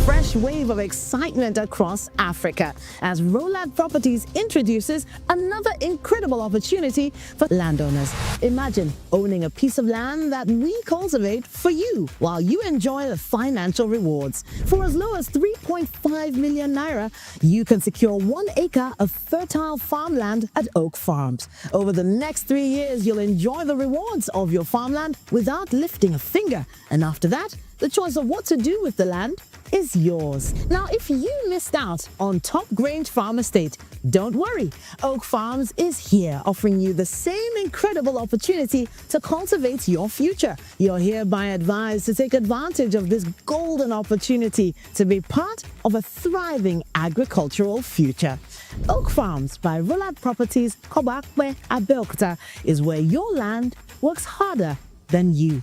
Fresh wave of excitement across Africa as Roland Properties introduces another incredible opportunity for landowners. Imagine owning a piece of land that we cultivate for you while you enjoy the financial rewards. For as low as 3.5 million naira, you can secure 1 acre of fertile farmland at Oak Farms. Over the next 3 years, you'll enjoy the rewards of your farmland without lifting a finger. And after that, the choice of what to do with the land is yours. Now, if you missed out on Top Grange Farm Estate, don't worry. Oak Farms is here offering you the same incredible opportunity to cultivate your future. You're hereby advised to take advantage of this golden opportunity to be part of a thriving agricultural future. Oak Farms by Roland Properties, Kobakwe, Abeokuta is where your land works harder than you.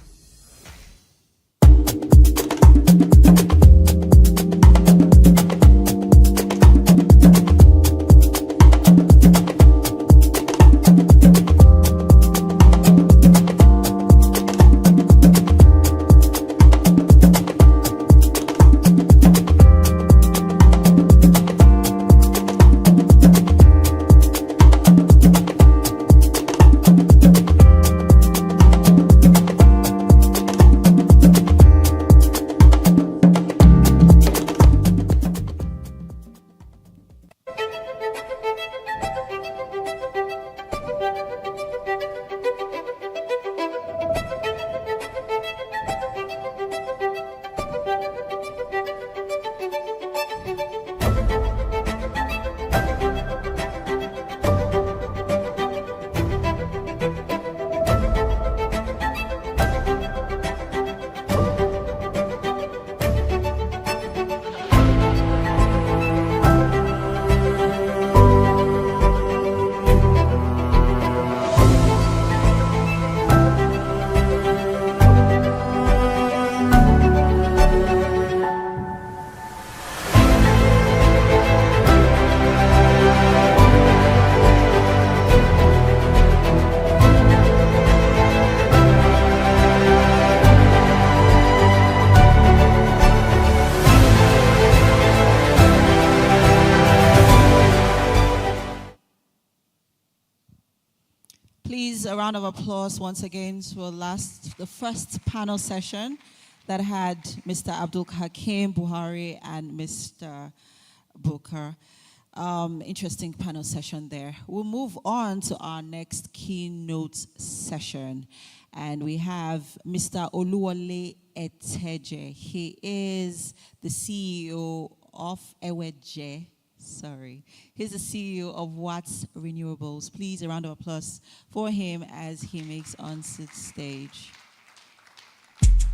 Please, a round of applause once again to the first panel session that had Mr. Abdul Hakim Buhari and Mr. Booker. Interesting panel session there. We'll move on to our next keynote session. And we have Mr. Oluwole Eteje. He is the CEO of Eweje. He's the CEO of Watts Renewables. Please, a round of applause for him as he makes onto stage.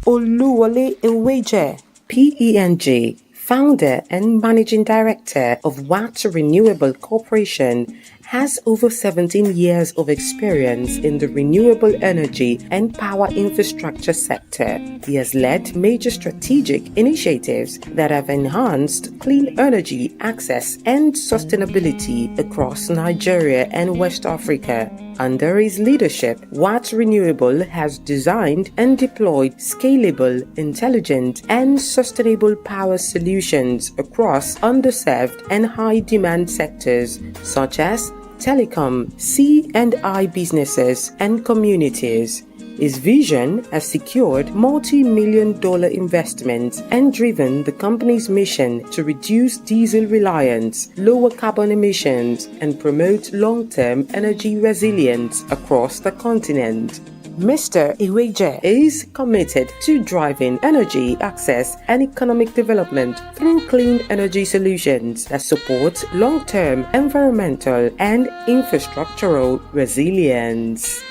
Oluwole Eweje, PENG, founder and managing director of Watts Renewable Corporation, has over 17 years of experience in the renewable energy and power infrastructure sector. He has led major strategic initiatives that have enhanced clean energy access and sustainability across Nigeria and West Africa. Under his leadership, Watts Renewable has designed and deployed scalable, intelligent, and sustainable power solutions across underserved and high-demand sectors such as telecom, C&I businesses, and communities. His vision has secured multi-million-dollar investments and driven the company's mission to reduce diesel reliance, lower carbon emissions, and promote long-term energy resilience across the continent. Mr. Eweje is committed to driving energy access and economic development through clean energy solutions that support long-term environmental and infrastructural resilience.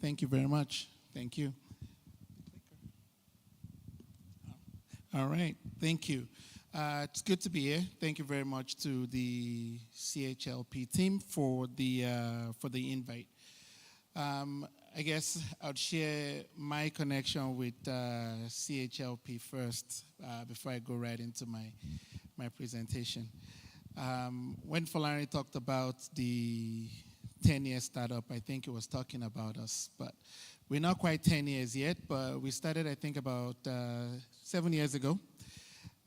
Thank you very much. Thank you. All right, thank you. It's good to be here. Thank you very much to the CHLP team for the invite. I guess I'll share my connection with CHLP first before I go right into my presentation. When Falani talked about the 10-year startup, I think it was talking about us, but we're not quite 10 years yet, but we started, I think, about 7 years ago.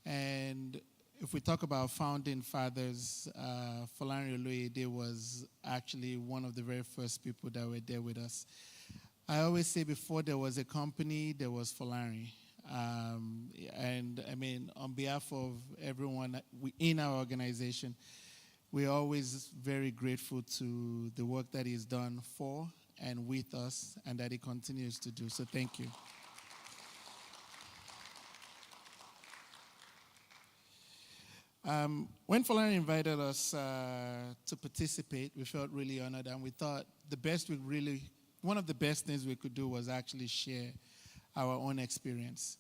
And if we talk about founding fathers, Falani Oloyede was actually one of the very first people that were there with us. I always say before there was a company, there was Falani. And I mean, on behalf of everyone in our organization, we're always very grateful to the work that he's done for and with us, and that he continues to do. So thank you. When Falani invited us to participate, we felt really honored, and we thought one of the best things we could do was actually share our own experience.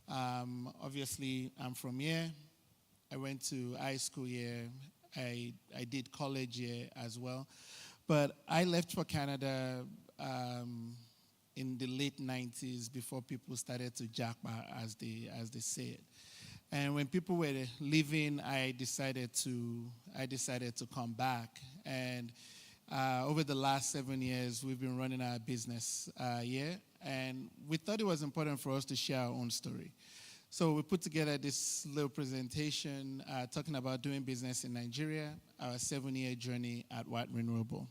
Obviously, I'm from here. I went to high school here. I did college here as well. But I left for Canada in the late 90s before people started to jackpot, as they say it. And when people were leaving, I decided to come back. And over the last 7 years, we've been running our business here. And we thought it was important for us to share our own story. So we put together this little presentation talking about doing business in Nigeria, our 7-year journey at Watts Renewable.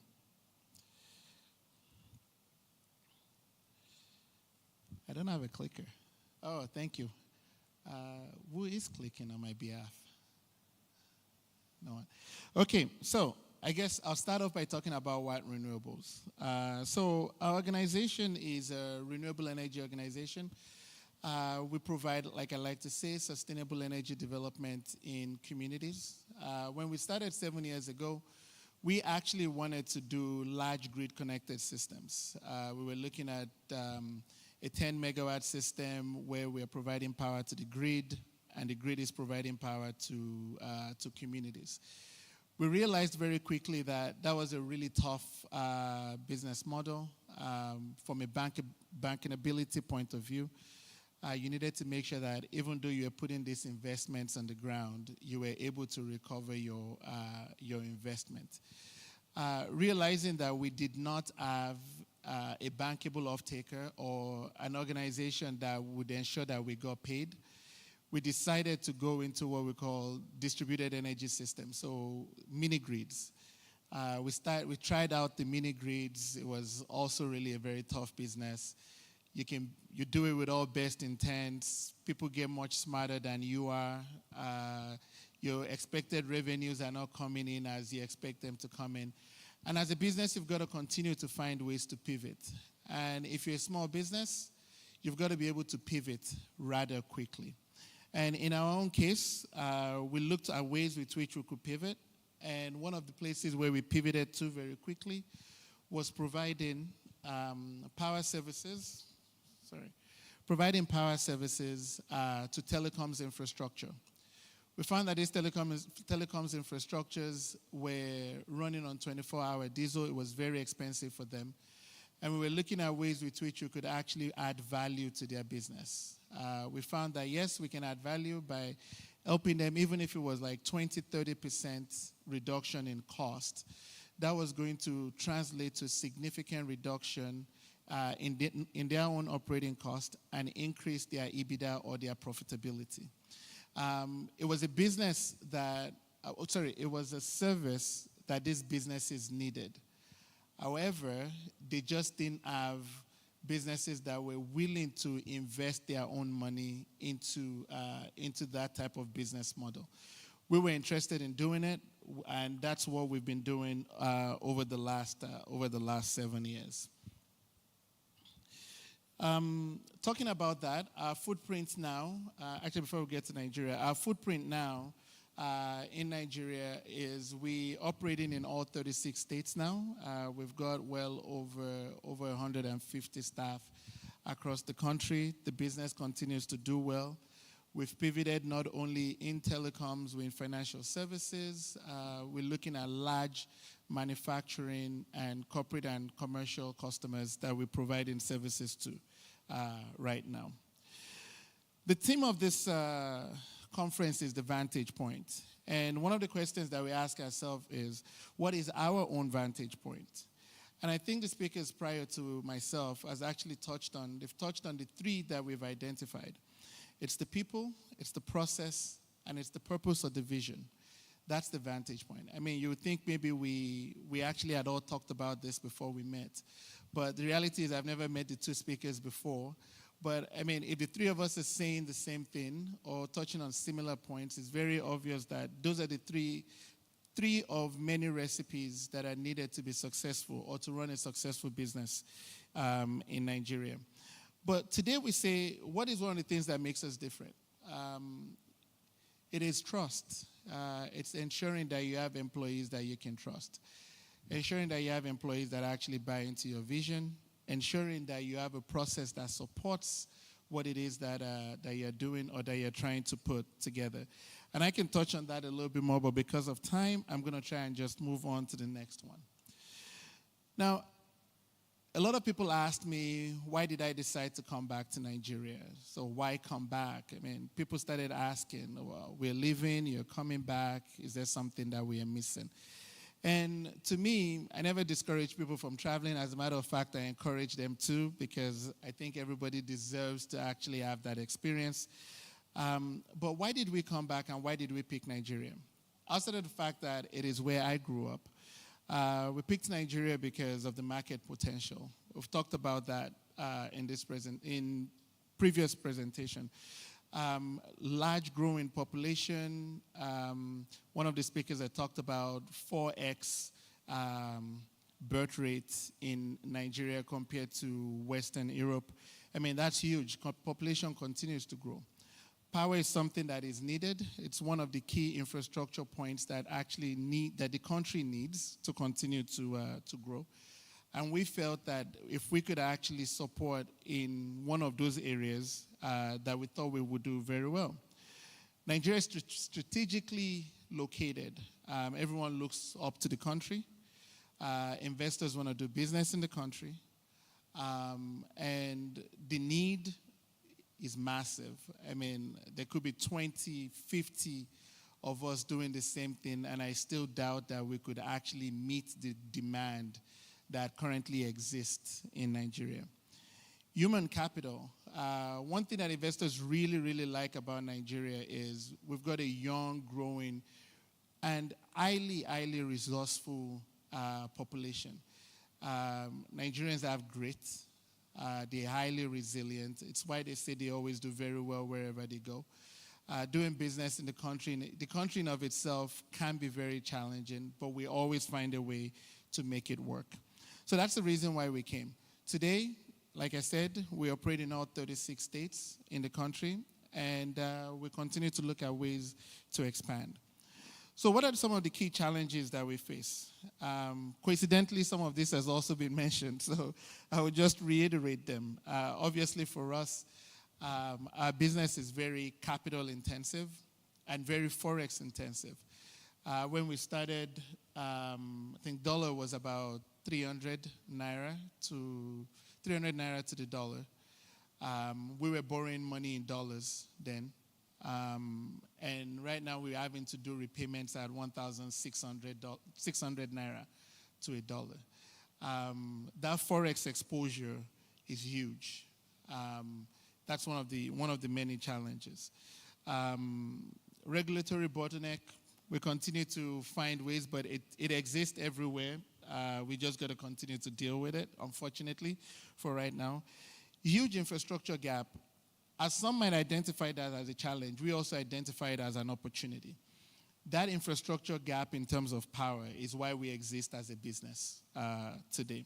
I don't have a clicker. Oh, thank you. Who is clicking on my behalf? No one. Okay, so I guess I'll start off by talking about Watts Renewables. So our organization is a renewable energy organization. We provide, like I like to say, sustainable energy development in communities. When we started 7 years ago, we actually wanted to do large grid-connected systems. We were looking at a 10-megawatt system where we're providing power to the grid, and the grid is providing power to communities. We realized very quickly that was a really tough business model. From a bankability point of view, you needed to make sure that even though you were putting these investments on the ground, you were able to recover your investment. Realizing that we did not have a bankable off-taker or an organization that would ensure that we got paid, we decided to go into what we call distributed energy systems, so mini grids. We tried out the mini grids. It was also really a very tough business. You do it with all best intents. People get much smarter than you are. Your expected revenues are not coming in as you expect them to come in. And as a business, you've got to continue to find ways to pivot. And if you're a small business, you've got to be able to pivot rather quickly. And in our own case, we looked at ways with which we could pivot. And one of the places where we pivoted to very quickly was providing power services to telecoms infrastructure. We found that these telecoms infrastructures were running on 24-hour diesel. It was very expensive for them. And we were looking at ways with which we could actually add value to their business. We found that, yes, we can add value by helping them, even if it was like 20-30% reduction in cost. That was going to translate to significant reduction in their own operating cost and increase their EBITDA or their profitability. It was a business that, it was a service that these businesses needed. However, they just didn't have businesses that were willing to invest their own money into that type of business model. We were interested in doing it, and that's what we've been doing over the last 7 years. Talking about that, our footprint now, actually before we get to Nigeria, our footprint now in Nigeria is we operating in all 36 states now. We've got well over 150 staff across the country. The business continues to do well. We've pivoted not only in telecoms, we're in financial services. We're looking at large manufacturing and corporate and commercial customers that we're providing services to right now. The theme of this conference is the vantage point. And one of the questions that we ask ourselves is, what is our own vantage point? And I think the speakers prior to myself they've touched on the three that we've identified. It's the people, it's the process, and it's the purpose or the vision. That's the vantage point. I mean, you would think maybe we actually had all talked about this before we met. But the reality is I've never met the two speakers before. But, I mean, if the three of us are saying the same thing or touching on similar points, it's very obvious that those are the three of many recipes that are needed to be successful or to run a successful business in Nigeria. But today we say, what is one of the things that makes us different? It is trust. It's ensuring that you have employees that you can trust. Ensuring that you have employees that actually buy into your vision. Ensuring that you have a process that supports what it is that you're doing or that you're trying to put together. And I can touch on that a little bit more, but because of time, I'm going to try and just move on to the next one. Now, a lot of people asked me, why did I decide to come back to Nigeria? So why come back? I mean, people started asking, well, we're leaving, you're coming back. Is there something that we are missing? And to me, I never discourage people from traveling. As a matter of fact, I encourage them to, because I think everybody deserves to actually have that experience. But why did we come back and why did we pick Nigeria? Outside of the fact that it is where I grew up, we picked Nigeria because of the market potential. We've talked about that in previous presentation. Large growing population. One of the speakers had talked about 4x birth rates in Nigeria compared to Western Europe. I mean, that's huge. Population continues to grow. Power is something that is needed. It's one of the key infrastructure points that the country needs to continue to grow. And we felt that if we could actually support in one of those areas, that we thought we would do very well. Nigeria is strategically located. Everyone looks up to the country. Investors want to do business in the country. And the need is massive. I mean, there could be 20, 50 of us doing the same thing, and I still doubt that we could actually meet the demand that currently exist in Nigeria. Human capital. One thing that investors really, really like about Nigeria is we've got a young, growing, and highly, highly resourceful population. Nigerians have grit. They're highly resilient. It's why they say they always do very well wherever they go. Doing business in the country in of itself can be very challenging, but we always find a way to make it work. So that's the reason why we came. Today, like I said, we operate in all 36 states in the country, and we continue to look at ways to expand. So what are some of the key challenges that we face? Coincidentally, some of this has also been mentioned, so I will just reiterate them. Obviously, for us, our business is very capital intensive and very forex intensive. When we started, I think dollar was about 300 naira to the dollar. We were borrowing money in dollars then. And right now we're having to do repayments at 1,600 naira to a dollar. That forex exposure is huge. That's one of the many challenges. Regulatory bottleneck, we continue to find ways, but it exists everywhere. We just got to continue to deal with it, unfortunately, for right now. Huge infrastructure gap. As some might identify that as a challenge, we also identify it as an opportunity. That infrastructure gap in terms of power is why we exist as a business today.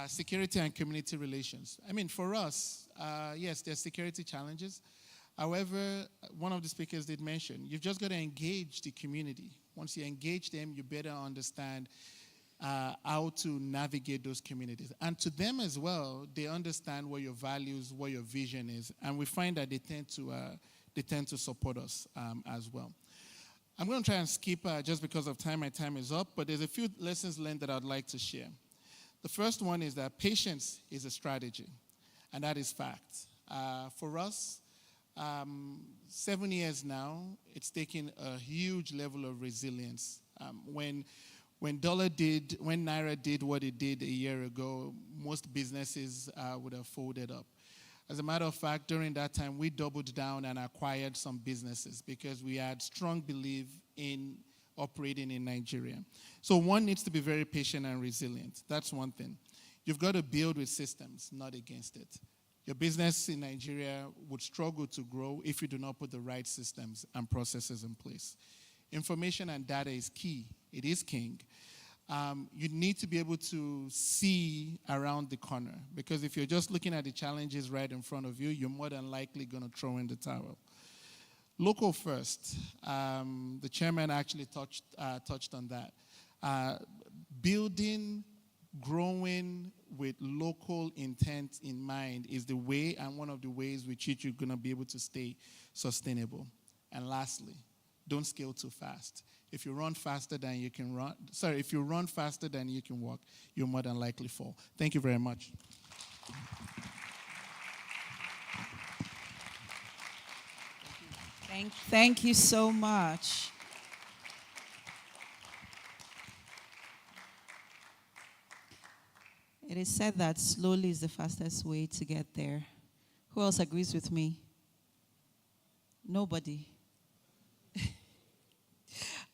Security and community relations. I mean, for us, yes, there's security challenges. However, one of the speakers did mention, you've just got to engage the community. Once you engage them, you better understand how to navigate those communities. And to them as well, they understand what your values, what your vision is, and we find that they tend to support us as well. I'm going to try and skip just because of time. My time is up, but there's a few lessons learned that I'd like to share. The first one is that patience is a strategy, and that is fact. For us, 7 years now, it's taken a huge level of resilience. When Naira did what it did a year ago, most businesses would have folded up. As a matter of fact, during that time, we doubled down and acquired some businesses because we had strong belief in operating in Nigeria. So one needs to be very patient and resilient. That's one thing. You've got to build with systems, not against it. Your business in Nigeria would struggle to grow if you do not put the right systems and processes in place. Information and data is key. It is king. You need to be able to see around the corner, because if you're just looking at the challenges right in front of you, you're more than likely going to throw in the towel. Local first. The chairman actually touched on that. Building, growing with local intent in mind is the way and one of the ways which you're going to be able to stay sustainable. And lastly, don't scale too fast. If you run faster than you can walk, you'll more than likely fall. Thank you very much. Thank you so much. It is said that slowly is the fastest way to get there. Who else agrees with me? Nobody.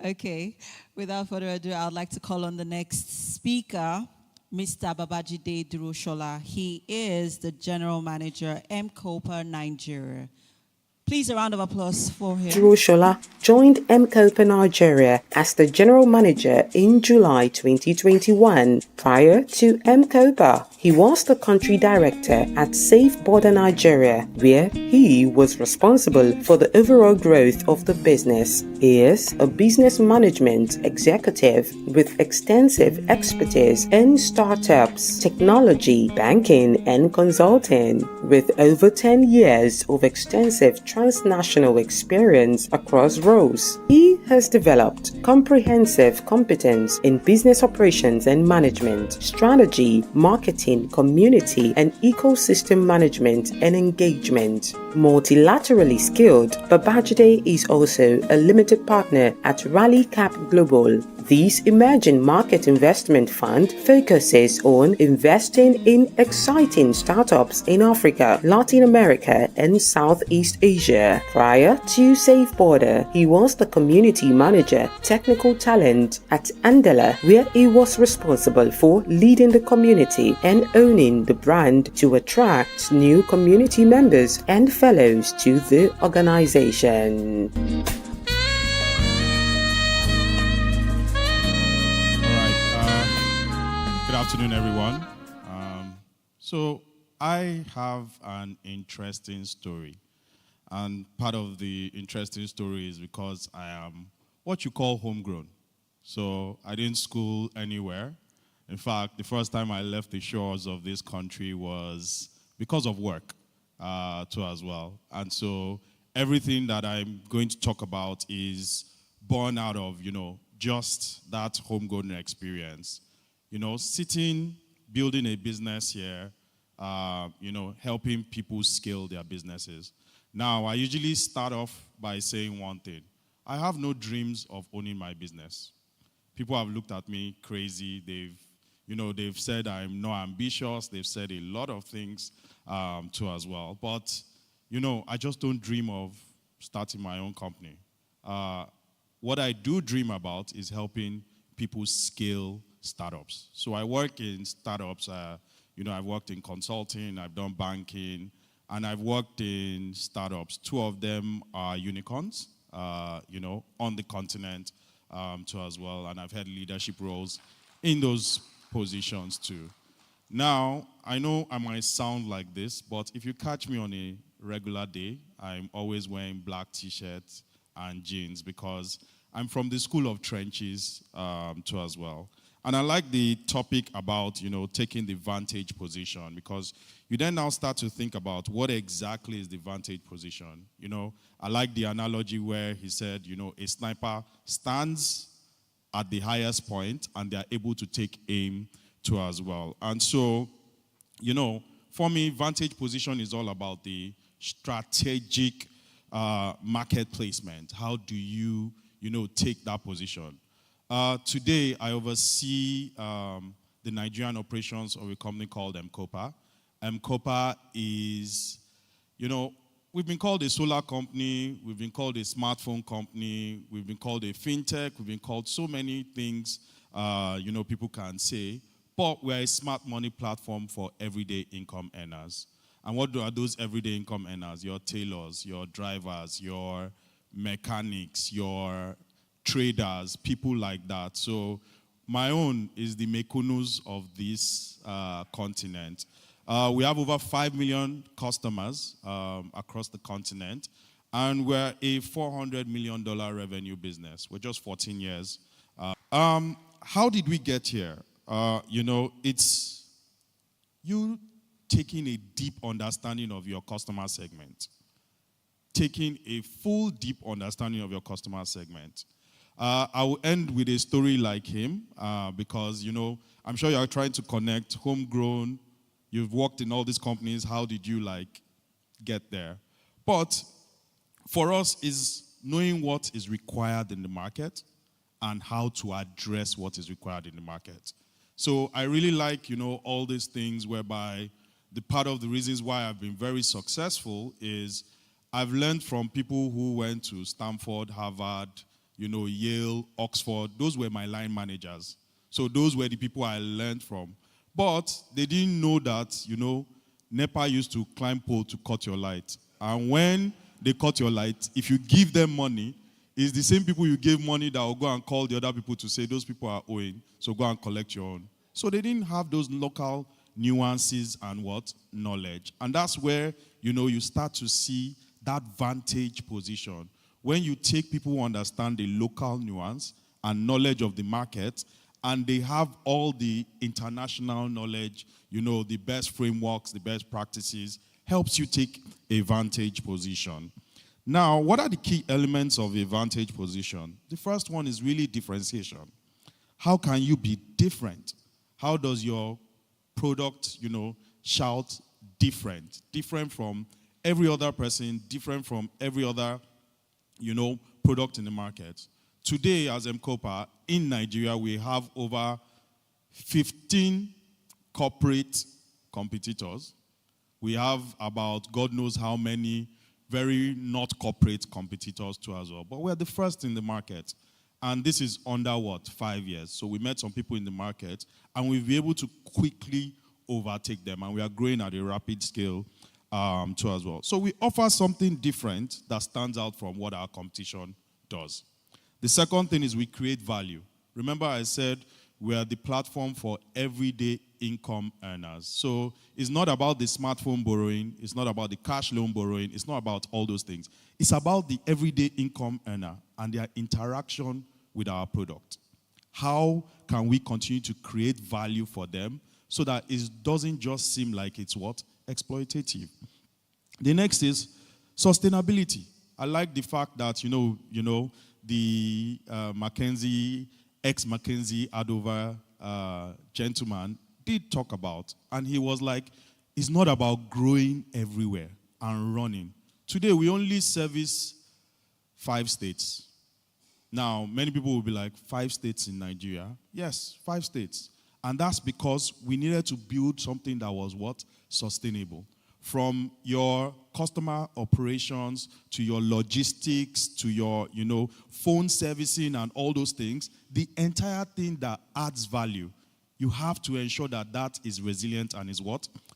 Okay, without further ado, I would like to call on the next speaker, Mr. Babajide Duroshola. He is the General Manager, Chlp Nigeria. Please, a round of applause for him. Duroshola joined Chlp Nigeria as the general manager in July 2021. Prior to Chlp, he was the country director at Safe Border Nigeria, where he was responsible for the overall growth of the business. He is a business management executive with extensive expertise in startups, technology, banking, and consulting, with over 10 years of extensive transnational experience across roles. He has developed comprehensive competence in business operations and management, strategy, marketing, community, and ecosystem management and engagement. Multilaterally skilled, Babajide is also a limited partner at Rally Cap Global. This emerging market investment fund focuses on investing in exciting startups in Africa, Latin America, and Southeast Asia. Prior to Safe Border, he was the community manager, technical talent at Andela, where he was responsible for leading the community and owning the brand to attract new community members and fellows to the organization. Good afternoon, everyone. So I have an interesting story. And part of the interesting story is because I am what you call homegrown. So I didn't school anywhere. In fact, the first time I left the shores of this country was because of work too as well. And so everything that I'm going to talk about is born out of, just that homegrown experience. Sitting, building a business here, helping people scale their businesses. Now, I usually start off by saying one thing. I have no dreams of owning my business. People have looked at me crazy. They've said I'm not ambitious. They've said a lot of things too as well. But, I just don't dream of starting my own company. What I do dream about is helping people scale startups. So I work in startups. I've worked in consulting, I've done banking, and I've worked in startups. Two of them are unicorns, on the continent too as well. And I've had leadership roles in those positions too. Now, I know I might sound like this, but if you catch me on a regular day, I'm always wearing black t-shirts and jeans because I'm from the school of trenches too as well. And I like the topic about, taking the vantage position because you then now start to think about what exactly is the vantage position. I like the analogy where he said, a sniper stands at the highest point and they're able to take aim too as well. And so, for me, vantage position is all about the strategic market placement. How do you, take that position? Today, I oversee the Nigerian operations of a company called Chlp. Chlp is, we've been called a solar company, we've been called a smartphone company, we've been called a fintech, we've been called so many things, people can say, but we're a smart money platform for everyday income earners. And what are those everyday income earners? Your tailors, your drivers, your mechanics, your traders, people like that. So my own is the Mekunus of this continent. We have over 5 million customers across the continent, and we're a $400 million revenue business. We're just 14 years. How did we get here? It's you taking a deep understanding of your customer segment. Taking a full, deep understanding of your customer segment. I will end with a story like him because, I'm sure you're trying to connect homegrown. You've worked in all these companies. How did you, get there? But for us is knowing what is required in the market and how to address what is required in the market. So I really like, all these things whereby the part of the reasons why I've been very successful is I've learned from people who went to Stanford, Harvard, Yale, Oxford. Those were my line managers. So those were the people I learned from. But they didn't know that, NEPA used to climb pole to cut your light. And when they cut your light, if you give them money, it's the same people you gave money that will go and call the other people to say those people are owing, so go and collect your own. So they didn't have those local nuances and knowledge. And that's where, you start to see that vantage position. When you take people who understand the local nuance and knowledge of the market, and they have all the international knowledge, the best frameworks, the best practices, helps you take a vantage position. Now, what are the key elements of a vantage position? The first one is really differentiation. How can you be different? How does your product, shout different from every other person, different from every other, product in the market. Today, as Chlp, in Nigeria, we have over 15 corporate competitors. We have about God knows how many very not corporate competitors too as well. But we're the first in the market. And this is under 5 years. So we met some people in the market, and we'll be able to quickly overtake them. And we are growing at a rapid scale too as well. So we offer something different that stands out from what our competition does. The second thing is we create value. Remember I said we are the platform for everyday income earners. So it's not about the smartphone borrowing. It's not about the cash loan borrowing. It's not about all those things. It's about the everyday income earner and their interaction with our product. How can we continue to create value for them so that it doesn't just seem like it's exploitative? The next is sustainability. I like the fact that, the McKinsey, ex-McKinsey Adover gentleman did talk about, and he was like, it's not about growing everywhere and running. Today, we only service 5 states. Now, many people will be like, 5 states in Nigeria? Yes, 5 states. And that's because we needed to build something that was sustainable. From your customer operations to your logistics to your, phone servicing and all those things, the entire thing that adds value, you have to ensure that that is resilient and is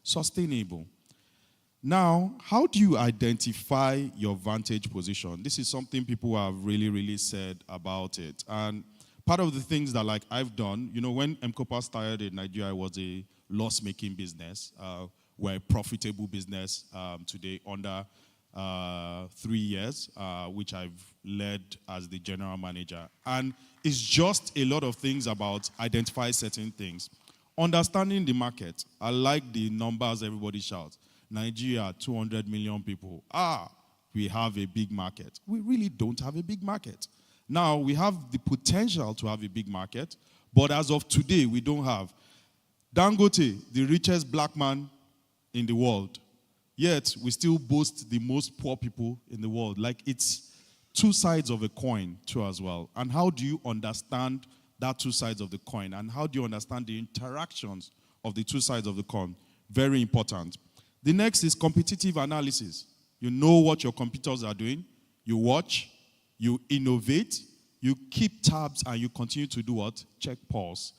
sustainable. Now, how do you identify your vantage position? This is something people have really, really said about it. And part of the things that I've done, when Chlp started in Nigeria, it was a loss-making business. We're a profitable business today under 3 years, which I've led as the general manager. And it's just a lot of things about identify certain things. Understanding the market. I like the numbers everybody shouts. Nigeria, 200 million people. We have a big market. We really don't have a big market. Now, we have the potential to have a big market, but as of today, we don't have. Dangote, the richest black man in the world, yet we still boast the most poor people in the world. It's 2 sides of a coin too as well. And how do you understand that 2 sides of the coin? And how do you understand the interactions of the 2 sides of the coin? Very important. The next is competitive analysis. You know what your competitors are doing. You watch, you innovate, you keep tabs, and you continue to do check pause.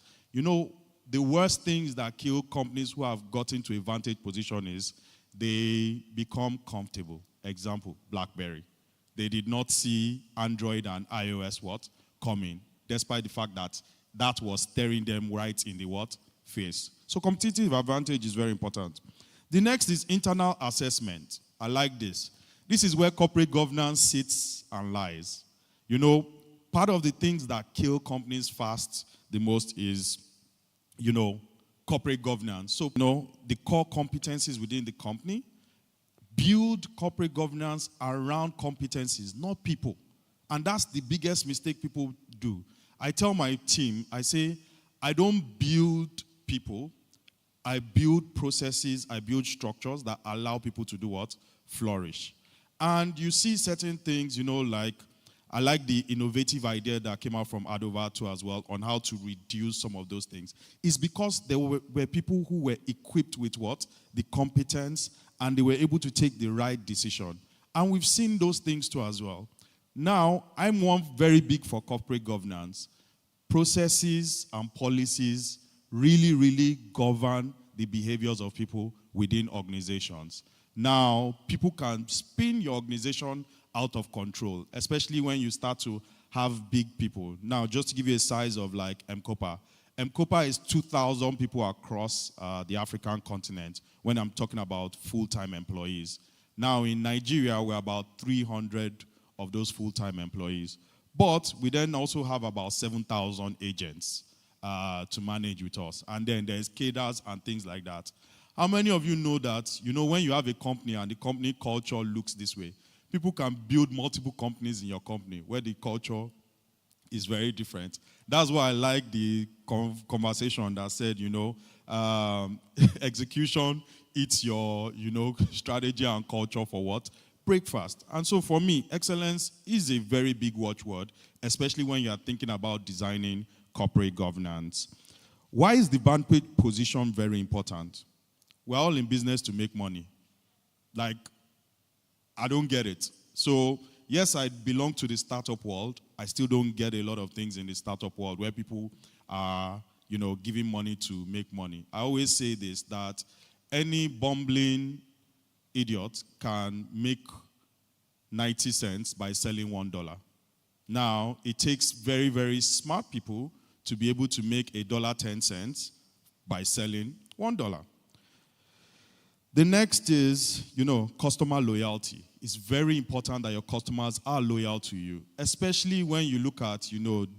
The worst things that kill companies who have gotten to a vantage position is they become comfortable. Example, BlackBerry. They did not see Android and iOS coming, despite the fact that that was staring them right in the face. So competitive advantage is very important. The next is internal assessment. I like this. This is where corporate governance sits and lies. Part of the things that kill companies fast the most is corporate governance. So, the core competencies within the company, build corporate governance around competencies, not people. And that's the biggest mistake people do. I tell my team, I say, I don't build people, I build processes, I build structures that allow people to do flourish. And you see certain things, I like the innovative idea that came out from Adover too as well on how to reduce some of those things. It's because there were people who were equipped with the competence, and they were able to take the right decision. And we've seen those things too as well. Now, I'm one very big for corporate governance. Processes and policies really, really govern the behaviors of people within organizations. Now, people can spin your organization out of control, especially when you start to have big people. Now, just to give you a size of Chlp. Chlp is 2,000 people across the African continent when I'm talking about full-time employees. Now, in Nigeria, we're about 300 of those full-time employees. But we then also have about 7,000 agents to manage with us. And then there's cadres and things like that. How many of you know that, when you have a company and the company culture looks this way, people can build multiple companies in your company where the culture is very different. That's why I like the conversation that said, execution eat your, strategy and culture for what? Breakfast. And so for me, excellence is a very big watchword, especially when you are thinking about designing corporate governance. Why is the Vantage position very important? We're all in business to make money. Like, I don't get it. So, yes, I belong to the startup world. I still don't get a lot of things in the startup world where people are, giving money to make money. I always say this, that any bumbling idiot can make 90 cents by selling $1. Now, it takes very, very smart people to be able to make $1.10 by selling $1. The next is, customer loyalty. It's very important that your customers are loyal to you, especially when you look at,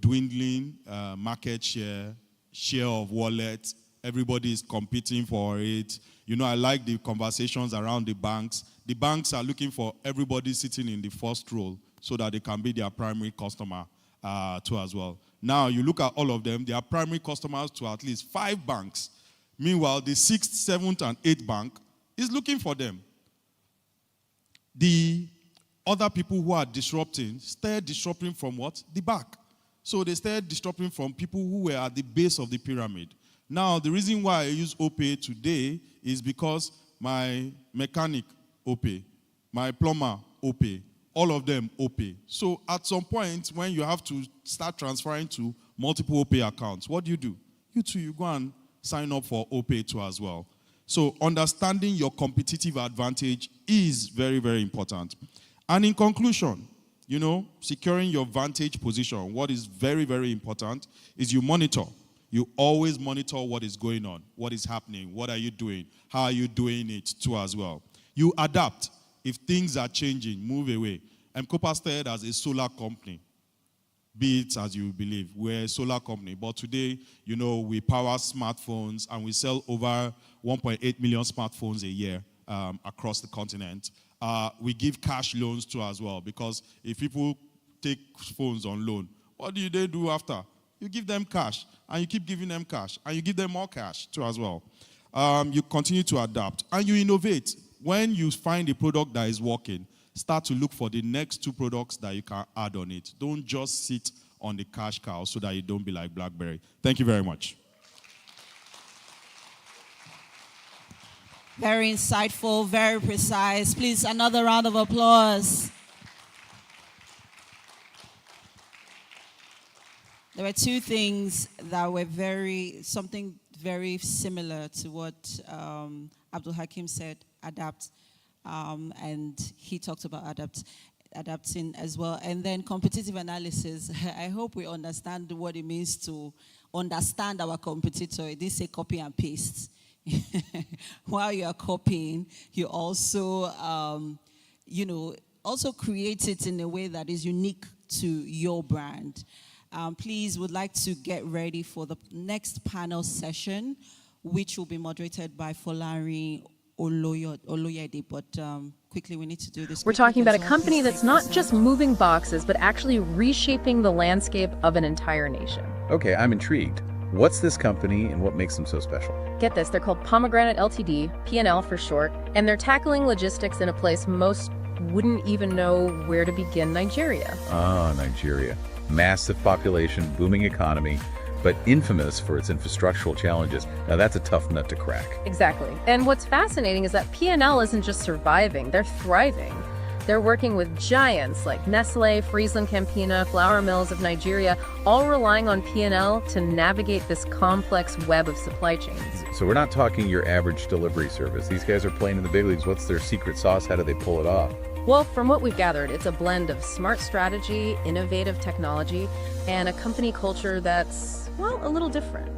dwindling market share of wallet. Everybody is competing for it. I like the conversations around the banks. The banks are looking for everybody sitting in the first row so that they can be their primary customer too as well. Now, you look at all of them, they are primary customers to at least 5 banks. Meanwhile, the 6th, 7th, and 8th bank is looking for them. The other people who are disrupting started disrupting from what? The back. So they started disrupting from people who were at the base of the pyramid. Now, the reason why I use OPay today is because my mechanic, OPay, my plumber, OPay, all of them OPay. So at some point, when you have to start transferring to multiple OPay accounts, what do? You go and sign up for OPay too as well. So understanding your competitive advantage is very, very important. And in conclusion, securing your Vantage position, what is very, very important is you monitor. You always monitor what is going on, what is happening, what are you doing, how are you doing it too as well. You adapt. If things are changing, move away. Chlp started as a solar company. Be it as you believe. We're a solar company. But today, we power smartphones and we sell over 1.8 million smartphones a year across the continent. We give cash loans too as well, because if people take phones on loan, what do they do after? You give them cash, and you keep giving them cash, and you give them more cash too as well. You continue to adapt, and you innovate. When you find a product that is working, start to look for the next 2 products that you can add on it. Don't just sit on the cash cow so that you don't be like BlackBerry. Thank you very much. Very insightful, very precise. Please, another round of applause. There were 2 things that were something very similar to what Abdul Hakim said, adapt. And he talked about adapting as well. And then competitive analysis. I hope we understand what it means to understand our competitor. It didn't say copy and paste. While you are copying, you also, also create it in a way that is unique to your brand. Please, would like to get ready for the next panel session, which will be moderated by Folari Oloyede, but quickly we need to do this. We're talking about a company that's not just moving boxes, but actually reshaping the landscape of an entire nation. Okay, I'm intrigued. What's this company and what makes them so special? Get this, they're called Pomegranate Ltd, P&L for short, and they're tackling logistics in a place most wouldn't even know where to begin: Nigeria. Ah, Nigeria. Massive population, booming economy, but infamous for its infrastructural challenges. Now that's a tough nut to crack. Exactly. And what's fascinating is that P&L isn't just surviving, they're thriving. They're working with giants like Nestle, Friesland Campina, flour mills of Nigeria, all relying on P&L to navigate this complex web of supply chains. So we're not talking your average delivery service. These guys are playing in the big leagues. What's their secret sauce? How do they pull it off? Well, from what we've gathered, it's a blend of smart strategy, innovative technology, and a company culture that's, well, a little different.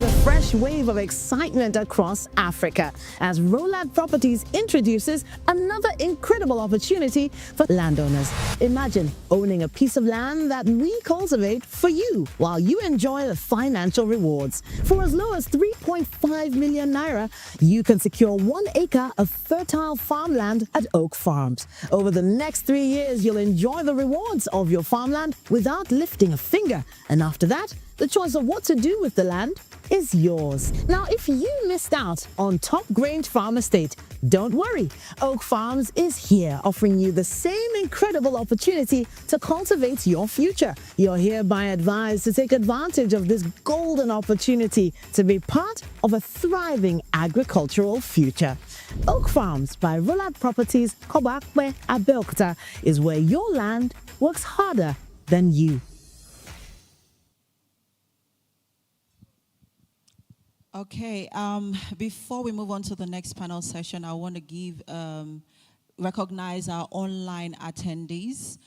A fresh wave of excitement across Africa as Roland Properties introduces another incredible opportunity for landowners. Imagine owning a piece of land that we cultivate for you while you enjoy the financial rewards. For as low as 3.5 million naira, you can secure 1 acre of fertile farmland at Oak Farms. Over the next 3 years, you'll enjoy the rewards of your farmland without lifting a finger. And after that, The choice of what to do with the land is yours. Now, if you missed out on Top Grange Farm Estate, don't worry. Oak Farms is here offering you the same incredible opportunity to cultivate your future. You're hereby advised to take advantage of this golden opportunity to be part of a thriving agricultural future. Oak Farms by Roland Properties, Kobakwe, Abeokuta is where your land works harder than you. Okay, before we move on to the next panel session, I want to recognize our online attendees.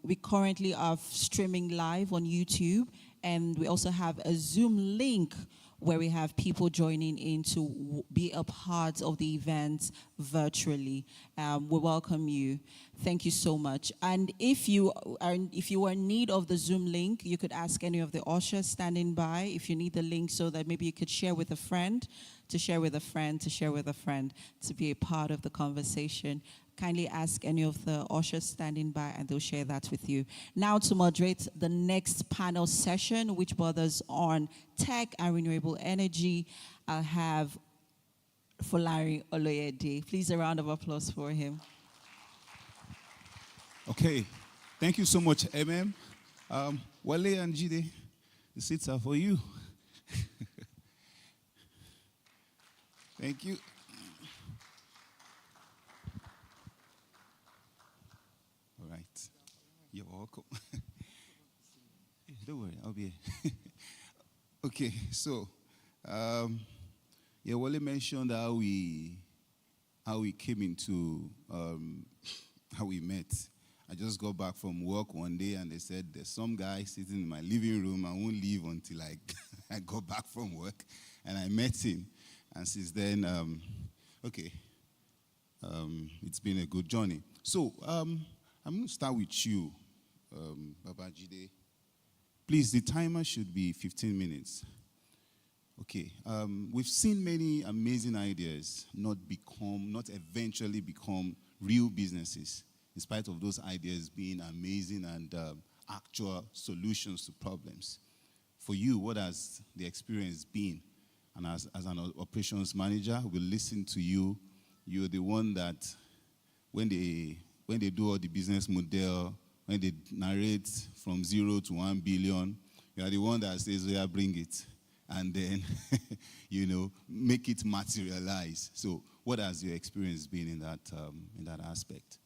We currently are streaming live on YouTube, and we also have a Zoom link where we have people joining in to be a part of the event virtually. We welcome you. Thank you so much. And if you are in need of the Zoom link, you could ask any of the ushers standing by if you need the link, so that maybe you could share with a friend, to share with a friend, to share with a friend, to be a part of the conversation. Kindly ask any of the ushers standing by and they'll share that with you. Now to moderate the next panel session, which borders on tech and renewable energy, I'll have Folari Oloyede. Please, a round of applause for him. Okay, thank you so much, MM. Wale and Jide, the seats are for you. Thank you. All right, you're welcome. Don't worry, I'll be here. Okay, so, Wale mentioned how we came into, how we met. I just got back from work one day and they said, there's some guy sitting in my living room. I won't leave until I got back from work. And I met him. And since then, it's been a good journey. So I'm going to start with you, Babajide. Please, the timer should be 15 minutes. Okay, we've seen many amazing ideas not eventually become real businesses, in spite of those ideas being amazing and actual solutions to problems. For you, what has the experience been? And as an operations manager, we'll listen to you. You're the one that, when they do all the business model, when they narrate from 0 to 1 billion, you are the one that says, yeah, bring it. And then, make it materialize. So what has your experience been in that aspect?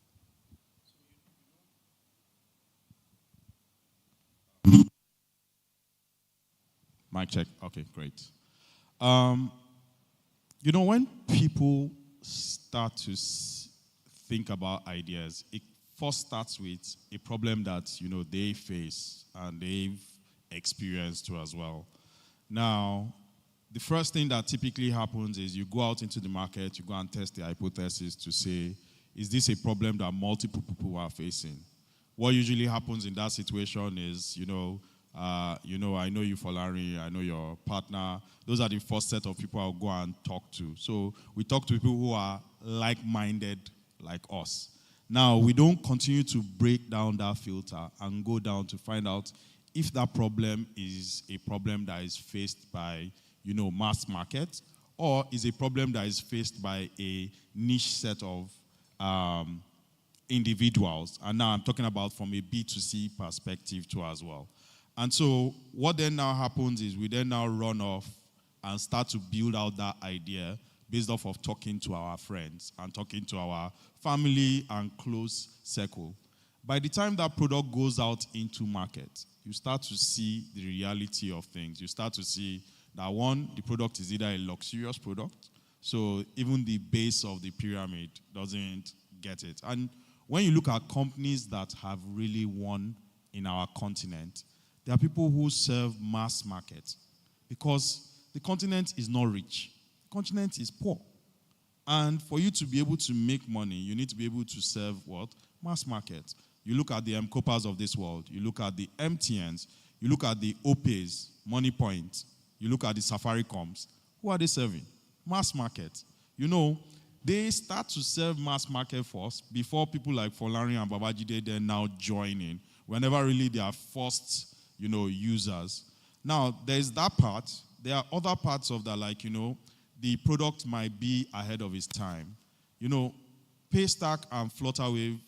Mic check. Okay, great. When people start to think about ideas, it first starts with a problem that, they face and they've experienced too as well. Now, the first thing that typically happens is you go out into the market, you go and test the hypothesis to say, is this a problem that multiple people are facing? What usually happens in that situation is, I know you, Folari, I know your partner. Those are the first set of people I'll go and talk to. So we talk to people who are like-minded like us. Now, we don't continue to break down that filter and go down to find out if that problem is a problem that is faced by, mass market, or is a problem that is faced by a niche set of individuals. And now I'm talking about from a B2C perspective too as well. And so what then now happens is we then now run off and start to build out that idea based off of talking to our friends and talking to our family and close circle. By the time that product goes out into market, you start to see the reality of things. You start to see that, one, the product is either a luxurious product, so even the base of the pyramid doesn't get it. And when you look at companies that have really won in our continent, there are people who serve mass market because the continent is not rich. The continent is poor. And for you to be able to make money, you need to be able to serve what? Mass market. You look at the M-Copas of this world. You look at the MTNs. You look at the OPAs, Money Point. You look at the Safarikoms. Who are they serving? Mass market. They start to serve mass market first before people like Folari and Babajide then now join in. Whenever really they are forced, users. Now, there's that part. There are other parts of that, like, the product might be ahead of its time. Paystack and Flutterwave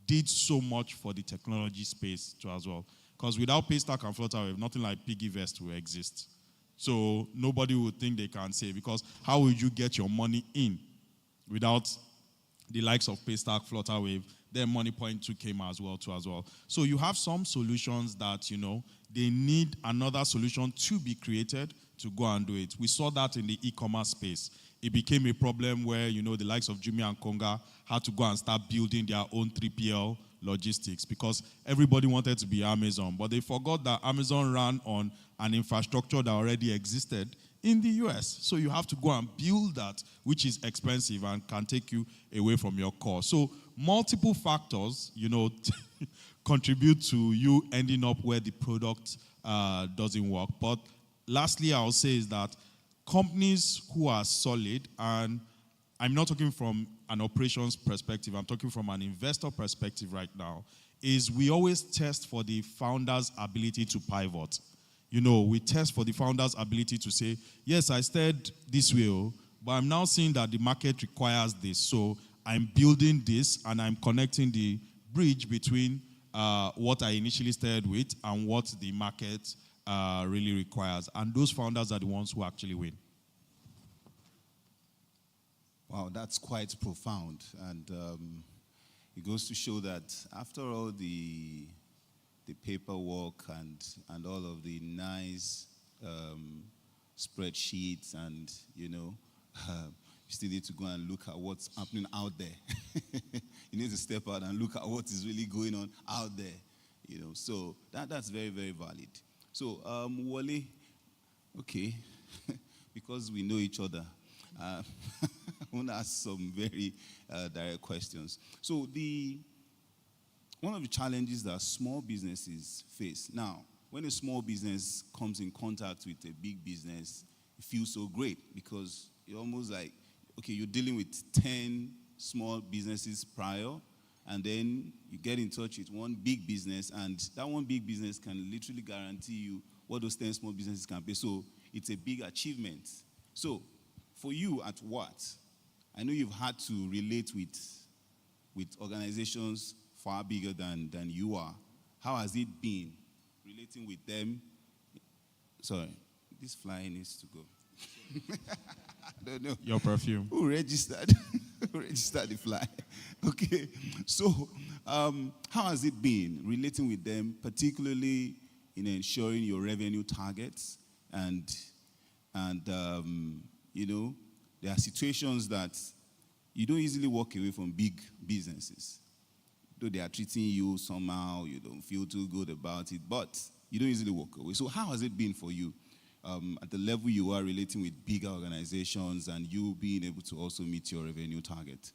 did so much for the technology space too as well. Because without Paystack and Flutterwave, nothing like PiggyVest will exist. So nobody would think they can say, because how would you get your money in without the likes of Paystack, Flutterwave? Then MoneyPoint 2 came as well. So you have some solutions that, they need another solution to be created to go and do it. We saw that in the e-commerce space. It became a problem where, the likes of Jumia and Konga had to go and start building their own 3PL logistics because everybody wanted to be Amazon. But they forgot that Amazon ran on an infrastructure that already existed in the US. So you have to go and build that, which is expensive and can take you away from your core. So multiple factors, contribute to you ending up where the product doesn't work. But lastly, I'll say is that companies who are solid, and I'm not talking from an operations perspective, I'm talking from an investor perspective right now, is we always test for the founder's ability to pivot. We test for the founder's ability to say, yes, I started this way, but I'm now seeing that the market requires this. So I'm building this and I'm connecting the bridge between what I initially started with and what the market really requires. And those founders are the ones who actually win. Wow, that's quite profound. And it goes to show that after all the paperwork and all of the nice spreadsheets and, you still need to go and look at what's happening out there. You need to step out and look at what is really going on out there. So that's very, very valid. So, Wale, okay, because we know each other, I want to ask some very direct questions. So one of the challenges that small businesses face, now, when a small business comes in contact with a big business, it feels so great because you're almost like, okay, you're dealing with 10 small businesses prior, and then you get in touch with one big business, and that one big business can literally guarantee you what those 10 small businesses can pay. So it's a big achievement. So for you at what? I know you've had to relate with organizations far bigger than you are. How has it been relating with them? Sorry, this fly needs to go. I don't know. Your perfume. Who registered? Who registered the fly? Okay. So, how has it been relating with them, particularly in ensuring your revenue targets? And there are situations that you don't easily walk away from big businesses. Though they are treating you somehow, you don't feel too good about it, but you don't easily walk away. So how has it been for you? At the level you are relating with bigger organizations and you being able to also meet your revenue target?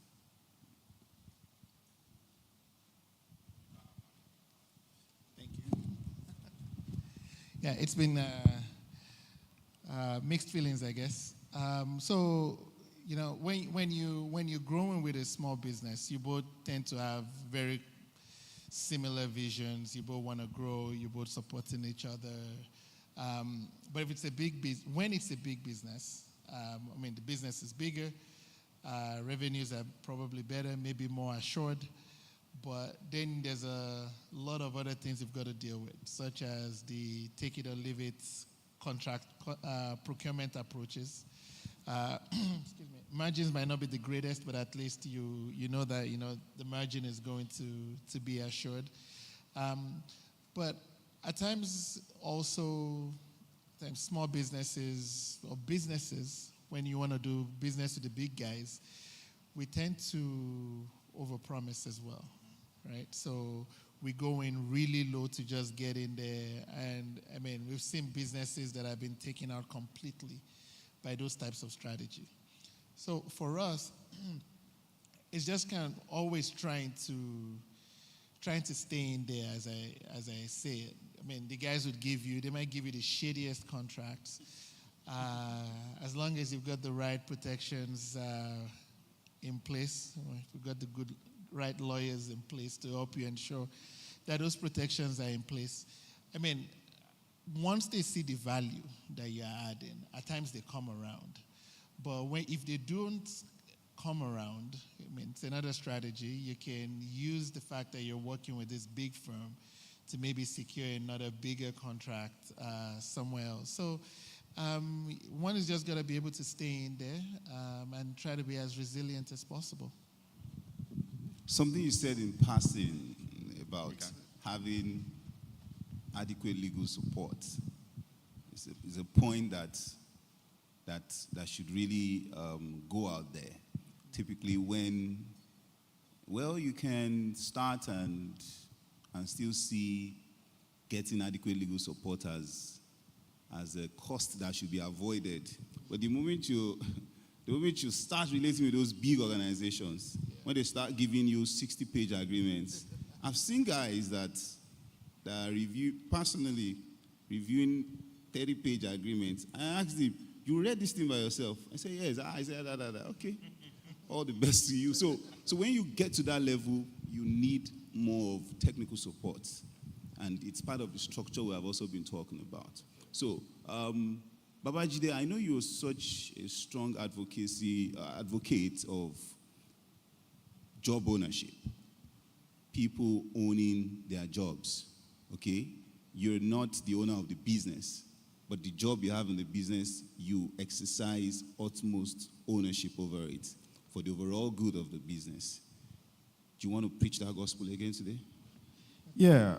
Thank you. Yeah, it's been mixed feelings, I guess. When you're growing with a small business, you both tend to have very similar visions. You both want to grow. You're both supporting each other. But if it's when it's a big business, the business is bigger, revenues are probably better, maybe more assured, but then there's a lot of other things you've got to deal with, such as the take it or leave it contract procurement approaches. Excuse me. Margins might not be the greatest, but at least you know that the margin is going to be assured. But at times, also, small businesses or businesses, when you want to do business with the big guys, we tend to overpromise as well, right? So we go in really low to just get in there. And, we've seen businesses that have been taken out completely by those types of strategy. So for us, it's just kind of always trying to stay in there, as I say it. The guys they might give you the shadiest contracts. As long as you've got the right protections in place, we've got the right lawyers in place to help you ensure that those protections are in place. once they see the value that you're adding, at times they come around. But if they don't come around, I mean, it's another strategy. You can use the fact that you're working with this big firm to maybe secure another bigger contract somewhere else. So one is just going to be able to stay in there and try to be as resilient as possible. Something you said in passing about having adequate legal support is a point that should really go out there. Typically when, well, you can start and still see getting adequate legal support as a cost that should be avoided. But the moment you start relating with those big organizations, when they start giving you 60-page agreements, I've seen guys that are personally reviewing 30-page agreements. I asked them, you read this thing by yourself? I said, yes. I said, okay. All the best to you. So when you get to that level, you need more of technical support. And it's part of the structure we have also been talking about. So, Babajide, I know you're such a strong advocate of job ownership, people owning their jobs, okay? You're not the owner of the business, but the job you have in the business, you exercise utmost ownership over it for the overall good of the business. Do you want to preach that gospel again today? Yeah,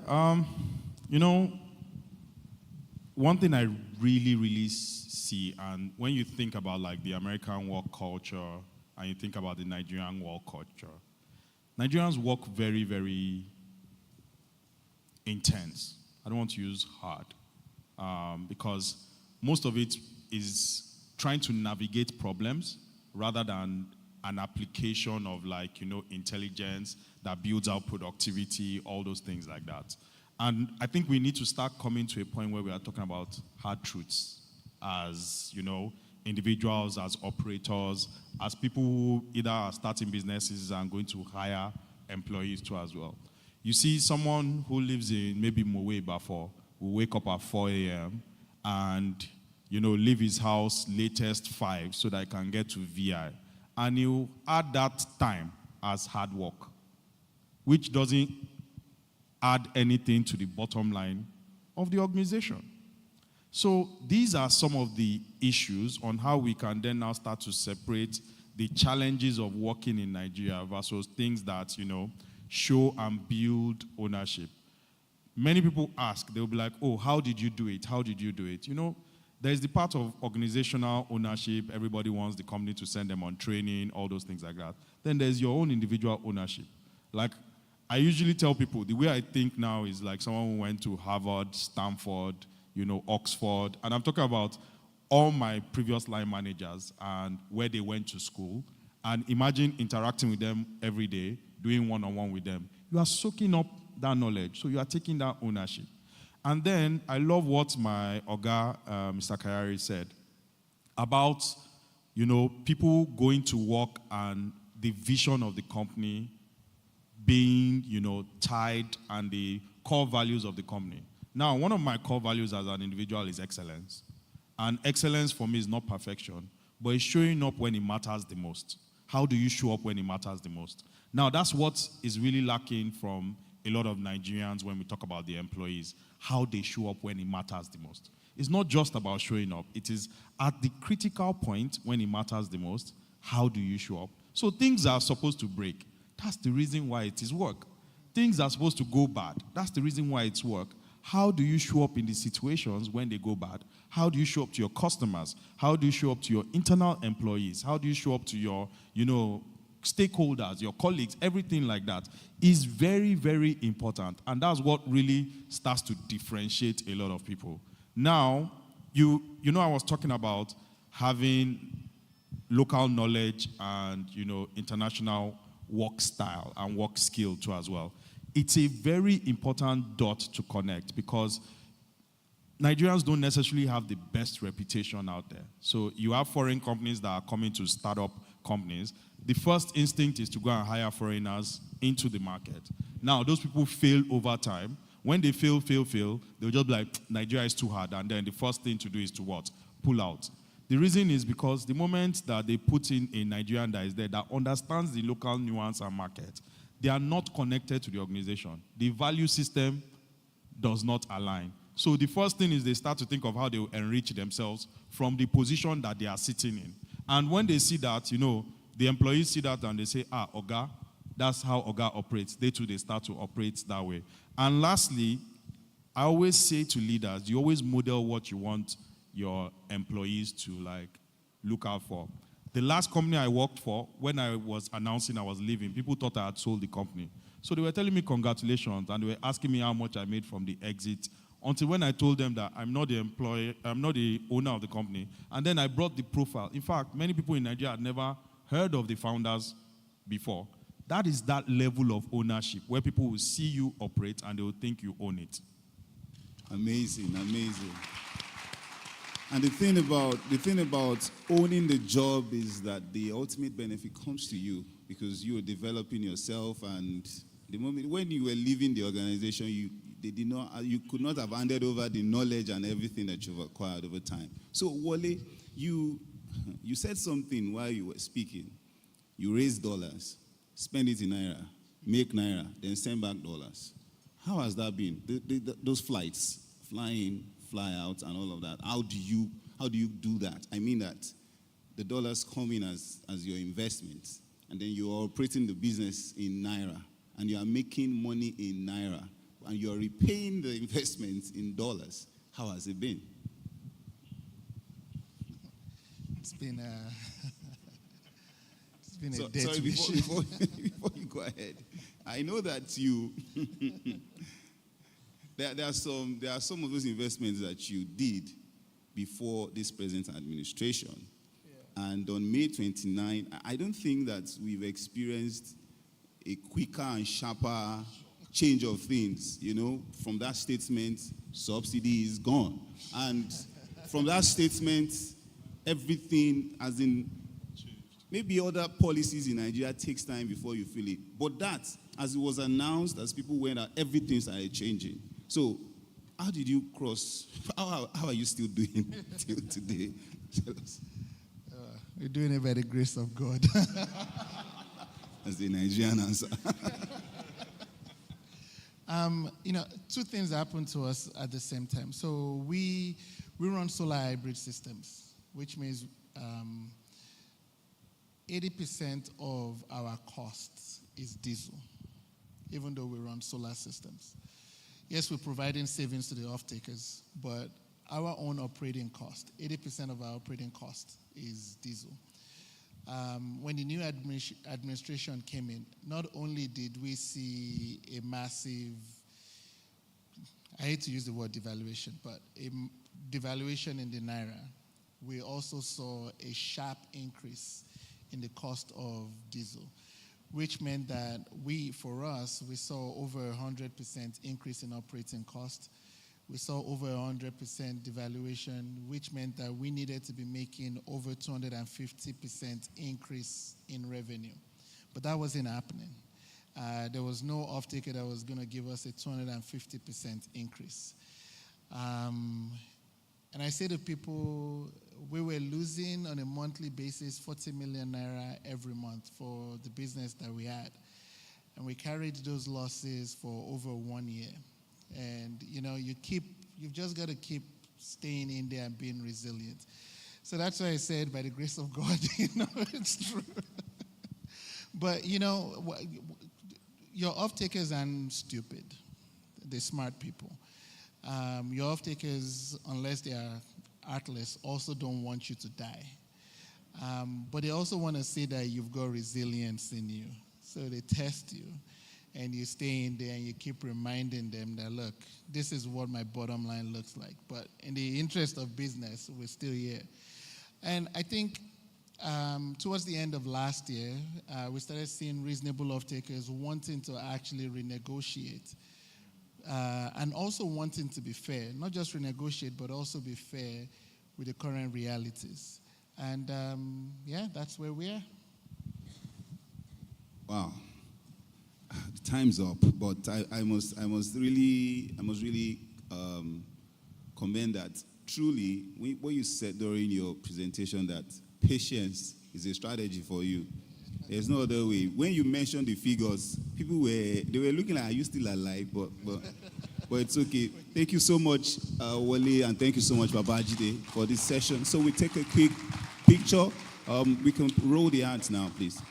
one thing I really see, and when you think about like the American work culture and you think about the Nigerian work culture, Nigerians work very, very intense. I don't want to use hard because most of it is trying to navigate problems rather than an application of intelligence that builds out productivity, all those things like that. And I think we need to start coming to a point where we are talking about hard truths as, individuals, as operators, as people who either are starting businesses and going to hire employees too as well. You see someone who lives in maybe Mowe Bafo will wake up at 4 a.m. and, leave his house latest 5 so that he can get to VI. And he'll add that time as hard work, which doesn't add anything to the bottom line of the organization. So these are some of the issues on how we can then now start to separate the challenges of working in Nigeria versus things that, show and build ownership. Many people ask, they'll be like, oh, how did you do it? How did you do it? There's the part of organizational ownership. Everybody wants the company to send them on training, all those things like that. Then there's your own individual ownership. Like, I usually tell people, the way I think now is like someone who went to Harvard, Stanford, Oxford, and I'm talking about all my previous line managers and where they went to school, and imagine interacting with them every day, doing one-on-one with them. You are soaking up that knowledge, so you are taking that ownership. And then I love what my Oga, Mr. Kayari, said about, people going to work and the vision of the company being, tied and the core values of the company. Now, one of my core values as an individual is excellence. And excellence for me is not perfection, but it's showing up when it matters the most. How do you show up when it matters the most? Now, that's what is really lacking from a lot of Nigerians when we talk about the employees, how they show up when it matters the most. It's not just about showing up. It is at the critical point when it matters the most, how do you show up? So things are supposed to break. That's the reason why it is work. Things are supposed to go bad. That's the reason why it's work. How do you show up in the situations when they go bad? How do you show up to your customers? How do you show up to your internal employees? How do you show up to your, stakeholders, your colleagues? Everything like that is very, very important. And that's what really starts to differentiate a lot of people. Now, I was talking about having local knowledge and, international work style and work skill too as well. It's a very important dot to connect because Nigerians don't necessarily have the best reputation out there. So you have foreign companies that are coming to start up companies. The first instinct is to go and hire foreigners into the market. Now, those people fail over time. When they fail, they'll just be like, Nigeria is too hard. And then the first thing to do is to what? Pull out. The reason is because the moment that they put in a Nigerian that is there, that understands the local nuance and market, they are not connected to the organization. The value system does not align. So the first thing is they start to think of how they will enrich themselves from the position that they are sitting in. And when they see that, the employees see that and they say, Oga, that's how Oga operates. They too, they start to operate that way. And lastly, I always say to leaders, you always model what you want your employees to look out for. The last company I worked for, when I was announcing I was leaving, people thought I had sold the company. So they were telling me congratulations, and they were asking me how much I made from the exit, until when I told them that I'm not the employee, I'm not the owner of the company. And then I brought the profile. In fact, many people in Nigeria had never heard of the founders before. That is that level of ownership where people will see you operate and they will think you own it. Amazing. And the thing about owning the job is that the ultimate benefit comes to you because you are developing yourself, and the moment when you were leaving the organization, you could not have handed over the knowledge and everything that you've acquired over time. So Wale, you said something while you were speaking. You raise dollars, spend it in naira, make naira, then send back dollars. How has that been? Those flights, fly in, fly out, and all of that. How do you do that? I mean that the dollars come in as your investment, and then you are operating the business in naira, and you are making money in naira, and you are repaying the investments in dollars. How has it been? It's been a sorry, before you go ahead, I know that you there are some of those investments that you did before this present administration. Yeah. And on May 29, I don't think that we've experienced a quicker and sharper change of things. From that statement, subsidy is gone. And from that statement, everything, as in maybe other policies in Nigeria takes time before you feel it. But that, as it was announced, as people went out, everything started changing. So, how did you cross? How are you still doing till today? Tell us. We're doing it by the grace of God. That's the Nigerian answer. Two things happened to us at the same time. So we run solar hybrid systems, which means 80% of our costs is diesel, even though we run solar systems. Yes, we're providing savings to the off-takers, but our own operating cost, 80% of our operating cost is diesel. When the new administration came in, not only did we see a massive, I hate to use the word devaluation, but a devaluation in the naira, we also saw a sharp increase in the cost of diesel, which meant that we saw over 100% increase in operating cost. We saw over 100% devaluation, which meant that we needed to be making over 250% increase in revenue. But that wasn't happening. There was no off-taker that was going to give us a 250% increase. And I say to people, we were losing on a monthly basis 40 million naira every month for the business that we had. And we carried those losses for over 1 year. And, you've just got to keep staying in there and being resilient. So that's why I said, by the grace of God, it's true. But, your off-takers aren't stupid. They're smart people. Your off-takers, unless they are artless, also don't want you to die. But they also want to see that you've got resilience in you. So they test you, and you stay in there and you keep reminding them that, look, this is what my bottom line looks like. But in the interest of business, we're still here. And I think towards the end of last year, we started seeing reasonable off-takers wanting to actually renegotiate. And also wanting to be fair, not just renegotiate, but also be fair with the current realities. And that's where we are. Wow. time's up, but I must really commend that. Truly, what you said during your presentation, that patience is a strategy for you. There's no other way. When you mentioned the figures, people were looking like, are you still alive? But it's okay. Thank you so much, Wale, and thank you so much, Babajide, for this session. So we take a quick picture. We can roll the hands now, please.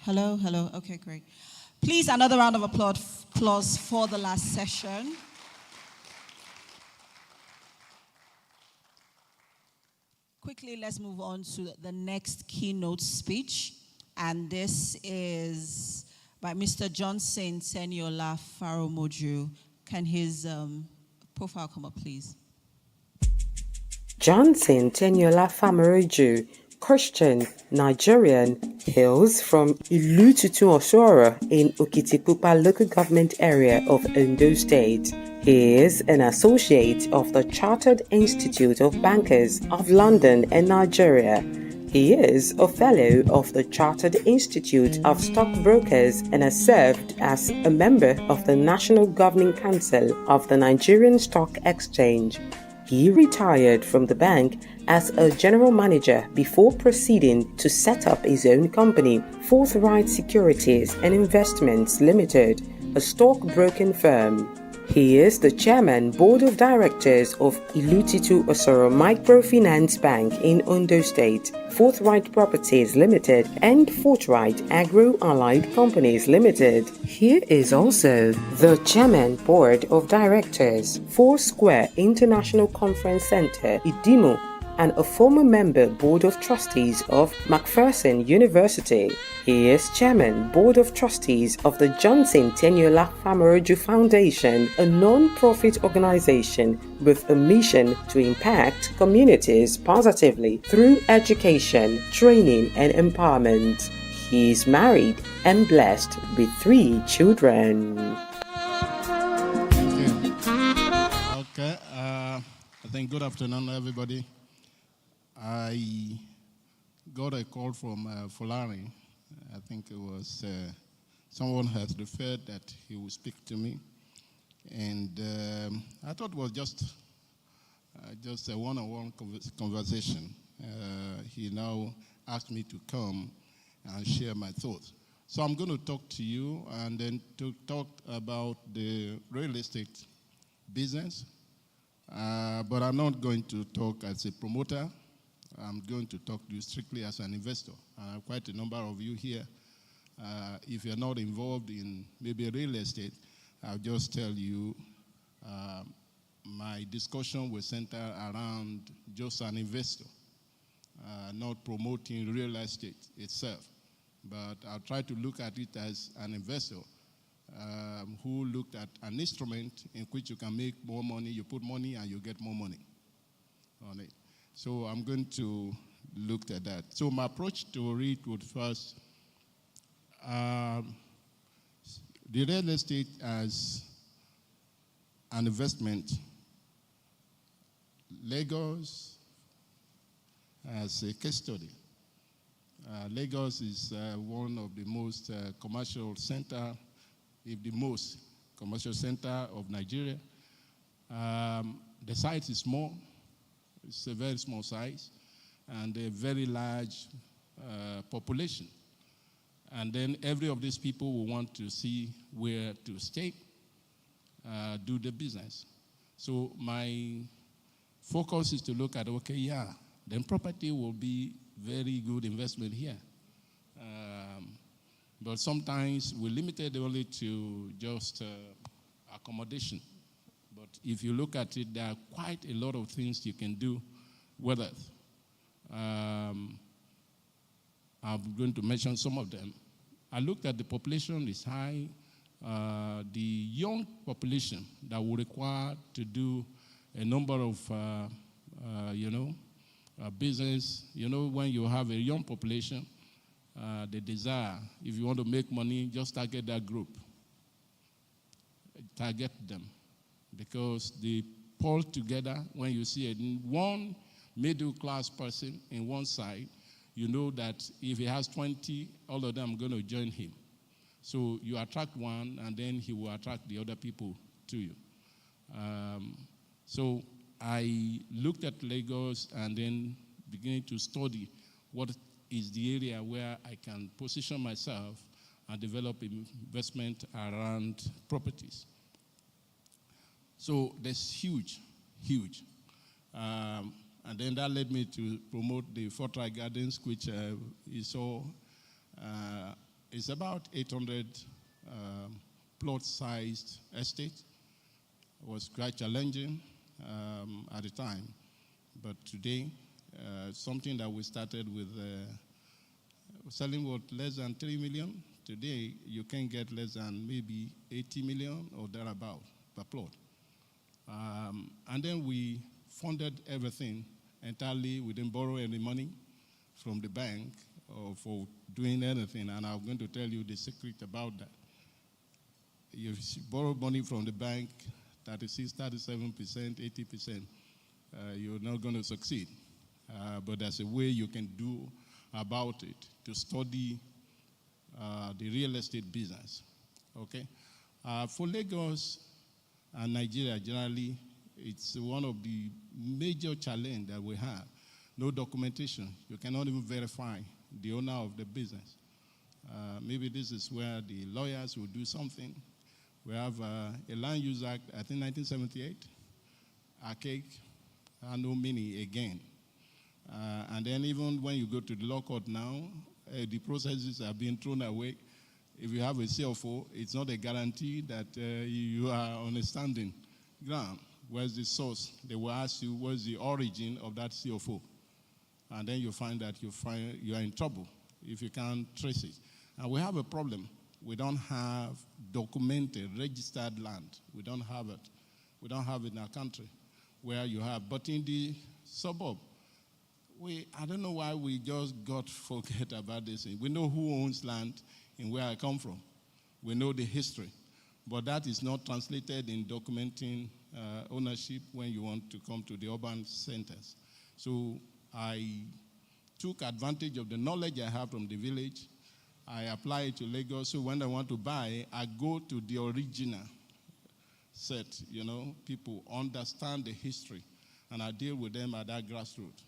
Hello, hello. Okay, great. Please, another round of applause for the last session. Quickly, let's move on to the next keynote speech. And this is by Mr. Johnson Teniola Faromoju. Can his profile come up, please? Johnson Teniola Famoreju, Christian, Nigerian, hails from Ilututu Osora in Okitipupa local government area of Ondo State. He is an associate of the Chartered Institute of Bankers of London and Nigeria. He is a fellow of the Chartered Institute of Stockbrokers and has served as a member of the National Governing Council of the Nigerian Stock Exchange. He retired from the bank as a general manager before proceeding to set up his own company, Forthright Securities and Investments Limited, a stockbroking firm. He is the chairman board of directors of Ilutitu Osoro Microfinance Bank in Ondo State, Forthright Properties Limited, and Forthright Agro-Allied Companies Limited. He is also the chairman board of directors, Foursquare International Conference Center, Idimo, and a former member board of trustees of Macpherson University. He is chairman board of trustees of the Johnson Teniola Famoreju Foundation, a non-profit organization with a mission to impact communities positively through education, training, and empowerment. He is married and blessed with 3 children. Okay. I think good afternoon, everybody. I got a call from Fulani. I think it was someone has referred that he would speak to me. And I thought it was just a one-on-one conversation. He now asked me to come and share my thoughts. So I'm going to talk to you and then to talk about the real estate business. But I'm not going to talk as a promoter. I'm going to talk to you strictly as an investor. Quite a number of you here, if you're not involved in maybe real estate, I'll just tell you my discussion will center around just an investor, not promoting real estate itself. But I'll try to look at it as an investor who looked at an instrument in which you can make more money, you put money and you get more money on it. So I'm going to look at that. So my approach to it would first the real estate as an investment, Lagos as a case study. Lagos is one of the most commercial center, if the most commercial center of Nigeria. The site is small. It's a very small size and a very large population. And then every of these people will want to see where to stay, do the business. So my focus is to look at, okay, yeah, then property will be very good investment here. But sometimes we're limited only to just accommodation. But if you look at it, there are quite a lot of things you can do with it. I'm going to mention some of them. I looked at the population is high. The young population that will require to do a number of, business. You know, when you have a young population, the desire, if you want to make money, just target that group. Target them. Because they pull together. When you see one middle-class person in one side, you know that if he has 20, all of them are going to join him. So you attract one, and then he will attract the other people to you. So I looked at Lagos and then began to study what is the area where I can position myself and develop investment around properties. So that's huge. And then that led me to promote the Fortright Gardens, which you saw. It's about 800 plot-sized estate. It was quite challenging at the time. But today, something that we started with selling what, less than 3 million. Today, you can get less than maybe 80 million or thereabout per plot. And then we funded everything entirely. We didn't borrow any money from the bank or for doing anything. And I'm going to tell you the secret about that. If you borrow money from the bank, 36, 37%, 80%, you're not going to succeed. But there's a way you can do about it to study the real estate business. Okay? For Lagos and Nigeria generally, it's one of the major challenges that we have. No documentation. You cannot even verify the owner of the business. Maybe this is where the lawyers will do something. We have a Land Use Act, I think 1978, archaic, and no meaning again. And then even when you go to the law court now, the processes are being thrown away. If you have a CFO, it's not a guarantee that you are on a standing ground. Where's the source? They will ask you, what's the origin of that CFO? And then you find that you are in trouble if you can't trace it. And we have a problem. We don't have documented, registered land. We don't have it. We don't have it in our country where you have. But in the suburb, I don't know why we just forget about this thing. We know who owns land in where I come from. We know the history. But that is not translated in documenting ownership when you want to come to the urban centers. So I took advantage of the knowledge I have from the village. I apply it to Lagos. So when I want to buy, I go to the original set. People understand the history, and I deal with them at that grassroots.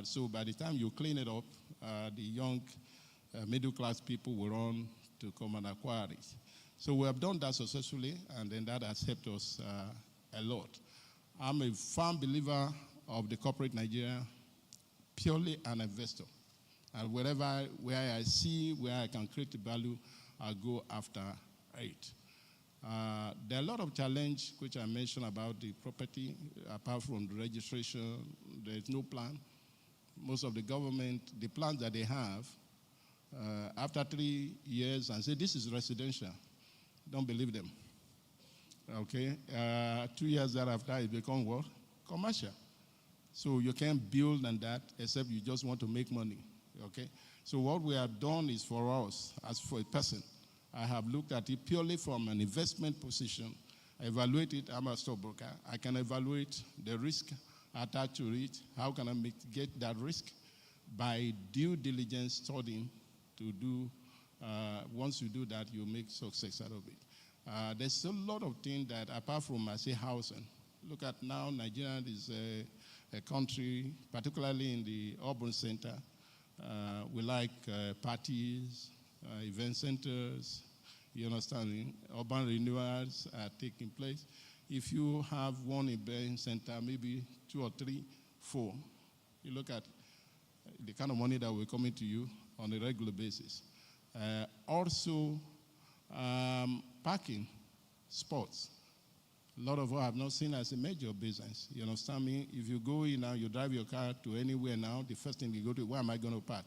So by the time you clean it up, the young middle-class people will run to come and acquire it. So we have done that successfully, and then that has helped us a lot. I'm a firm believer of the corporate Nigeria, purely an investor. And where I see where I can create value, I go after it. There are a lot of challenges which I mentioned about the property. Apart from the registration, there is no plan. Most of the government, the plans that they have, after 3 years, and say this is residential, don't believe them. Okay? 2 years thereafter, it becomes what? Commercial. So you can't build on that except you just want to make money. Okay? So what we have done is for us, as for a person, I have looked at it purely from an investment position. I evaluate it. I'm a stockbroker. I can evaluate the risk attached to it. How can I mitigate that risk? By due diligence studying to do, once you do that, you make success out of it. There's a lot of things that, apart from, I say, housing. Look at now, Nigeria is a country, particularly in the urban center. We like parties, event centers, you understand, urban renewals are taking place. If you have one event center, maybe 2 or 3, 4, you look at the kind of money that will come into you on a regular basis. Also, parking, sports. A lot of us have not seen as a major business. You understand me? If you go in now, you drive your car to anywhere now, the first thing you go to, where am I going to park?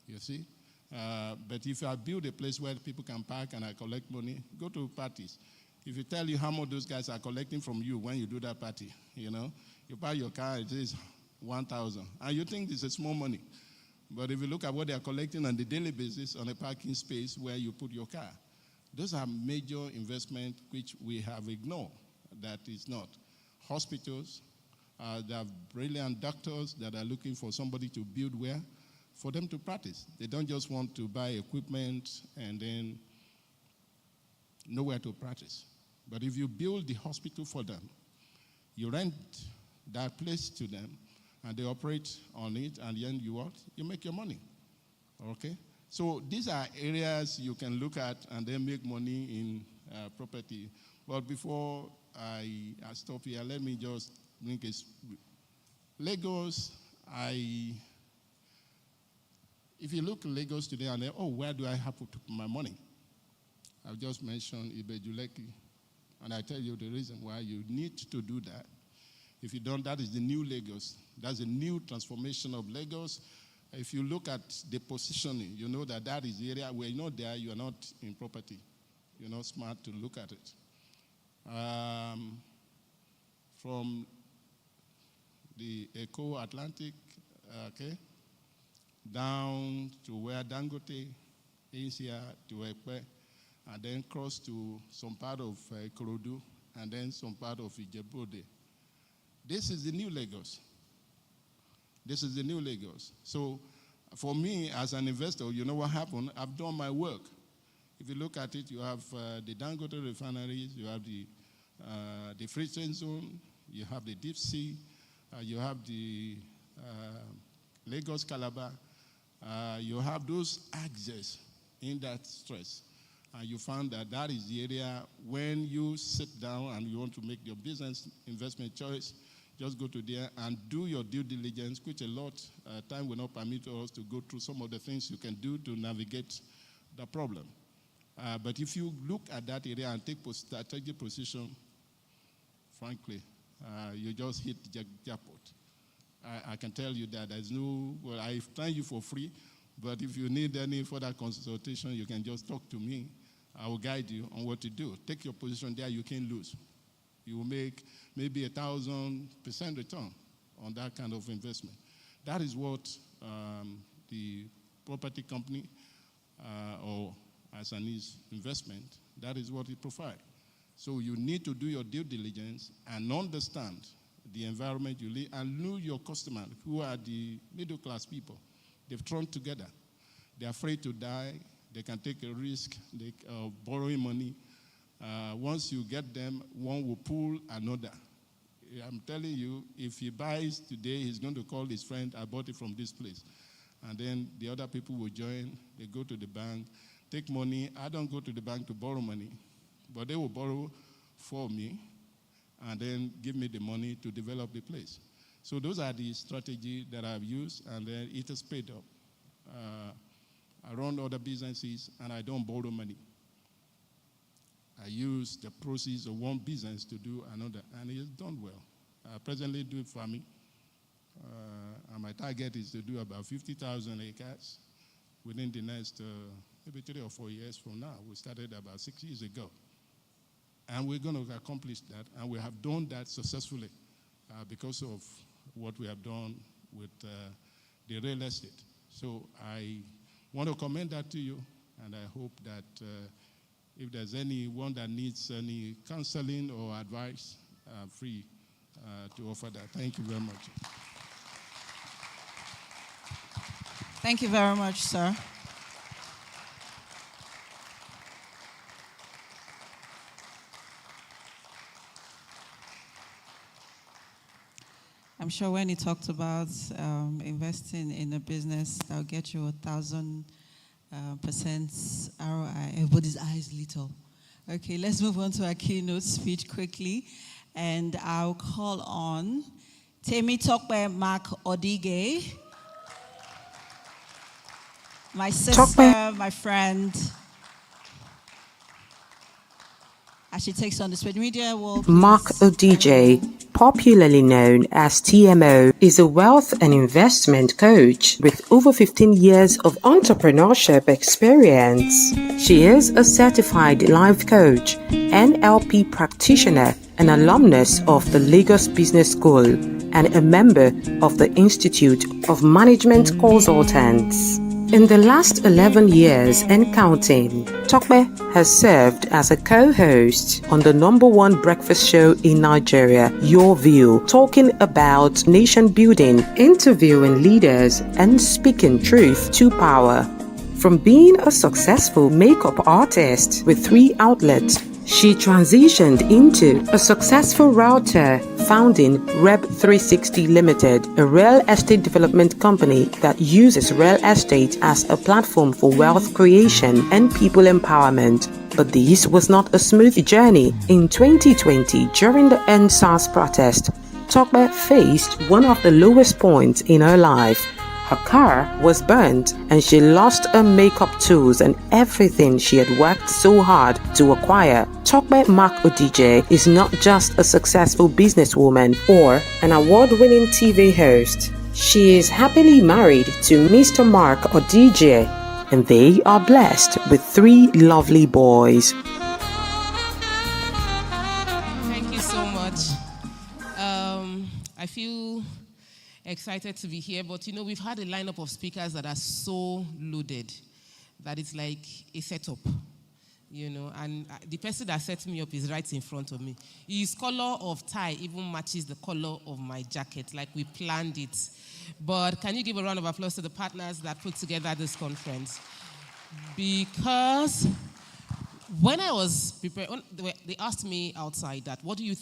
You see? But if I build a place where people can park and I collect money, go to parties. If you tell you how much those guys are collecting from you when you do that party, you know, you buy your car, it is 1,000. And you think it's a small money. But if you look at what they are collecting on the daily basis on a parking space where you put your car, those are major investments which we have ignored. That is not. Hospitals, they have brilliant doctors that are looking for somebody to build where? For them to practice. They don't just want to buy equipment and then nowhere to practice. But if you build the hospital for them, you rent that place to them, and they operate on it, and then you what? You make your money, okay? So these are areas you can look at and then make money in property. But before I stop here, let me just make a Lagos. If you look at Lagos today and then, oh, where do I have to put my money? I've just mentioned Ibejuleki, and I tell you the reason why you need to do that. If you don't, that is the new Lagos. That's a new transformation of Lagos. If you look at the positioning, you know that that is the area where you're not there, you are not in property. You're not smart to look at it. From the Eco-Atlantic, okay, down to where Dangote is here, to Ekpe, and then cross to some part of Ikorodu, and then some part of Ijebu-Ode. This is the new Lagos. This is the new Lagos. So for me, as an investor, you know what happened? I've done my work. If you look at it, you have the Dangote refineries, you have the free trade zone, you have the deep sea, you have the Lagos Calabar, you have those axes in that stress. And you found that that is the area when you sit down and you want to make your business investment choice, just go to there and do your due diligence, which a lot time will not permit us to go through some of the things you can do to navigate the problem. But if you look at that area and take strategic position, frankly, you just hit jackpot. I can tell you that there's no, well, I thank you for free, but if you need any further consultation, you can just talk to me. I will guide you on what to do. Take your position there, you can lose. You will make maybe 1,000% return on that kind of investment. That is what the property company or as an investment, that is what it provides. So you need to do your due diligence and understand the environment you live and know your customers, who are the middle class people. They've thrown together. They're afraid to die. They can take a risk of borrowing money. Once you get them, one will pull another. I'm telling you, if he buys today, he's going to call his friend, I bought it from this place. And then the other people will join. They go to the bank, take money. I don't go to the bank to borrow money, but they will borrow for me and then give me the money to develop the place. So those are the strategies that I've used, and then it has paid up. I run other businesses, and I don't borrow money. I use the proceeds of one business to do another, and it's done well. I presently do farming, and my target is to do about 50,000 acres within the next maybe 3 or 4 years from now. We started about 6 years ago. And we're going to accomplish that, and we have done that successfully because of what we have done with the real estate. So I want to commend that to you, and I hope that If there's anyone that needs any counseling or advice, I'm free to offer that. Thank you very much. Thank you very much, sir. I'm sure when he talked about investing in a business that'll get you 1,000% ROI, everybody's eyes lit up. Okay, let's move on to our keynote speech quickly. And I'll call on Temi Tokwe Mark Odige, my sister, my friend. As she takes on the spread media world. Mark Odige, popularly known as TMO, is a wealth and investment coach with over 15 years of entrepreneurship experience. She is a certified life coach, NLP practitioner, an alumnus of the Lagos Business School, and a member of the Institute of Management Consultants. In the last 11 years and counting, Tokwe has served as a co-host on the #1 breakfast show in Nigeria, Your View, talking about nation building, interviewing leaders, and speaking truth to power. From being a successful makeup artist with 3 outlets, she transitioned into a successful router, founding Rep 360 Limited, a real estate development company that uses real estate as a platform for wealth creation and people empowerment. But this was not a smooth journey. In 2020, during the EndSARS protest, Tokwe faced one of the lowest points in her life. Her car was burnt and she lost her makeup tools and everything she had worked so hard to acquire. Tokwe Mark Odige is not just a successful businesswoman or an award-winning TV host. She is happily married to Mr. Mark Odige and they are blessed with 3 lovely boys. Thank you so much. I feel excited to be here, but we've had a lineup of speakers that are so loaded that it's like a setup, and the person that set me up is right in front of me. His color of tie even matches the color of my jacket, like we planned it. But can you give a round of applause to the partners that put together this conference? Because when I was preparing, they asked me outside that, what do you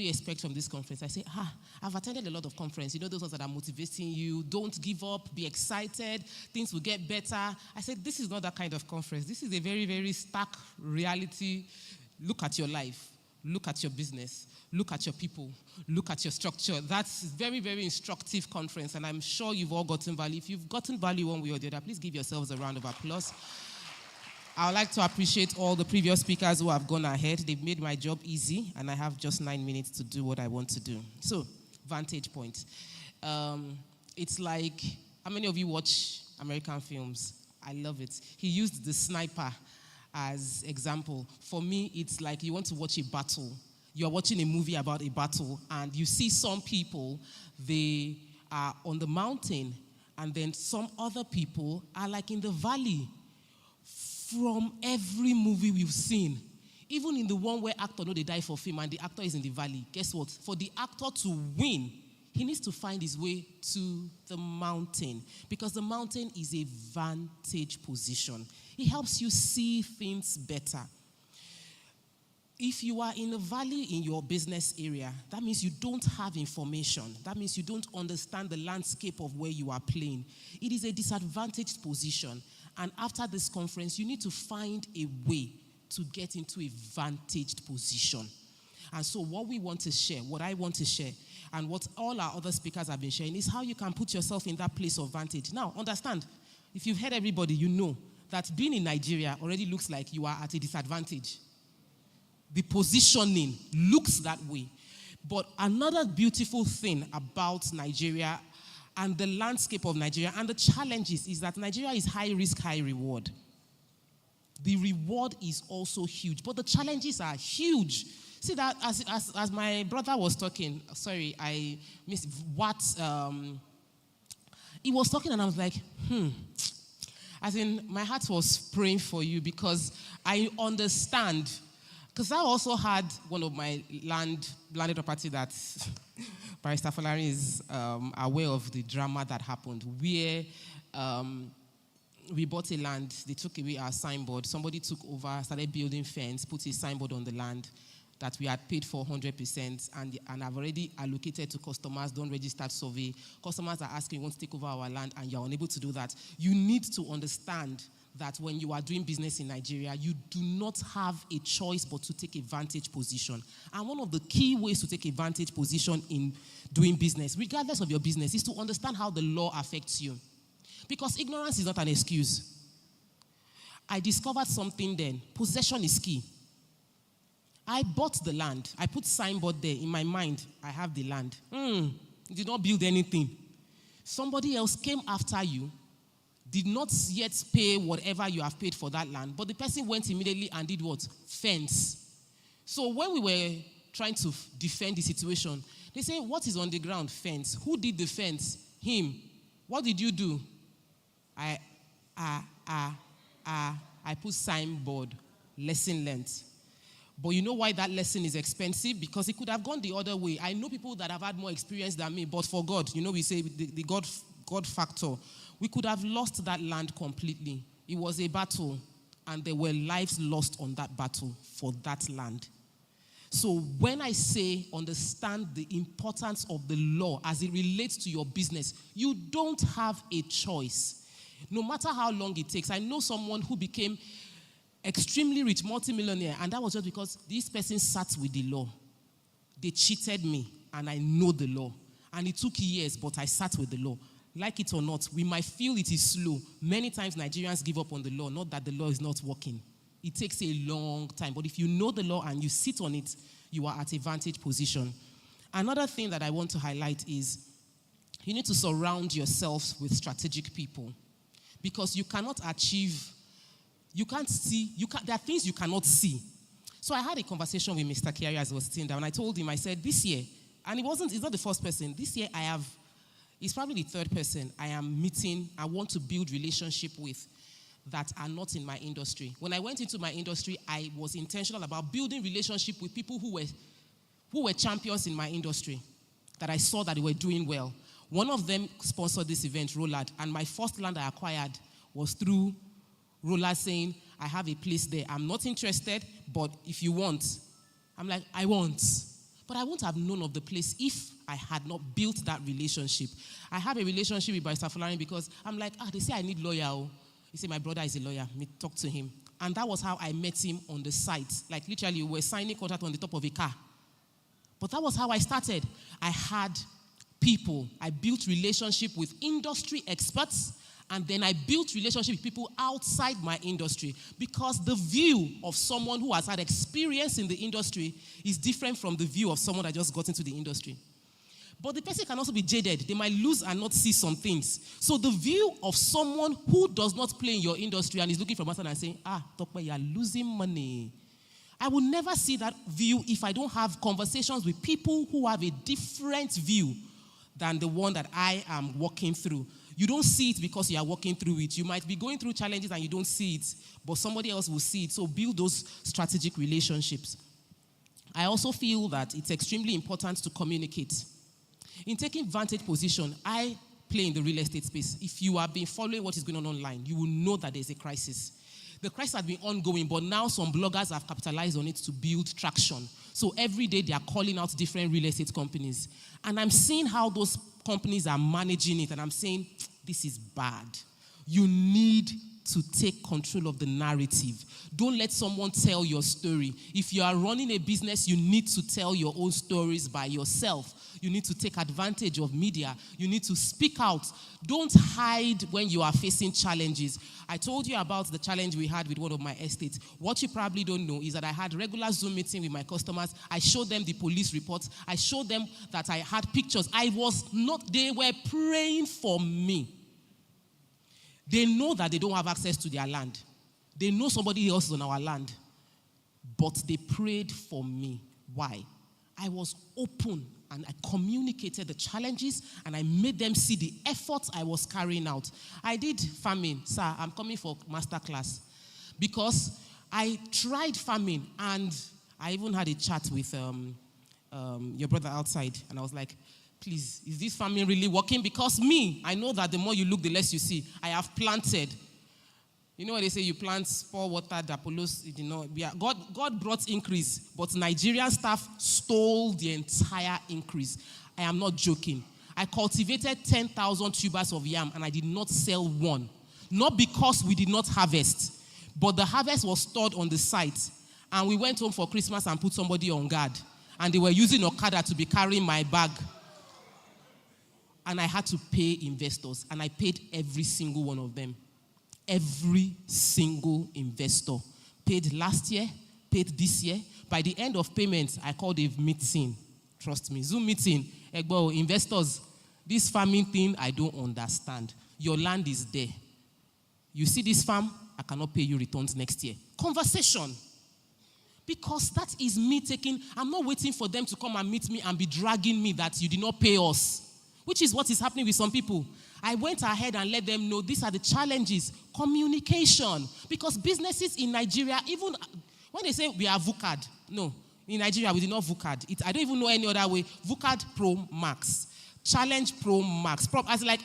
expect from this conference? I say, I've attended a lot of conferences. Those ones that are motivating you. Don't give up. Be excited. Things will get better. I said, this is not that kind of conference. This is a very, very stark reality. Look at your life. Look at your business. Look at your people. Look at your structure. That's a very, very instructive conference, and I'm sure you've all gotten value. If you've gotten value one way or the other, please give yourselves a round of applause. I would like to appreciate all the previous speakers who have gone ahead. They've made my job easy, and I have just 9 minutes to do what I want to do. So, Vantage point. It's like, how many of you watch American films? I love it. He used the sniper as example. For me, it's like you want to watch a battle. You're watching a movie about a battle, and you see some people, they are on the mountain, and then some other people are like in the valley. From every movie we've seen, even in the one where actor know they die for fame and the actor is in the valley, guess what? For the actor to win, he needs to find his way to the mountain, because the mountain is a vantage position. It helps you see things better. If you are in a valley in your business area, that means you don't have information. That means you don't understand the landscape of where you are playing. It is a disadvantaged position. And after this conference, you need to find a way to get into a vantaged position. And so what we want to share, what I want to share, and what all our other speakers have been sharing is how you can put yourself in that place of vantage. Now, understand, if you've heard everybody, you know that being in Nigeria already looks like you are at a disadvantage. The positioning looks that way. But another beautiful thing about Nigeria and the landscape of Nigeria and the challenges is that Nigeria is high risk, high reward. The reward is also huge, but the challenges are huge. See that as my brother was talking, sorry, I missed what, he was talking and I was like, As in, my heart was praying for you because I understand. Because I also had one of my landed property that Barrister Folari is aware of the drama that happened, where we bought a land, they took away our signboard, somebody took over, started building fence, put a signboard on the land that we had paid for 100%, and I've already allocated to customers, don't register survey. Customers are asking, want to take over our land, and you're unable to do that. You need to understand that when you are doing business in Nigeria, you do not have a choice but to take a vantage position. And one of the key ways to take a vantage position in doing business, regardless of your business, is to understand how the law affects you. Because ignorance is not an excuse. I discovered something then. Possession is key. I bought the land. I put signboard there. In my mind, I have the land. You did not build anything. Somebody else came after you, did not yet pay whatever you have paid for that land, but the person went immediately and did what? Fence. So when we were trying to defend the situation, they say, what is on the ground? Fence. Who did the fence? Him. What did you do? I put signboard, lesson learned. But you know why that lesson is expensive? Because it could have gone the other way. I know people that have had more experience than me, but for God, you know, we say the God factor. We could have lost that land completely. It was a battle, and there were lives lost on that battle for that land. So when I say understand the importance of the law as it relates to your business, you don't have a choice. No matter how long it takes. I know someone who became extremely rich, multimillionaire, and that was just because this person sat with the law. They cheated me, and I know the law. And it took years, but I sat with the law. Like it or not, we might feel it is slow. Many times Nigerians give up on the law, not that the law is not working. It takes a long time. But if you know the law and you sit on it, you are at a vantage position. Another thing that I want to highlight is you need to surround yourself with strategic people. Because you cannot achieve, you can't see, there are things you cannot see. So I had a conversation with Mr. Kiari as I was sitting down. I told him, I said, this year, and it's not the first person. This year it's probably the third person I am meeting, I want to build relationship with that are not in my industry. When I went into my industry, I was intentional about building relationship with people who were champions in my industry, that I saw that they were doing well. One of them sponsored this event, Rollard, and my first land I acquired was through Rollard saying, I have a place there. I'm not interested, but if you want. I'm like, I want. But I wouldn't have known of the place if I had not built that relationship. I have a relationship with Barrister Folari because I'm like, they say I need lawyer. He said, my brother is a lawyer. Me talk to him. And that was how I met him on the site. Like literally, we were signing contract on the top of a car. But that was how I started. I had people. I built relationship with industry experts, and then I built relationship with people outside my industry, because the view of someone who has had experience in the industry is different from the view of someone that just got into the industry. But the person can also be jaded. They might lose and not see some things. So the view of someone who does not play in your industry and is looking from outside and saying, Tokwe, you are losing money. I will never see that view if I don't have conversations with people who have a different view than the one that I am walking through. You don't see it because you are walking through it. You might be going through challenges and you don't see it, but somebody else will see it. So build those strategic relationships. I also feel that it's extremely important to communicate. In taking vantage position, I play in the real estate space. If you have been following what is going on online, you will know that there's a crisis. The crisis has been ongoing, but now some bloggers have capitalized on it to build traction. So every day they are calling out different real estate companies. And I'm seeing how those companies are managing it, and I'm saying, this is bad. You need to take control of the narrative. Don't let someone tell your story. If you are running a business, you need to tell your own stories by yourself. You need to take advantage of media. You need to speak out. Don't hide when you are facing challenges. I told you about the challenge we had with one of my estates. What you probably don't know is that I had regular Zoom meeting with my customers. I showed them the police reports. I showed them that I had pictures. They were praying for me. They know that they don't have access to their land. They know somebody else is on our land. But they prayed for me. Why? I was open and I communicated the challenges, and I made them see the efforts I was carrying out. I did farming. Sir, I'm coming for masterclass because I tried farming, and I even had a chat with your brother outside, and I was like, please, is this farming really working? Because I know that the more you look, the less you see. I have planted. You know what they say, you plant, pour water, the Apollos, God brought increase, but Nigerian staff stole the entire increase. I am not joking. I cultivated 10,000 tubers of yam, and I did not sell one. Not because we did not harvest, but the harvest was stored on the site, and we went home for Christmas and put somebody on guard, and they were using Okada to be carrying my bag. And I had to pay investors, and I paid every single one of them. Every single investor paid last year, paid this year. By the end of payments, I called a meeting. Trust me, Zoom meeting. Egbo, investors, this farming thing, I don't understand. Your land is there. You see this farm, I cannot pay you returns next year. Conversation. Because that is me I'm not waiting for them to come and meet me and be dragging me that you did not pay us. Which is what is happening with some people. I went ahead and let them know these are the challenges. Communication. Because businesses in Nigeria, even when they say we are VUCAD, no, in Nigeria we did not VUCAD. I don't even know any other way. VUCAD Pro Max. Challenge Pro Max. As like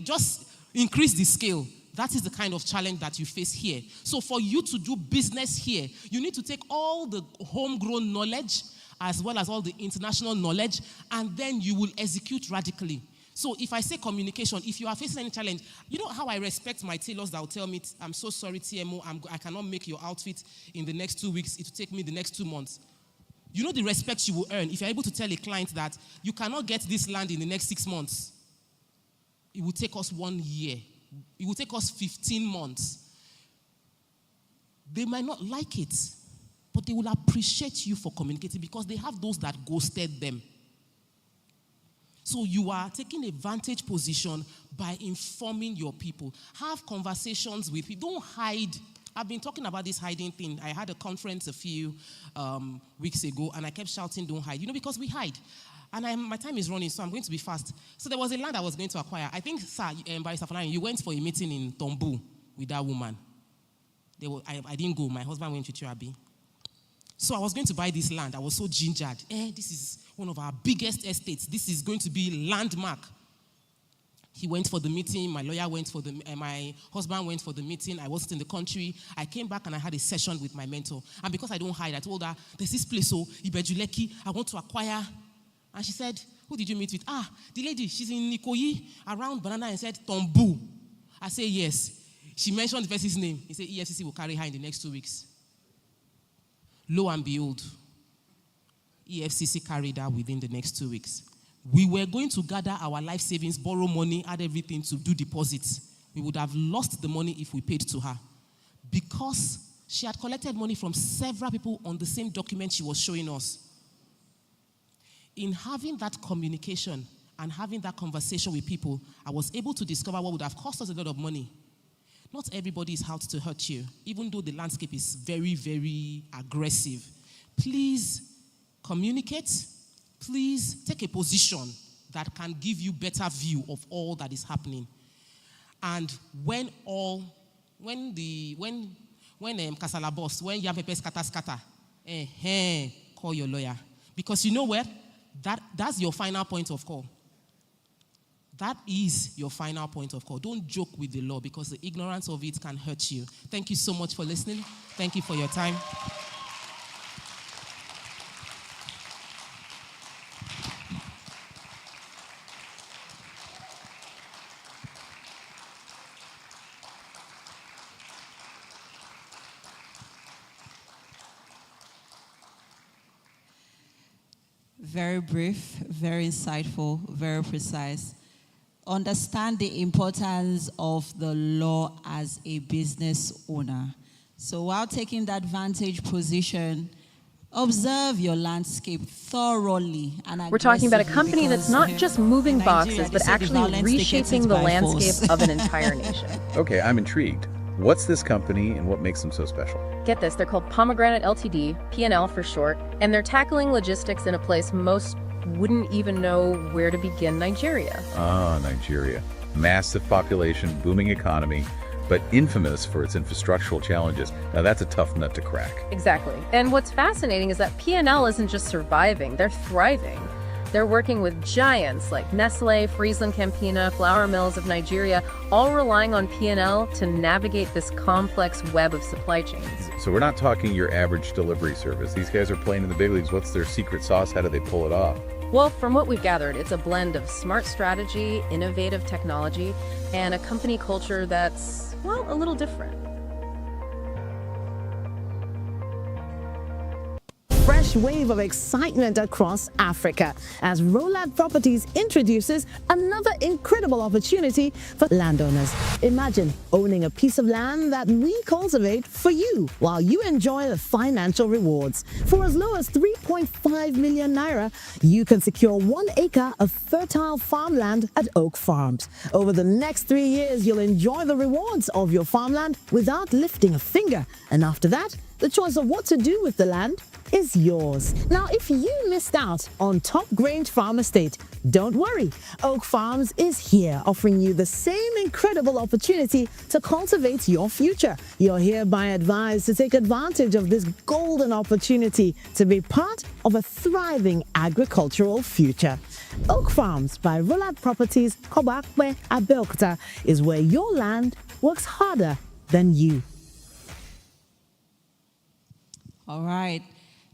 just increase the scale. That is the kind of challenge that you face here. So for you to do business here, you need to take all the homegrown knowledge as well as all the international knowledge, and then you will execute radically. So if I say communication, if you are facing any challenge, you know how I respect my tailors that will tell me, I'm so sorry, TMO, I cannot make your outfit in the next 2 weeks. It will take me the next 2 months. You know the respect you will earn if you're able to tell a client that you cannot get this land in the next 6 months. It will take us 1 year. It will take us 15 months. They might not like it, but they will appreciate you for communicating because they have those that ghosted them. So you are taking a vantage position by informing your people. Have conversations with people. Don't hide. I've been talking about this hiding thing. I had a conference a few weeks ago, and I kept shouting, don't hide. Because we hide. And my time is running, so I'm going to be fast. So there was a land I was going to acquire. I think, sir, Barrister Falani, you went for a meeting in Tombu with that woman. I didn't go. My husband went with you, Abi. So I was going to buy this land. I was so gingered. This is one of our biggest estates. This is going to be landmark. He went for the meeting. My lawyer went for my husband went for the meeting. I wasn't in the country. I came back and I had a session with my mentor. And because I don't hide, I told her, there's this place, Ibejuleki, I want to acquire. And she said, who did you meet with? The lady, she's in Nikoyi, around Banana, and said, Tombu. I said, yes. She mentioned the person's name. He said, EFCC will carry her in the next 2 weeks. Lo and behold, EFCC carried her within the next 2 weeks. We were going to gather our life savings, borrow money, add everything to do deposits. We would have lost the money if we paid to her. Because she had collected money from several people on the same document she was showing us. In having that communication and having that conversation with people, I was able to discover what would have cost us a lot of money. Not everybody is out to hurt you, even though the landscape is very, very aggressive. Please communicate. Please take a position that can give you better view of all that is happening. And when Kasala boss, when Yam Pepe scatter, call your lawyer. Because you know what? That's your final point of call. That is your final point of call. Don't joke with the law because the ignorance of it can hurt you. Thank you so much for listening. Thank you for your time. Very brief, very insightful, very precise. Understand the importance of the law as a business owner. So while taking that vantage position, observe your landscape thoroughly and We're talking about a company that's not just moving boxes, but actually reshaping the landscape of an entire nation. Okay, I'm intrigued. What's this company and what makes them so special? Get this, they're called Pomegranate Ltd, P&L for short, and they're tackling logistics in a place most wouldn't even know where to begin Nigeria. Ah, Nigeria. Massive population, booming economy, but infamous for its infrastructural challenges. Now that's a tough nut to crack. Exactly. And what's fascinating is that PNL isn't just surviving, they're thriving. They're working with giants like Nestle, Friesland Campina, flour mills of Nigeria, all relying on PNL to navigate this complex web of supply chains. So we're not talking your average delivery service. These guys are playing in the big leagues. What's their secret sauce? How do they pull it off? Well, from what we've gathered, it's a blend of smart strategy, innovative technology, and a company culture that's, well, a little different. Fresh wave of excitement across Africa as Roland Properties introduces another incredible opportunity for landowners. Imagine owning a piece of land that we cultivate for you while you enjoy the financial rewards. For as low as 3.5 million naira, you can secure 1 acre of fertile farmland at Oak Farms. Over the next 3 years, you'll enjoy the rewards of your farmland without lifting a finger. And after that, the choice of what to do with the land is yours. Now, if you missed out on Top Grange Farm Estate, don't worry. Oak Farms is here offering you the same incredible opportunity to cultivate your future. You're hereby advised to take advantage of this golden opportunity to be part of a thriving agricultural future. Oak Farms by Roland Properties, Kobakwe, Abeokuta is where your land works harder than you. All right.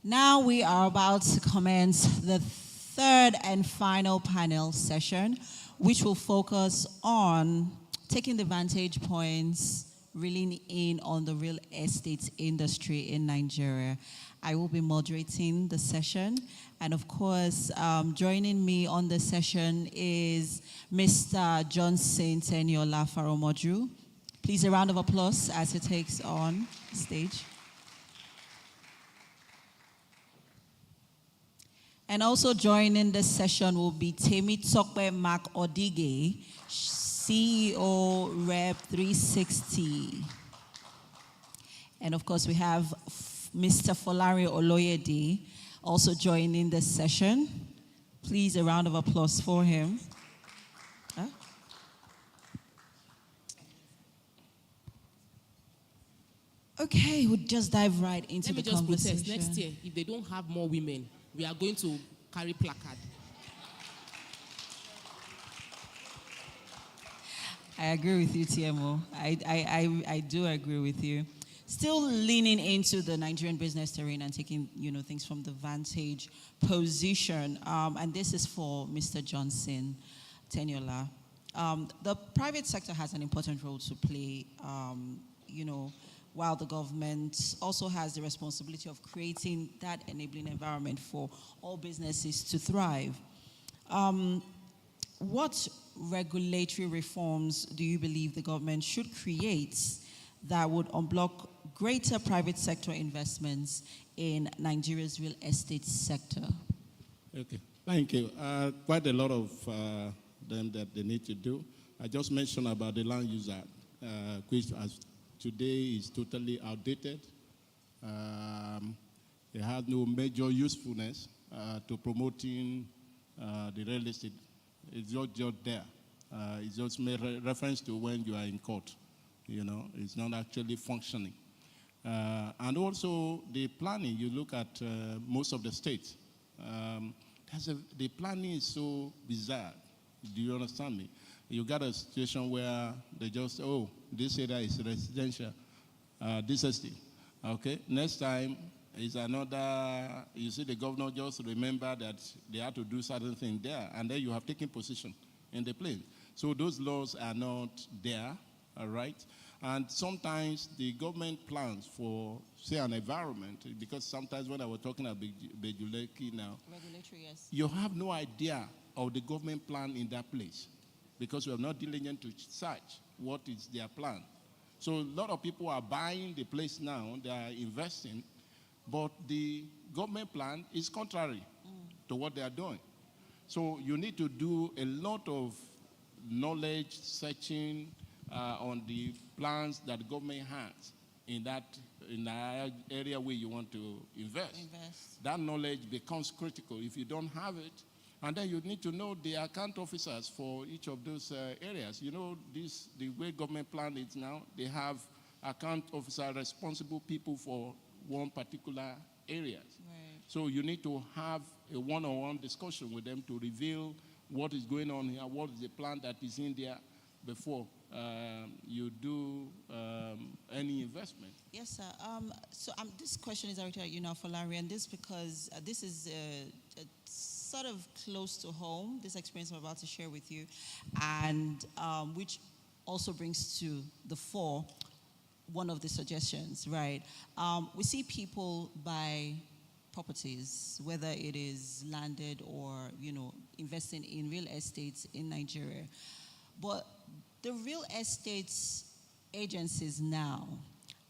Now we are about to commence the third and final panel session, which will focus on taking the vantage points, reeling in on the real estate industry in Nigeria. I will be moderating the session. And of course, joining me on the session is Mr. Johnson Teniola Faromoju. Please, a round of applause as he takes on stage. And also joining the session will be Temi Tokwe Mark Odige, CEO Rep 360. And of course, we have Mr. Folari Oloyede also joining the session. Please, a round of applause for him. Huh? Okay, we'll just dive right into the conversation. Let me just protest. Next year, if they don't have more women, we are going to carry placard. I agree with you, TMO. I do agree with you. Still leaning into the Nigerian business terrain and taking things from the Vantage position. And this is for Mr. Johnson Teniola. The private sector has an important role to play. While the government also has the responsibility of creating that enabling environment for all businesses to thrive. What regulatory reforms do you believe the government should create that would unblock greater private sector investments in Nigeria's real estate sector? Okay, thank you. Quite a lot of them that they need to do. I just mentioned about the Land Use Act, which today is totally outdated. It has no major usefulness to promoting the real estate. It's just there. It's just made reference to when you are in court. It's not actually functioning. And also the planning, you look at most of the states. The planning is so bizarre. Do you understand me? You got a situation where they just, this area is residential, this estate. Okay, next time is another, you see the governor just remember that they have to do certain things there, and then you have taken position in the place. So those laws are not there, all right? And sometimes the government plans for, say, an environment, because sometimes when I was talking about Bejuleki now, regulatory, yes. You have no idea of the government plan in that place, because we are not diligent to search what is their plan. So a lot of people are buying the place now, they are investing, but the government plan is contrary to what they are doing. So you need to do a lot of knowledge searching on the plans that the government has in that area where you want to invest. That knowledge becomes critical. If you don't have it, And then you need to know the account officers for each of those areas. You know, the way government plan is now, they have account officer responsible people for one particular area. Right. So you need to have a one-on-one discussion with them to reveal what is going on here, what is the plan that is in there before you do any investment. Yes, sir. So this question is directed at you now, Larry, and this because this is sort of close to home, this experience I'm about to share with you, and which also brings to the fore one of the suggestions, right? We see people buy properties, whether it is landed or, investing in real estate in Nigeria. But the real estate agencies now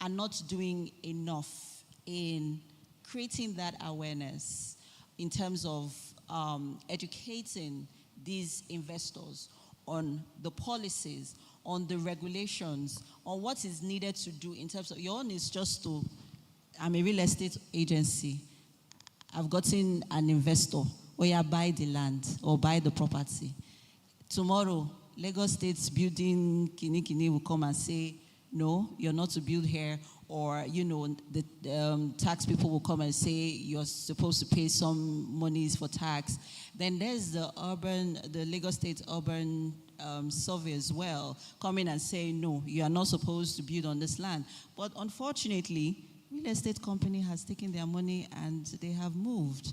are not doing enough in creating that awareness in terms of educating these investors on the policies, on the regulations, on what is needed to do in terms of, your own is just to, I'm a real estate agency, I've gotten an investor, or you buy the land or buy the property. Tomorrow, Lagos State's building Kini will come and say, no, you're not to build here, or, the tax people will come and say you're supposed to pay some monies for tax. Then there's the Lagos State urban survey as well, coming and saying, no, you are not supposed to build on this land. But unfortunately, real estate company has taken their money and they have moved.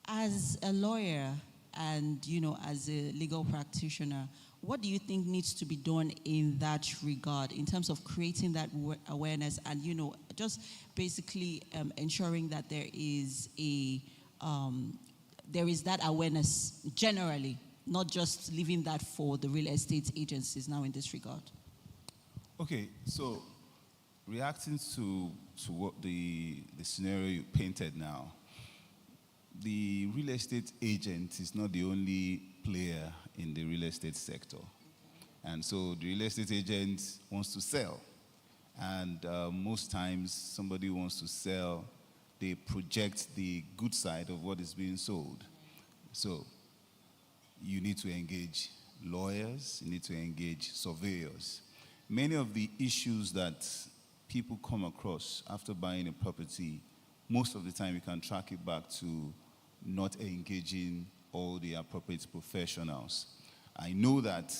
As a lawyer and, as a legal practitioner, what do you think needs to be done in that regard, in terms of creating that awareness and, just basically ensuring that there is that awareness generally, not just leaving that for the real estate agencies now in this regard? Okay, so reacting to what the scenario you painted now, the real estate agent is not the only player in the real estate sector. And so the real estate agent wants to sell. And most times somebody wants to sell, they project the good side of what is being sold. So you need to engage lawyers, you need to engage surveyors. Many of the issues that people come across after buying a property, most of the time you can track it back to not engaging all the appropriate professionals. I know that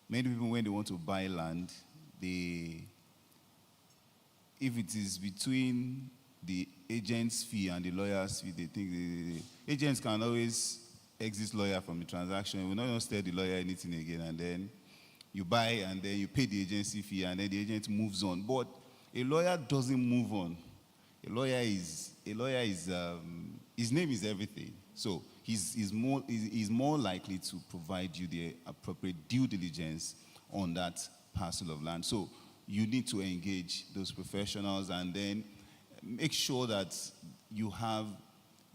many people, when they want to buy land, if it is between the agent's fee and the lawyer's fee, they think the agents can always exit lawyer from the transaction. We're not going to tell the lawyer anything again, and then you buy and then you pay the agency fee and then the agent moves on. But a lawyer doesn't move on. A lawyer is his name is everything. So he's more likely to provide you the appropriate due diligence on that parcel of land. So you need to engage those professionals and then make sure that you have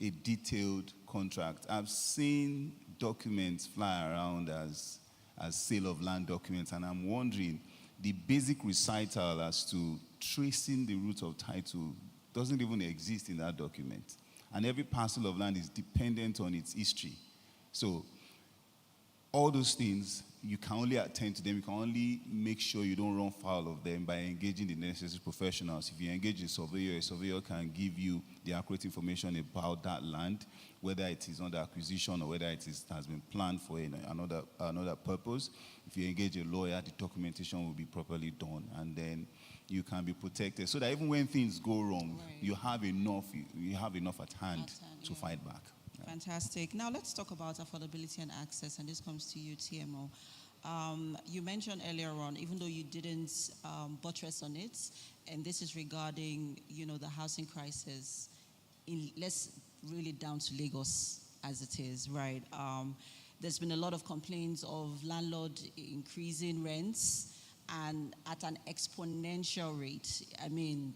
a detailed contract. I've seen documents fly around as sale of land documents, and I'm wondering, the basic recital as to tracing the root of title doesn't even exist in that document. And every parcel of land is dependent on its history. So all those things, you can only attend to them, you can only make sure you don't run foul of them by engaging the necessary professionals. If you engage a surveyor can give you the accurate information about that land, whether it is under acquisition or whether has been planned for another purpose. If you engage a lawyer, the documentation will be properly done, and then you can be protected, so that even when things go wrong, right, you have enough at hand to fight back. Yeah. Fantastic. Now let's talk about affordability and access, and this comes to you, TMO. You mentioned earlier on, even though you didn't buttress on it, and this is regarding, the housing crisis, let's really down to Lagos as it is, right? There's been a lot of complaints of landlord increasing rents and at an exponential rate. I mean,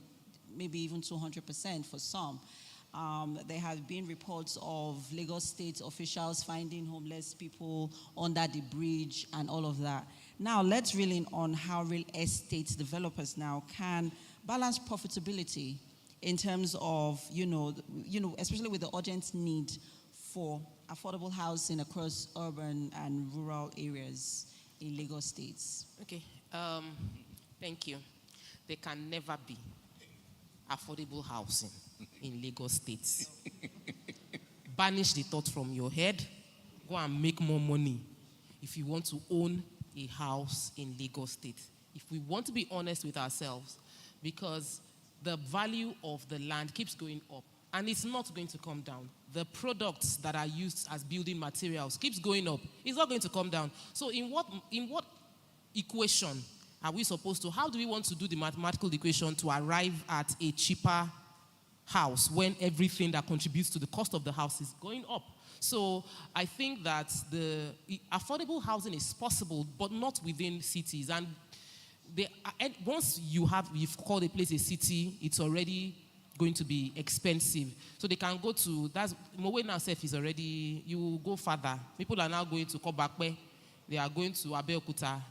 maybe even 200% for some. There have been reports of Lagos State officials finding homeless people under the bridge and all of that. Now, let's reel in on how real estate developers now can balance profitability in terms of, especially with the urgent need for affordable housing across urban and rural areas in Lagos State? Okay, thank you. There can never be affordable housing in Lagos State. Banish the thought from your head. Go and make more money if you want to own a house in Lagos State. If we want to be honest with ourselves, because the value of the land keeps going up and it's not going to come down. The products that are used as building materials keeps going up. It's not going to come down. So in what equation are we supposed to, how do we want to do the mathematical equation to arrive at a cheaper house when everything that contributes to the cost of the house is going up? So I think that the affordable housing is possible, but not within cities. And once you've called a place a city, it's already going to be expensive. So they can go to, Mowe now is already, you will go further. People are now going to Kobakwe, they are going to Abeokuta.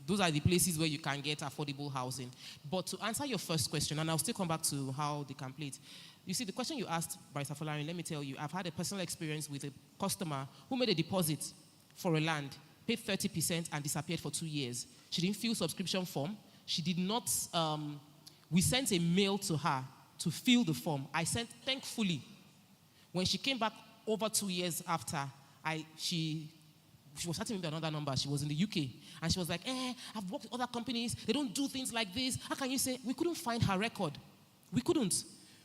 Those are the places where you can get affordable housing. But to answer your first question, and I'll still come back to how they can play it. You see, the question you asked, Barrister Folari, let me tell you, I've had a personal experience with a customer who made a deposit for a land, paid 30% and disappeared for 2 years. She didn't fill subscription form. She did not, we sent a mail to her to fill the form. I sent, thankfully, when she came back over 2 years after, she was chatting with another number. She was in the UK. And she was like, I've worked with other companies. They don't do things like this. How can you say? We couldn't find her record. We couldn't.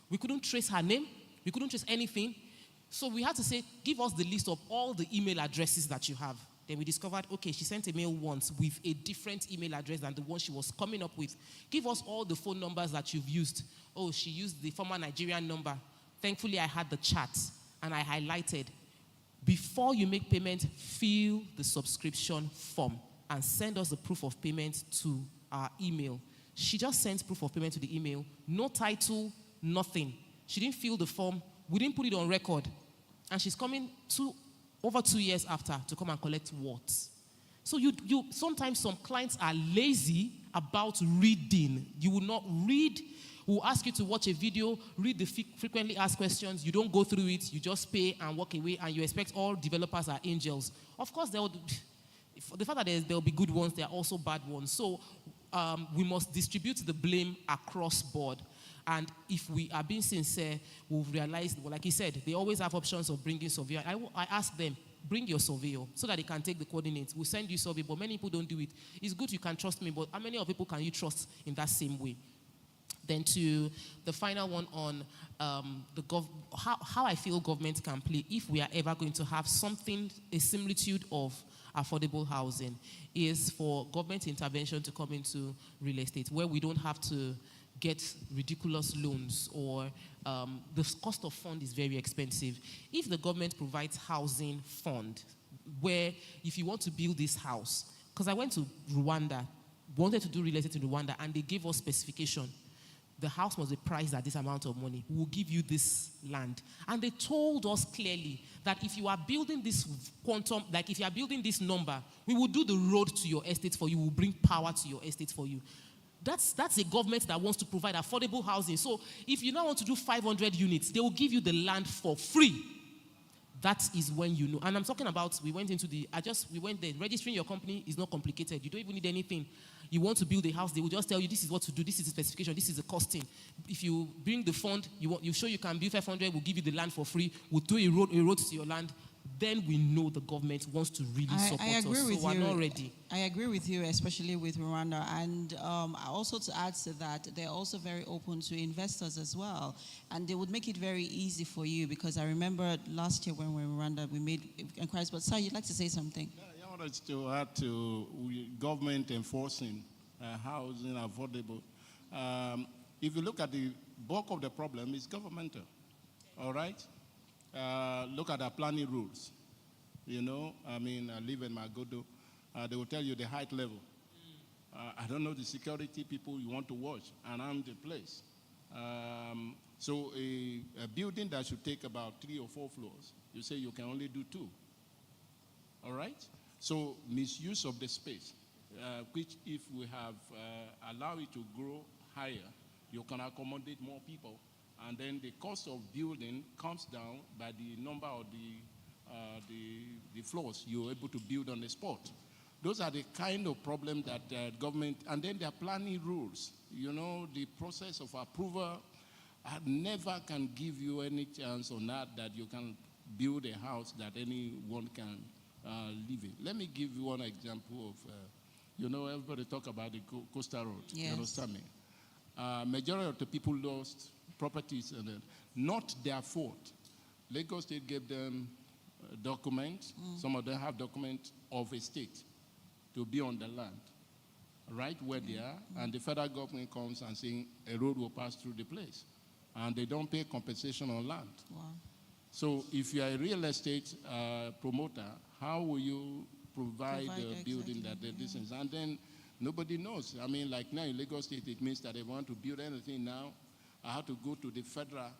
We couldn't trace her name. We couldn't trace anything. So we had to say, give us the list of all the email addresses that you have. Then we discovered, okay, she sent a mail once with a different email address than the one she was coming up with. Give us all the phone numbers that you've used. Oh, she used the former Nigerian number. Thankfully, I had the chat, and I highlighted, before you make payment, fill the subscription form and send us the proof of payment to our email. She just sent proof of payment to the email, no title, nothing. She didn't fill the form. We didn't put it on record. And she's coming over 2 years after to come and collect what? So sometimes some clients are lazy about reading. You will not read. We'll ask you to watch a video, read the frequently asked questions. You don't go through it. You just pay and walk away, and you expect all developers are angels. Of course, the fact that there will be good ones, there are also bad ones. So we must distribute the blame across board. And if we are being sincere, we'll realize, well, like he said, they always have options of bringing surveyor. I ask them, bring your surveyor so that they can take the coordinates. We'll send you survey, but many people don't do it. It's good you can trust me, but how many of people can you trust in that same way? Then to the final one on how I feel government can play if we are ever going to have something, a similitude of affordable housing, is for government intervention to come into real estate, where we don't have to get ridiculous loans or the cost of fund is very expensive. If the government provides housing fund, where if you want to build this house, because I went to Rwanda, wanted to do real estate in Rwanda, and they gave us specification. The house must be priced at this amount of money. We will give you this land. And they told us clearly that if you are building this quantum, like if you are building this number, we will do the road to your estate for you. We will bring power to your estate for you. That's a government that wants to provide affordable housing. So if you now want to do 500 units, they will give you the land for free. That is when you know. And I'm talking about, we went there. Registering your company is not complicated. You don't even need anything. You want to build a house, they will just tell you this is what to do, this is the specification, this is the costing. If you bring the fund, you show you can build 500, we'll give you the land for free, we'll do a road to your land. Then we know the government wants to really support us. So we're not ready. I agree with you, especially with Rwanda. And also to add to that, they're also very open to investors as well. And they would make it very easy for you, because I remember last year when we were in Rwanda, we made inquiries. But sir, you'd like to say something? To add to government enforcing housing affordable. If you look at the bulk of the problem, it's governmental. All right? Look at the planning rules. You know, I mean, I live in Magodo. They will tell you the height level. I don't know the security people you want to watch around the place. So a building that should take about 3 or 4 floors, you say you can only do 2. All right? So misuse of the space, which if we have allowed it to grow higher, you can accommodate more people. And then the cost of building comes down by the number of the the floors. You're able to build on the spot. Those are the kind of problem that government, and then there are planning rules. You know, the process of approval never can give you any chance on that you can build a house that anyone can live in. Let me give you one example of, you know, everybody talk about the coastal road. Yes. You understand me? Majority of the people lost properties, and not their fault. Lagos State gave them documents. Some of them have documents of a state to be on the land, right where they are, and the federal government comes and saying a road will pass through the place, and they don't pay compensation on land. Wow. So if you are a real estate promoter, how will you provide a building that the distance? And then nobody knows. I mean, like now in Lagos State, it means that they want to build anything now, I have to go to the federal,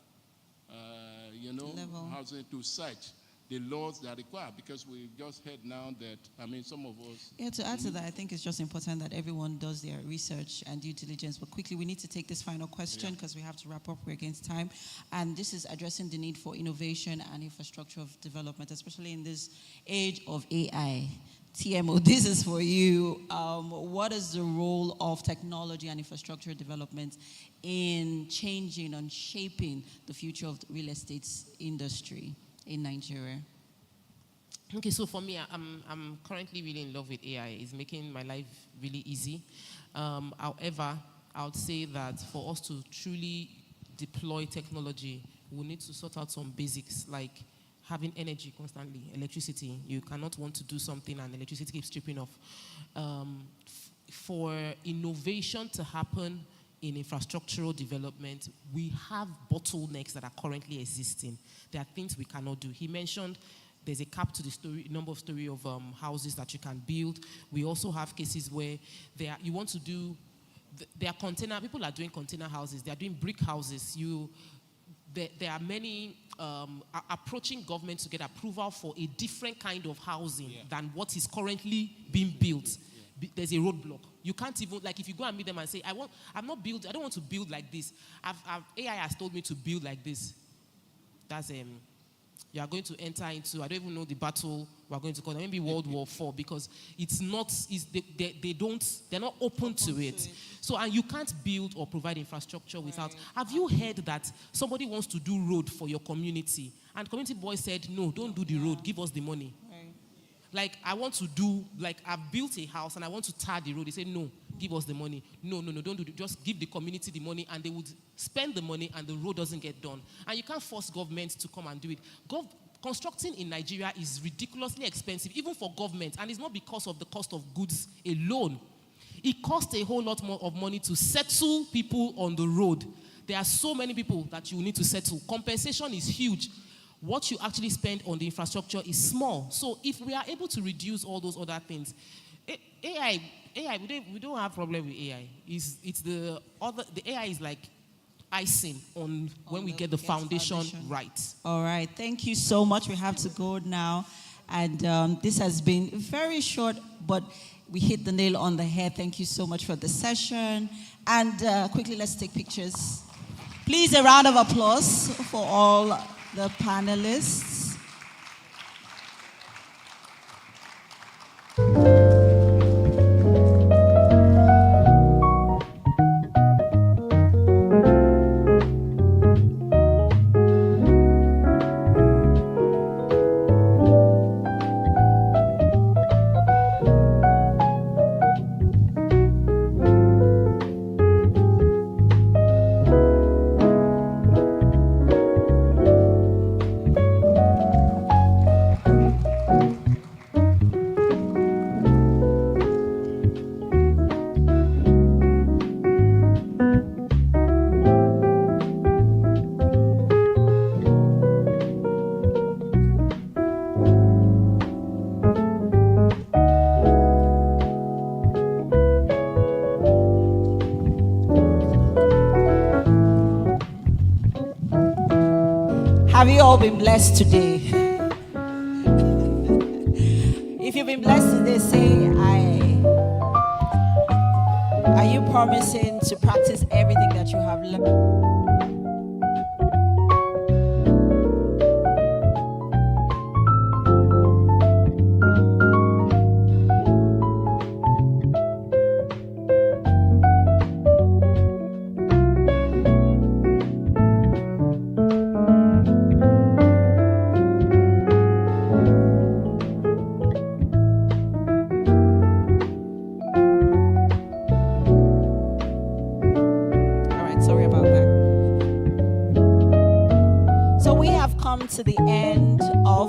housing to search the laws that are required, because we just heard now that, I mean, some of us... Yeah, to add to that, I think it's just important that everyone does their research and due diligence. But quickly, we need to take this final question because we have to wrap up. We're against time. And this is addressing the need for innovation and infrastructure of development, especially in this age of AI. TMO, this is for you. What is the role of technology and infrastructure development in changing and shaping the future of the real estate industry in Nigeria? Okay, so for me, I'm currently really in love with AI. It's making my life really easy. However, I would say that for us to truly deploy technology, we need to sort out some basics like having energy constantly, electricity. You cannot want to do something and electricity keeps stripping off. For innovation to happen in infrastructural development, we have bottlenecks that are currently existing. There are things we cannot do. He mentioned there's a cap to the number of story of houses that you can build. We also have cases where you want to do, people are doing container houses, they are doing brick houses. There are many approaching government to get approval for a different kind of housing than what is currently being built. There's a roadblock. You can't even, like, if you go and meet them and say, I don't want to build like this. AI has told me to build like this. That's you are going to enter into, I don't even know the battle we're going to call it, maybe World War IV, because they're not open to it. So, and you can't build or provide infrastructure without, have you heard that somebody wants to do road for your community? And community boy said, no, don't do the road, give us the money. Like, I want to do, like, I've built a house and I want to tar the road. They say, no, give us the money. No, don't do it. Just give the community the money, and they would spend the money and the road doesn't get done. And you can't force government to come and do it. Constructing in Nigeria is ridiculously expensive, even for government, and it's not because of the cost of goods alone. It costs a whole lot more of money to settle people on the road. There are so many people that you need to settle. Compensation is huge. What you actually spend on the infrastructure is small. So if we are able to reduce all those other things, AI, we don't have problem with AI. The AI is like icing on when we get the foundation right. All right, thank you so much. We have to go now. And this has been very short, but we hit the nail on the head. Thank you so much for the session. And quickly, let's take pictures. Please, a round of applause for all the panelists. Have you all been blessed today? If you've been blessed today, say I. Are you promising to practice everything that you have learned? come to the end of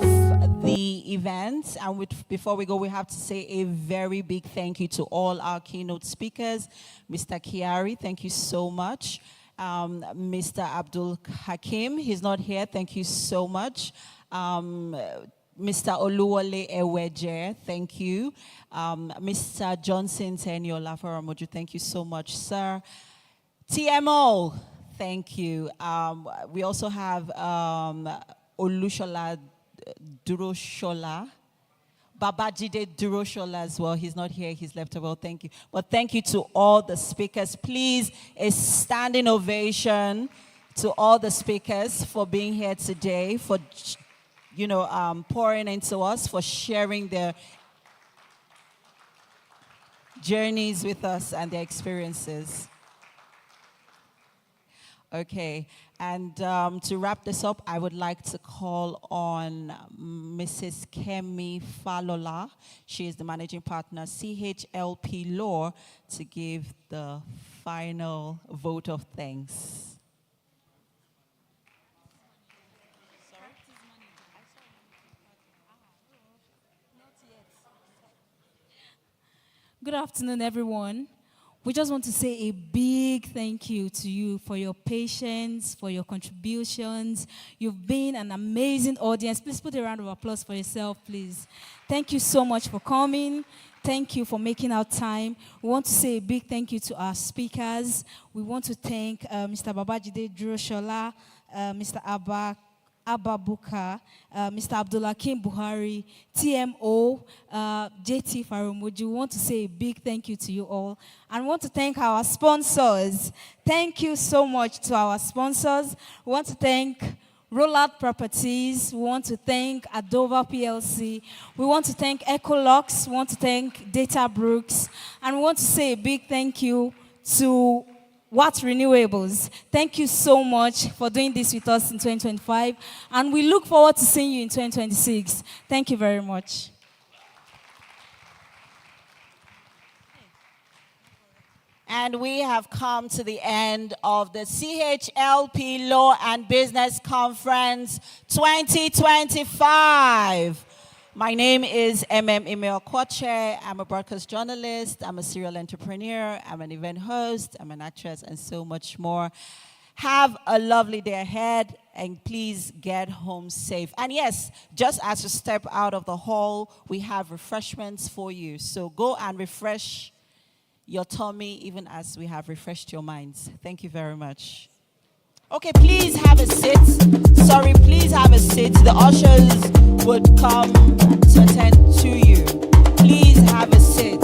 the event, and before we go, we have to say a very big thank you to all our keynote speakers. Mr. Kiari, thank you so much. Mr. Abdul Hakim, he's not here, thank you so much. Mr. Oluwole Eweje, thank you. Mr. Johnson Teniola Faramoju, thank you so much, sir. TMO, thank you. We also have Olushola Duroshola, Babajide Duroshola as well. He's not here, he's left over. Thank you. But thank you to all the speakers. Please, a standing ovation to all the speakers for being here today, for pouring into us, for sharing their journeys with us and their experiences. Okay, and to wrap this up, I would like to call on Mrs. Kemi Falola. She is the managing partner, CHLP Law, to give the final vote of thanks. Good afternoon, everyone. We just want to say a big thank you to you for your patience, for your contributions. You've been an amazing audience. Please put a round of applause for yourself, please. Thank you so much for coming. Thank you for making our time. We want to say a big thank you to our speakers. We want to thank Mr. Babajide Duroshola, Mr. Ababuka, Mr. Abdulhakim Buhari, TMO, JT Faramoju. We want to say a big thank you to you all. And we want to thank our sponsors. Thank you so much to our sponsors. We want to thank Rollout Properties. We want to thank Adova PLC. We want to thank Ecolux. We want to thank Data Brooks. And we want to say a big thank you to Watt Renewables. Thank you so much for doing this with us in 2025. And we look forward to seeing you in 2026. Thank you very much. And we have come to the end of the CHLP Law and Business Conference 2025. My name is Ime Okwoche. I'm a broadcast journalist. I'm a serial entrepreneur. I'm an event host. I'm an actress, and so much more. Have a lovely day ahead, and please get home safe. And yes, just as you step out of the hall, we have refreshments for you. So go and refresh your tummy, even as we have refreshed your minds. Thank you very much. Okay, please have a seat. Sorry, please have a seat. The ushers would come to attend to you. Please have a seat.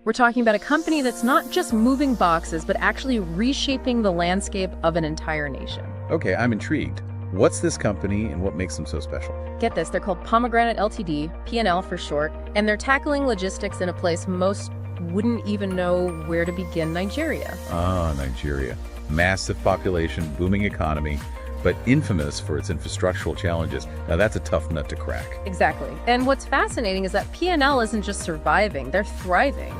We're talking about a company that's not just moving boxes, but actually reshaping the landscape of an entire nation. Okay, I'm intrigued. What's this company and what makes them so special? Get this, they're called Pomegranate Ltd, P&L for short, and they're tackling logistics in a place most wouldn't even know where to begin: Nigeria. Ah, Nigeria. Massive population, booming economy, but infamous for its infrastructural challenges. Now that's a tough nut to crack. Exactly. And what's fascinating is that P&L isn't just surviving, they're thriving.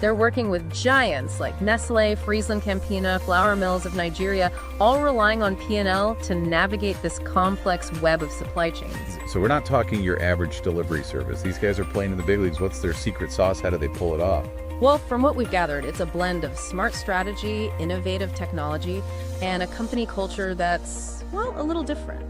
They're working with giants like Nestle, Friesland Campina, flour mills of Nigeria, all relying on P&L to navigate this complex web of supply chains. So we're not talking your average delivery service. These guys are playing in the big leagues. What's their secret sauce? How do they pull it off? Well, from what we've gathered, it's a blend of smart strategy, innovative technology, and a company culture that's, well, a little different.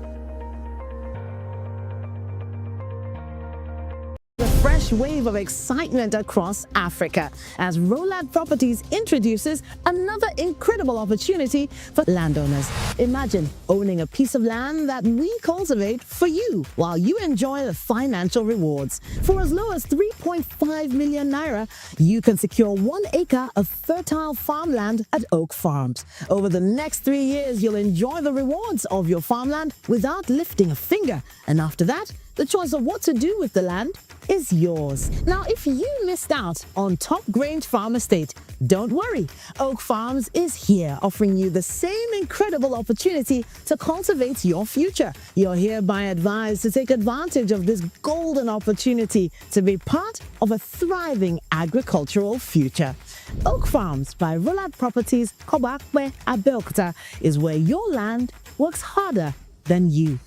Fresh wave of excitement across Africa as Roland Properties introduces another incredible opportunity for landowners. Imagine owning a piece of land that we cultivate for you while you enjoy the financial rewards. For as low as 3.5 million naira, you can secure 1 acre of fertile farmland at Oak Farms. Over the next 3 years, you'll enjoy the rewards of your farmland without lifting a finger. And after that, the choice of what to do with the land is yours. Now, if you missed out on Top Grange Farm Estate, don't worry. Oak Farms is here offering you the same incredible opportunity to cultivate your future. You're hereby advised to take advantage of this golden opportunity to be part of a thriving agricultural future. Oak Farms by Roland Properties, Kobakwe, Abeokuta is where your land works harder than you.